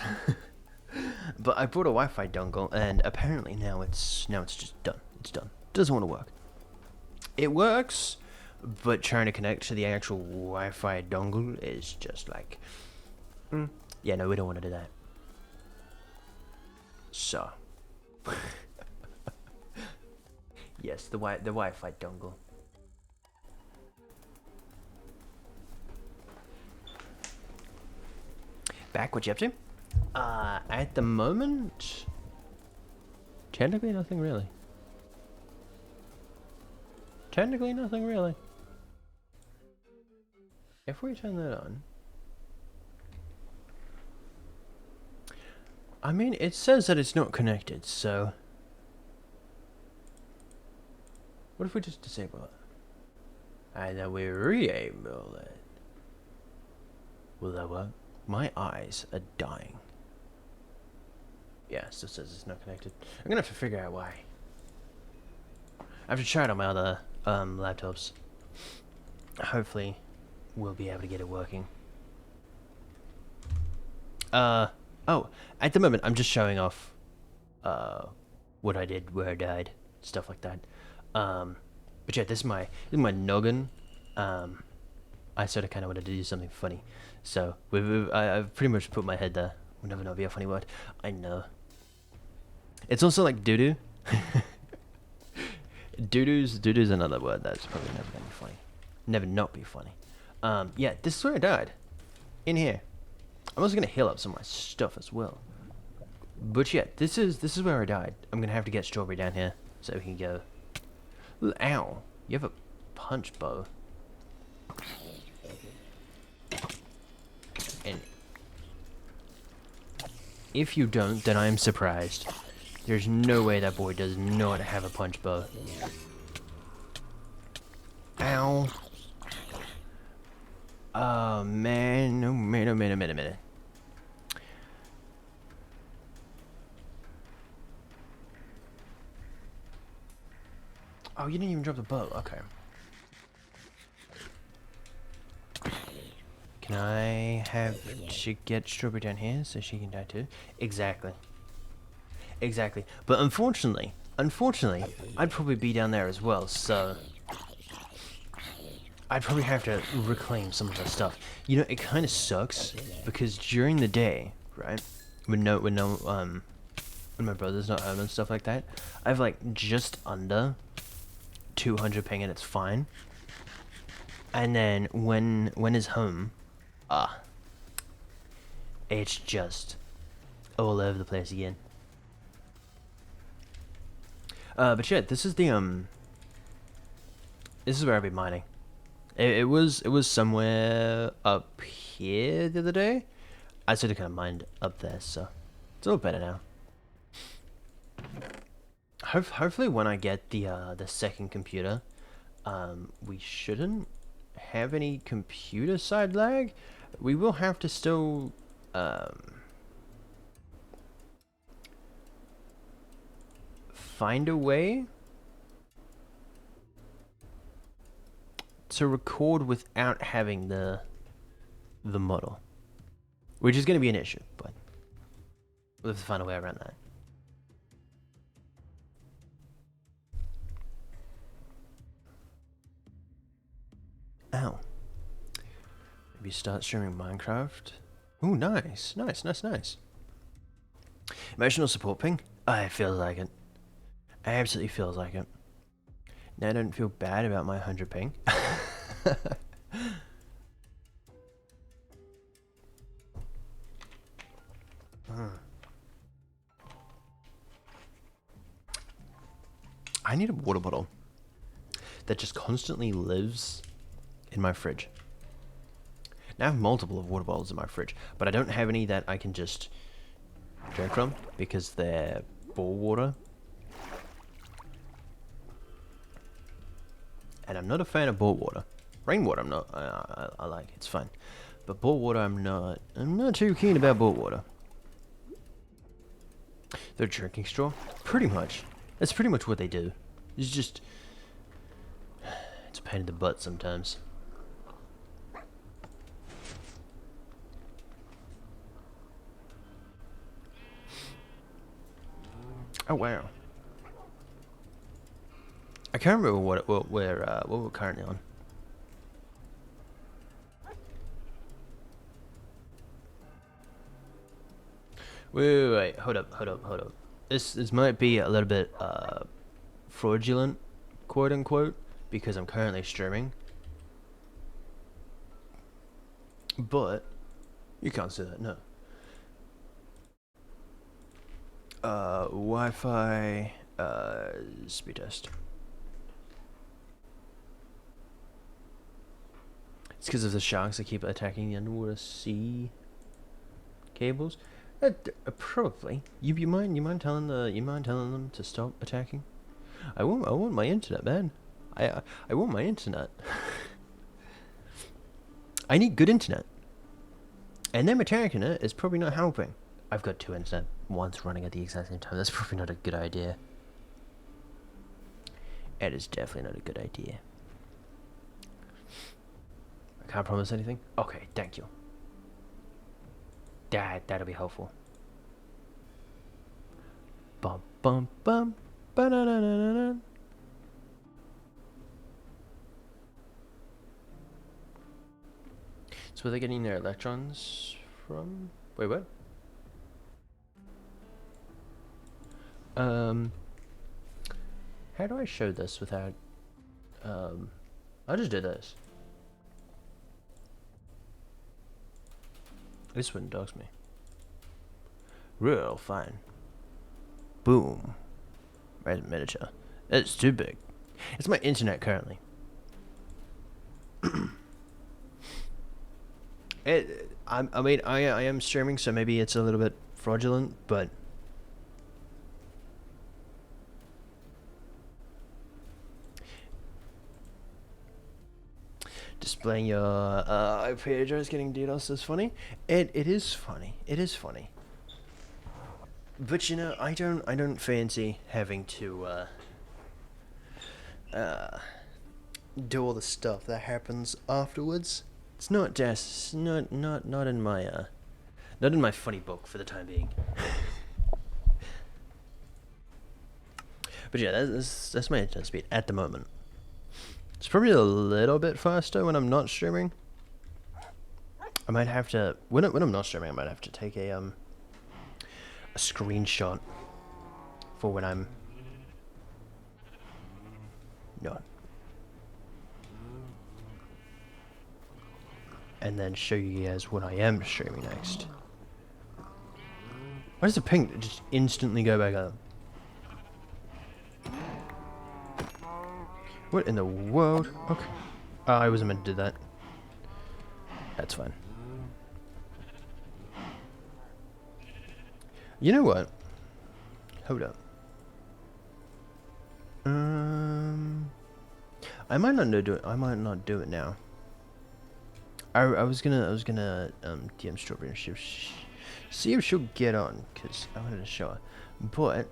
But I bought a Wi-Fi dongle, and apparently now it's just done. It's done. Doesn't want to work. It works, but trying to connect to the actual Wi-Fi dongle is just like, yeah, no, we don't want to do that. So, yes, the Wi-Fi dongle. Back, what you up to? At the moment, technically nothing really. If we turn that on, I mean, it says that it's not connected, so what if we just disable it? And then we re-enable it. Will that work? My eyes are dying. Yeah, it still says it's not connected. I'm gonna have to figure out why. I have to try it on my other laptops. hopefully we'll be able to get it working. Oh, at the moment I'm just showing off what I did, where I died, stuff like that. But yeah, this is my noggin. I sort of kind of wanted to do something funny, so I've pretty much put my head there. We'll never know, it'll be a funny word. I know. It's also like doo-doo. Doo-doo's another word that's probably never gonna be funny. Never not be funny. Yeah, this is where I died. In here. I'm also gonna heal up some of my stuff as well. But yeah, this is where I died. I'm gonna have to get Strawberry down here so we can go. Ooh, ow! You have a punch bow. And if you don't, then I am surprised. There's no way that boy does not have a punch bow. Ow. Oh man, oh man, oh man, oh man, oh man. Oh, you didn't even drop the bow. Okay. Can I have she get Strawberry down here so she can die too? Exactly. Exactly. But unfortunately, I'd probably be down there as well, so I'd probably have to reclaim some of the stuff. You know, it kind of sucks because during the day, right, when my brother's not home and stuff like that, I have like just under 200 ping and it's fine. And then when he's home, it's just all over the place again. But yeah, this is the this is where I'll be mining. It was somewhere up here the other day. I sort of kind of mined up there, so it's a little better now. Hopefully when I get the second computer, we shouldn't have any computer side lag. We will have to still find a way to record without having the model, which is going to be an issue, but we'll have to find a way around that. Ow. Maybe start streaming Minecraft. Ooh, nice. Emotional support ping? I feel like it. Absolutely feels like it. Now I don't feel bad about my 100 ping. I need a water bottle that just constantly lives in my fridge. Now I have multiple of water bottles in my fridge, but I don't have any that I can just drink from because they're bore water. And I'm not a fan of bore water. Rainwater I'm not. I like, it's fine. But bore water I'm not too keen about bore water. They're drinking straw? Pretty much. That's pretty much what they do. It's just, it's a pain in the butt sometimes. Oh wow. I can't remember what we're currently on. Wait, hold up. This might be a little bit fraudulent, quote unquote, because I'm currently streaming. But you can't say that, no. Wi-Fi speed test. It's because of the sharks that keep attacking the underwater sea cables. Probably. You mind telling them to stop attacking? I want my internet, man. I want my internet. I need good internet. And them attacking it is probably not helping. I've got two internet, one's running at the exact same time. That's probably not a good idea. It is definitely not a good idea. can't promise anything. Okay, thank you. That'll be helpful. Bum bum bum. Ba-da-da-da-da-da. So where are they getting their electrons from? Wait, what? How do I show this without I'll just do this. This wouldn't dogs me. Real fine. Boom. Right, miniature. It's too big. It's my internet currently. I mean, I am streaming, so maybe it's a little bit fraudulent, but displaying your IP address getting DDoS is funny. It is funny. It is funny. But you know, I don't fancy having to do all the stuff that happens afterwards. It's not just not in my funny book for the time being. But yeah, that's my internet speed at the moment. It's probably a little bit faster when I'm not streaming. I might have to when I'm not streaming. I might have to take a screenshot for when I'm not, and then show you guys what I am streaming next. Why does the ping just instantly go back up? What in the world? Okay. I wasn't meant to do that. That's fine. You know what? Hold up. I might not do it. I might not do it now. I was gonna DM Strawberry and see if she'll get on, cause I wanted to show her. But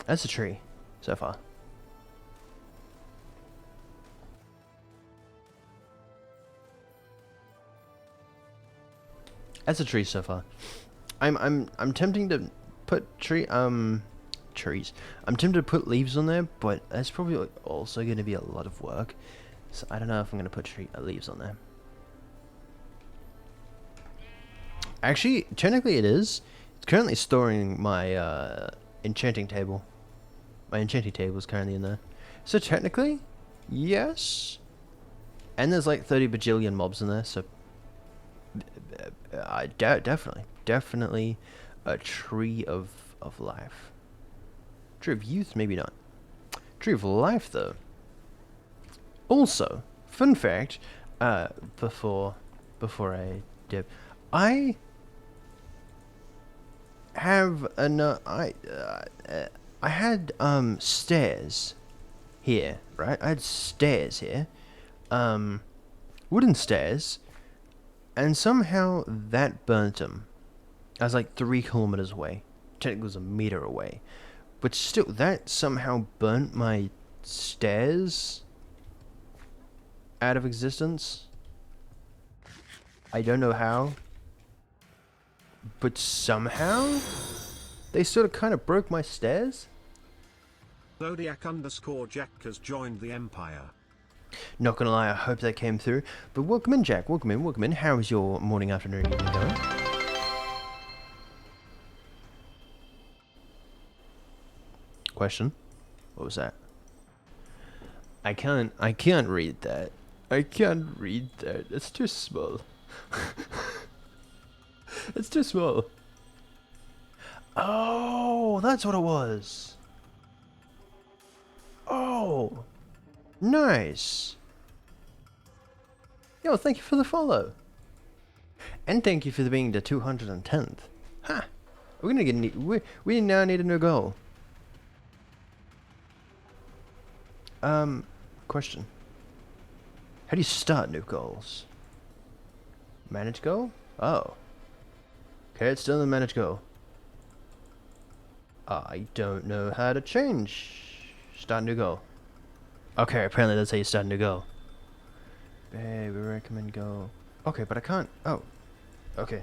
that's a tree so far. That's a tree so far. I'm tempting to put trees. I'm tempted to put leaves on there, but that's probably also going to be a lot of work. So I don't know if I'm going to put leaves on there. Actually, technically it is. It's currently storing my enchanting table. My enchanting table is currently in there. So technically, yes. And there's like 30 bajillion mobs in there, so definitely a tree of life. Tree of youth, maybe not. Tree of life, though. Also, fun fact, before I dip, I have I had stairs here, right? I had stairs here, wooden stairs. And somehow that burnt them. I was like 3 kilometers away. Technically it was a meter away. But still, that somehow burnt my stairs out of existence. I don't know how. But somehow, they sort of kind of broke my stairs. Zodiac_Jack has joined the Empire. Not gonna lie, I hope that came through. But welcome in, Jack. Welcome in. How is your morning, afternoon, evening going? Question? What was that? I can't read that. I can't read that. It's too small. It's too small. Oh, that's what it was. Oh. Nice. Yo, thank you for the follow. And thank you for being the 210th. Ha! We're gonna get we now need a new goal. Question. How do you start new goals? Manage goal? Oh. Okay, it's still in manage goal. I don't know how to change. Start new goal. Okay, apparently that's how you start a new goal. Babe, we recommend go. Okay, but I can't. Oh, okay.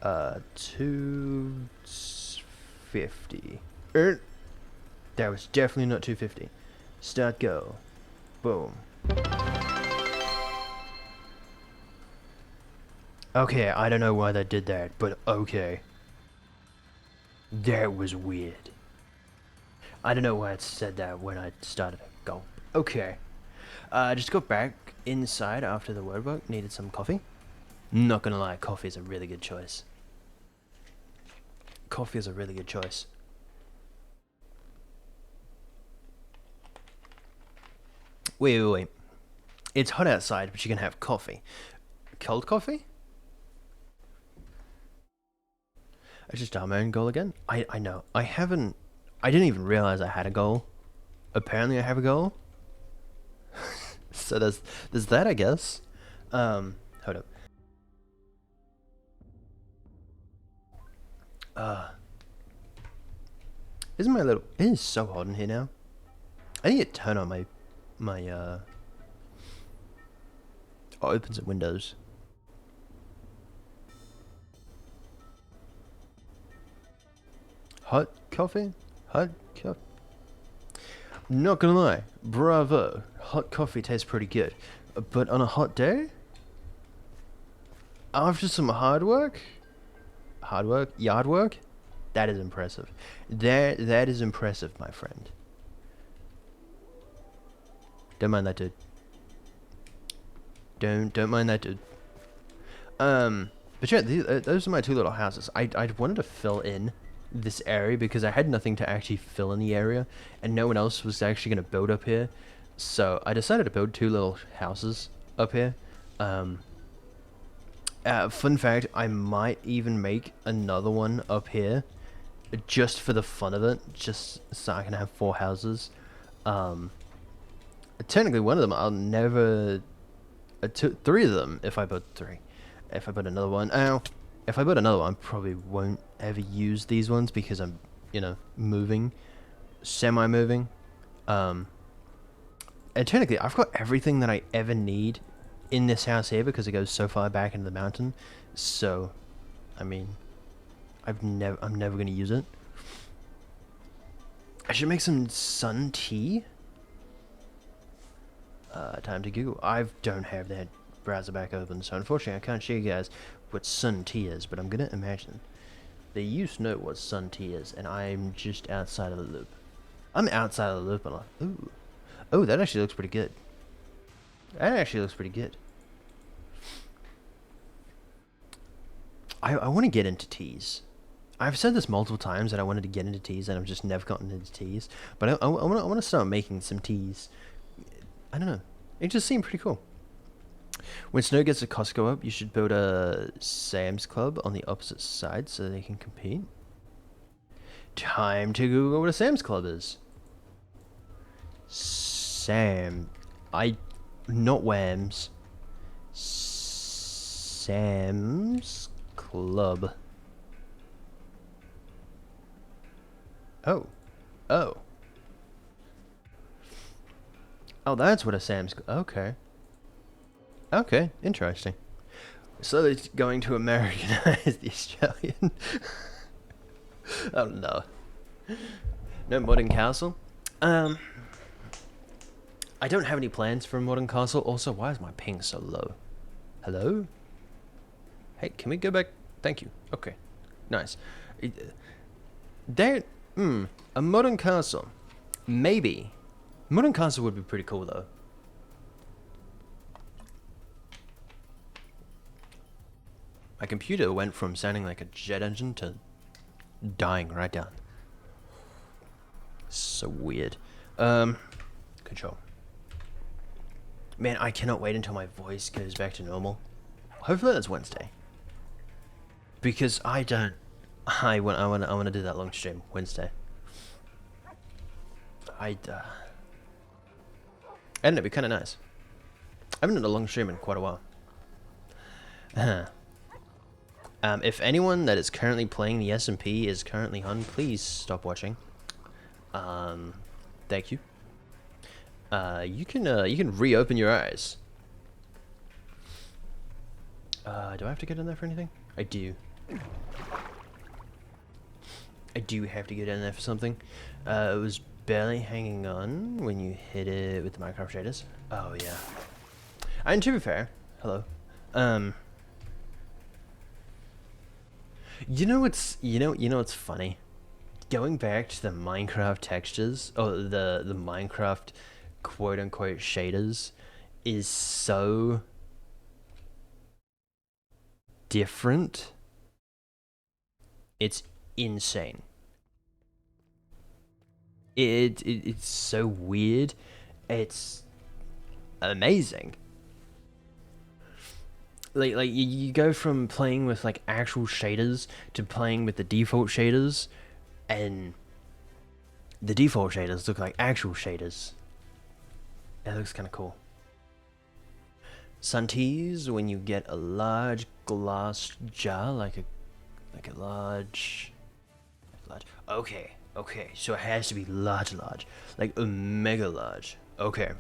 250. That was definitely not 250. Start go. Boom. Okay, I don't know why they did that, but okay. That was weird. I don't know why it said that when I started a go. Okay. Just got back inside after the work. Needed some coffee. Not gonna lie, coffee is a really good choice. Coffee is a really good choice. Wait. It's hot outside, but you can have coffee. Cold coffee? I just dialed my own goal again. I know. I didn't even realize I had a goal. Apparently I have a goal. So there's that, I guess. Hold up. It is so hot in here now. I need to turn on my oh, it opens at Windows. Hot coffee? Hot coffee. Not gonna lie, bravo. Hot coffee tastes pretty good. But on a hot day? After some yard work, that is impressive. That is impressive, my friend. Don't mind that dude. Don't mind that dude. But yeah, those are my two little houses. I wanted to fill in this area because I had nothing to actually fill in the area, and no one else was actually going to build up here. So I decided to build two little houses up here. Fun fact, I might even make another one up here just for the fun of it, just so I can have 4 houses. Technically one of them I'll never 3 of them if I build 3. If I build another one, if I build another one, I probably won't ever use these ones because I'm, moving, semi-moving. And technically, I've got everything that I ever need in this house here because it goes so far back into the mountain. So, I mean, I'm never gonna use it. I should make some sun tea. Time to Google. I don't have that browser back open, so unfortunately I can't show you guys what sun tea is, but I'm gonna imagine they used to know what sun tea is, and I'm just outside of the loop. I'm outside of the loop, and I'm like, ooh. Oh, that actually looks pretty good. That actually looks pretty good. I want to get into teas. I've said this multiple times that I wanted to get into teas, and I've just never gotten into teas. But I want to start making some teas. I don't know. It just seemed pretty cool. When Snow gets a Costco up, you should build a Sam's Club on the opposite side so they can compete. Time to Google what a Sam's Club is. Not Whams. Sam's Club. Oh, that's what a Sam's Club. Okay, interesting. So it's going to Americanize the Australian. Oh no. No modern castle. I don't have any plans for a modern castle. Also, why is my ping so low? Hello? Hey, can we go back? Thank you. Okay. Nice. A modern castle. Maybe. Modern castle would be pretty cool though. My computer went from sounding like a jet engine to dying right down. So weird. Control. Man, I cannot wait until my voice goes back to normal. Hopefully that's Wednesday. Because I want to do that long stream Wednesday. I don't know, it'd be kind of nice. I haven't done a long stream in quite a while. If anyone that is currently playing the SMP is currently on, please stop watching. Thank you. You can reopen your eyes. Do I have to get in there for anything? I do. I do have to get in there for something. It was barely hanging on when you hit it with the Minecraft shaders. Oh yeah. And to be fair, hello. You know what's funny? Going back to the Minecraft textures, or the Minecraft quote unquote shaders, is so different. It's insane. It's so weird. It's amazing. Like you go from playing with like actual shaders to playing with the default shaders, and the default shaders look like actual shaders. It looks kind of cool. Suntees, when you get a large glass jar, like a large. Okay, so it has to be large, like a mega large. Okay.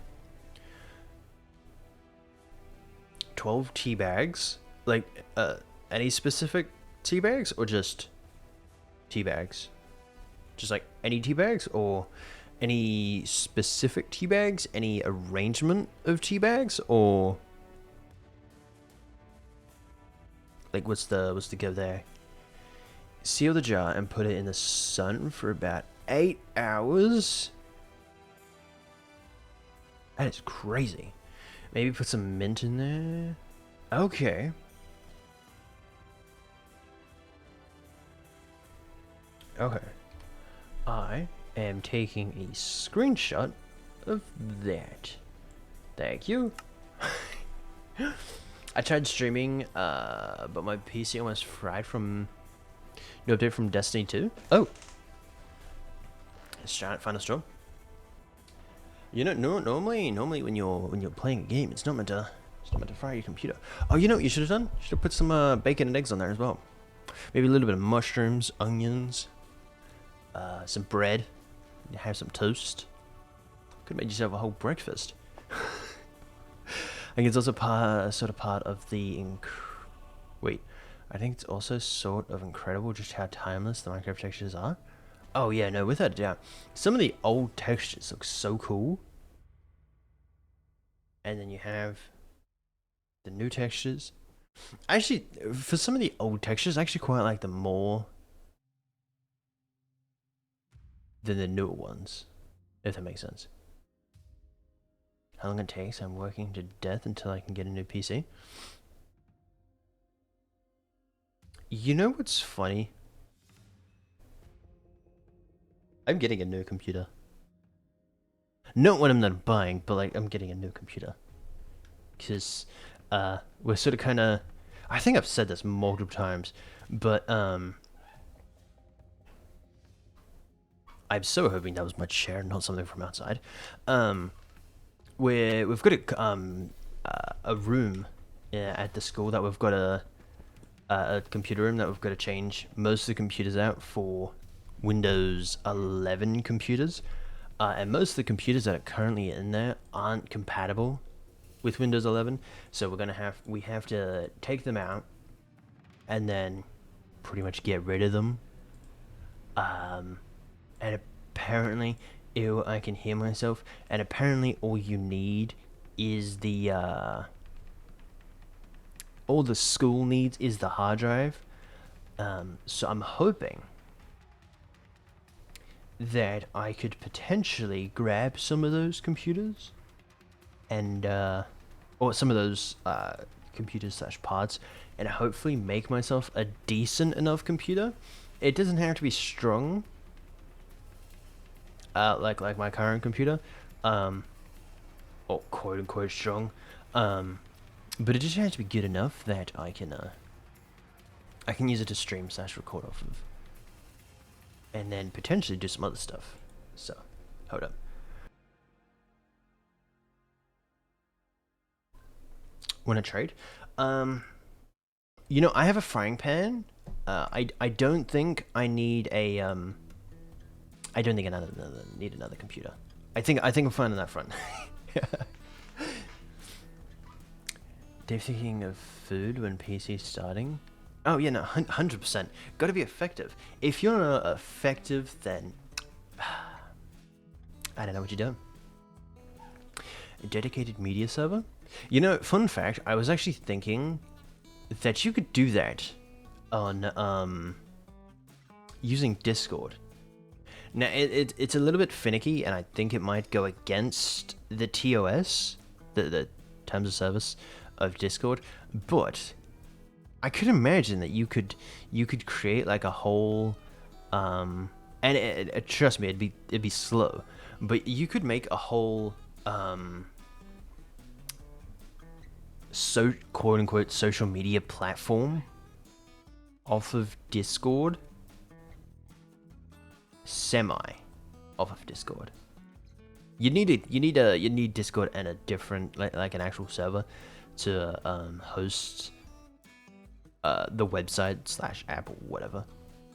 12 tea bags, like any specific tea bags, or just tea bags? Just like any tea bags, or any specific tea bags, any arrangement of tea bags, or like what's the give there? Seal the jar and put it in the sun for about 8 hours. That is crazy. Maybe put some mint in there. Okay. Okay. I am taking a screenshot of that. Thank you. I tried streaming, but my PC almost fried from no update from Destiny 2. Oh. Let's try and find a storm. You know, normally when you're playing a game, it's not meant to fry your computer. Oh, you know what you should have done? You should have put some bacon and eggs on there as well. Maybe a little bit of mushrooms, onions, some bread. Have some toast. Could have made yourself a whole breakfast. I think it's also part of the wait. I think it's also sort of incredible just how timeless the Minecraft textures are. Oh yeah, no, without a doubt. Some of the old textures look so cool. And then you have the new textures. Actually, for some of the old textures, I actually quite like them more than the newer ones, if that makes sense. How long it takes? I'm working to death until I can get a new PC. You know what's funny? I'm getting a new computer. Not what I'm not buying, but like I'm getting a new computer. Because we're sort of kind of... I think I've said this multiple times, but I'm so hoping that was my chair, not something from outside. We've got a room at the school that we've got a computer room that we've got to change most of the computers out for Windows 11 computers, and most of the computers that are currently in there aren't compatible with Windows 11, so we have to take them out and then pretty much get rid of them. And apparently, ew, I can hear myself, and apparently all you need is all the school needs is the hard drive. So I'm hoping that I could potentially grab some of those computers and or some of those computers / pods, and hopefully make myself a decent enough computer. It doesn't have to be strong, like my current computer, or quote unquote strong, but it just has to be good enough that I can use it to stream / record off of, and then potentially do some other stuff. So, hold up. Want to trade? You know, I have a frying pan. I don't think I need a I don't think need another computer. I think I'm fine on that front. They're thinking of food when PC's starting. Oh yeah, no, 100%. Got to be effective. If you're not effective, then I don't know what you're doing. A dedicated media server? You know, fun fact, I was actually thinking that you could do that on using Discord. Now it's a little bit finicky, and I think it might go against the TOS, the terms of service of Discord, but I could imagine that you could create like a whole and trust me, it'd be slow, but you could make a whole so quote unquote social media platform off of Discord, semi off of Discord. You need Discord and a different like an actual server to host the website / app or whatever.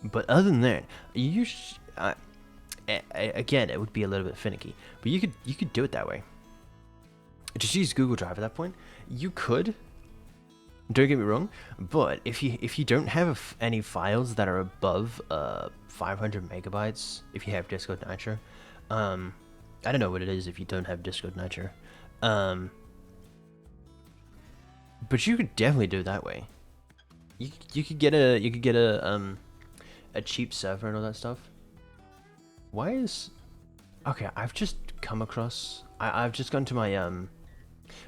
But other than that, again, it would be a little bit finicky. But you could do it that way. Just use Google Drive at that point. You could. Don't get me wrong, but if you don't have any files that are above 500 megabytes, if you have Discord Nitro, I don't know what it is if you don't have Discord Nitro, but you could definitely do it that way. You could get a cheap server and all that stuff. Why is okay? I've just come across. I've just gone to my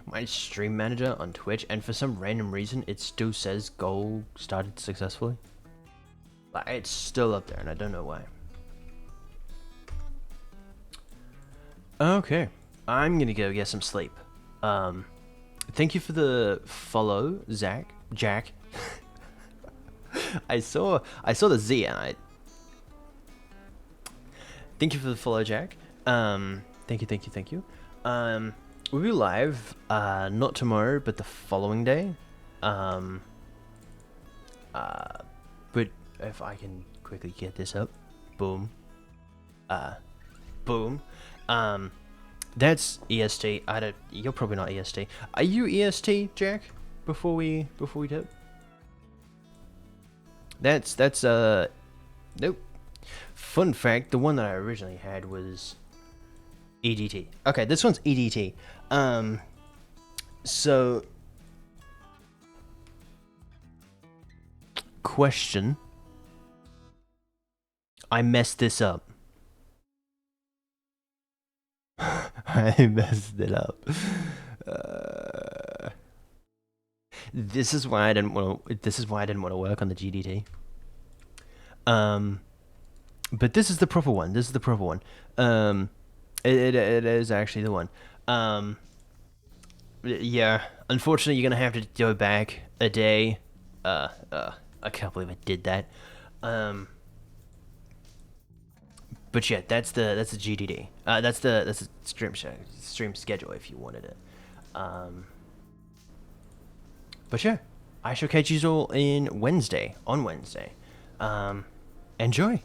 my stream manager on Twitch, and for some random reason, it still says goal started successfully. Like it's still up there, and I don't know why. Okay, I'm gonna go get some sleep. Thank you for the follow, Jack. I saw the Z, and I thank you for the follow, Jack. Thank you. We'll be live, not tomorrow, but the following day. But if I can quickly get this up, boom. Boom. That's EST. You're probably not EST. Are you EST, Jack? Before we tip. That's nope. Fun fact: the one that I originally had was EDT. Okay, this one's EDT. So question. I messed this up. I messed it up. This is why I didn't want to work on the GDT. But this is the proper one. It is actually the one. Yeah. Unfortunately, you're gonna have to go back a day. I can't believe I did that. But yeah, that's the GDD. That's the stream schedule if you wanted it. But yeah, I shall catch you all on Wednesday. Enjoy.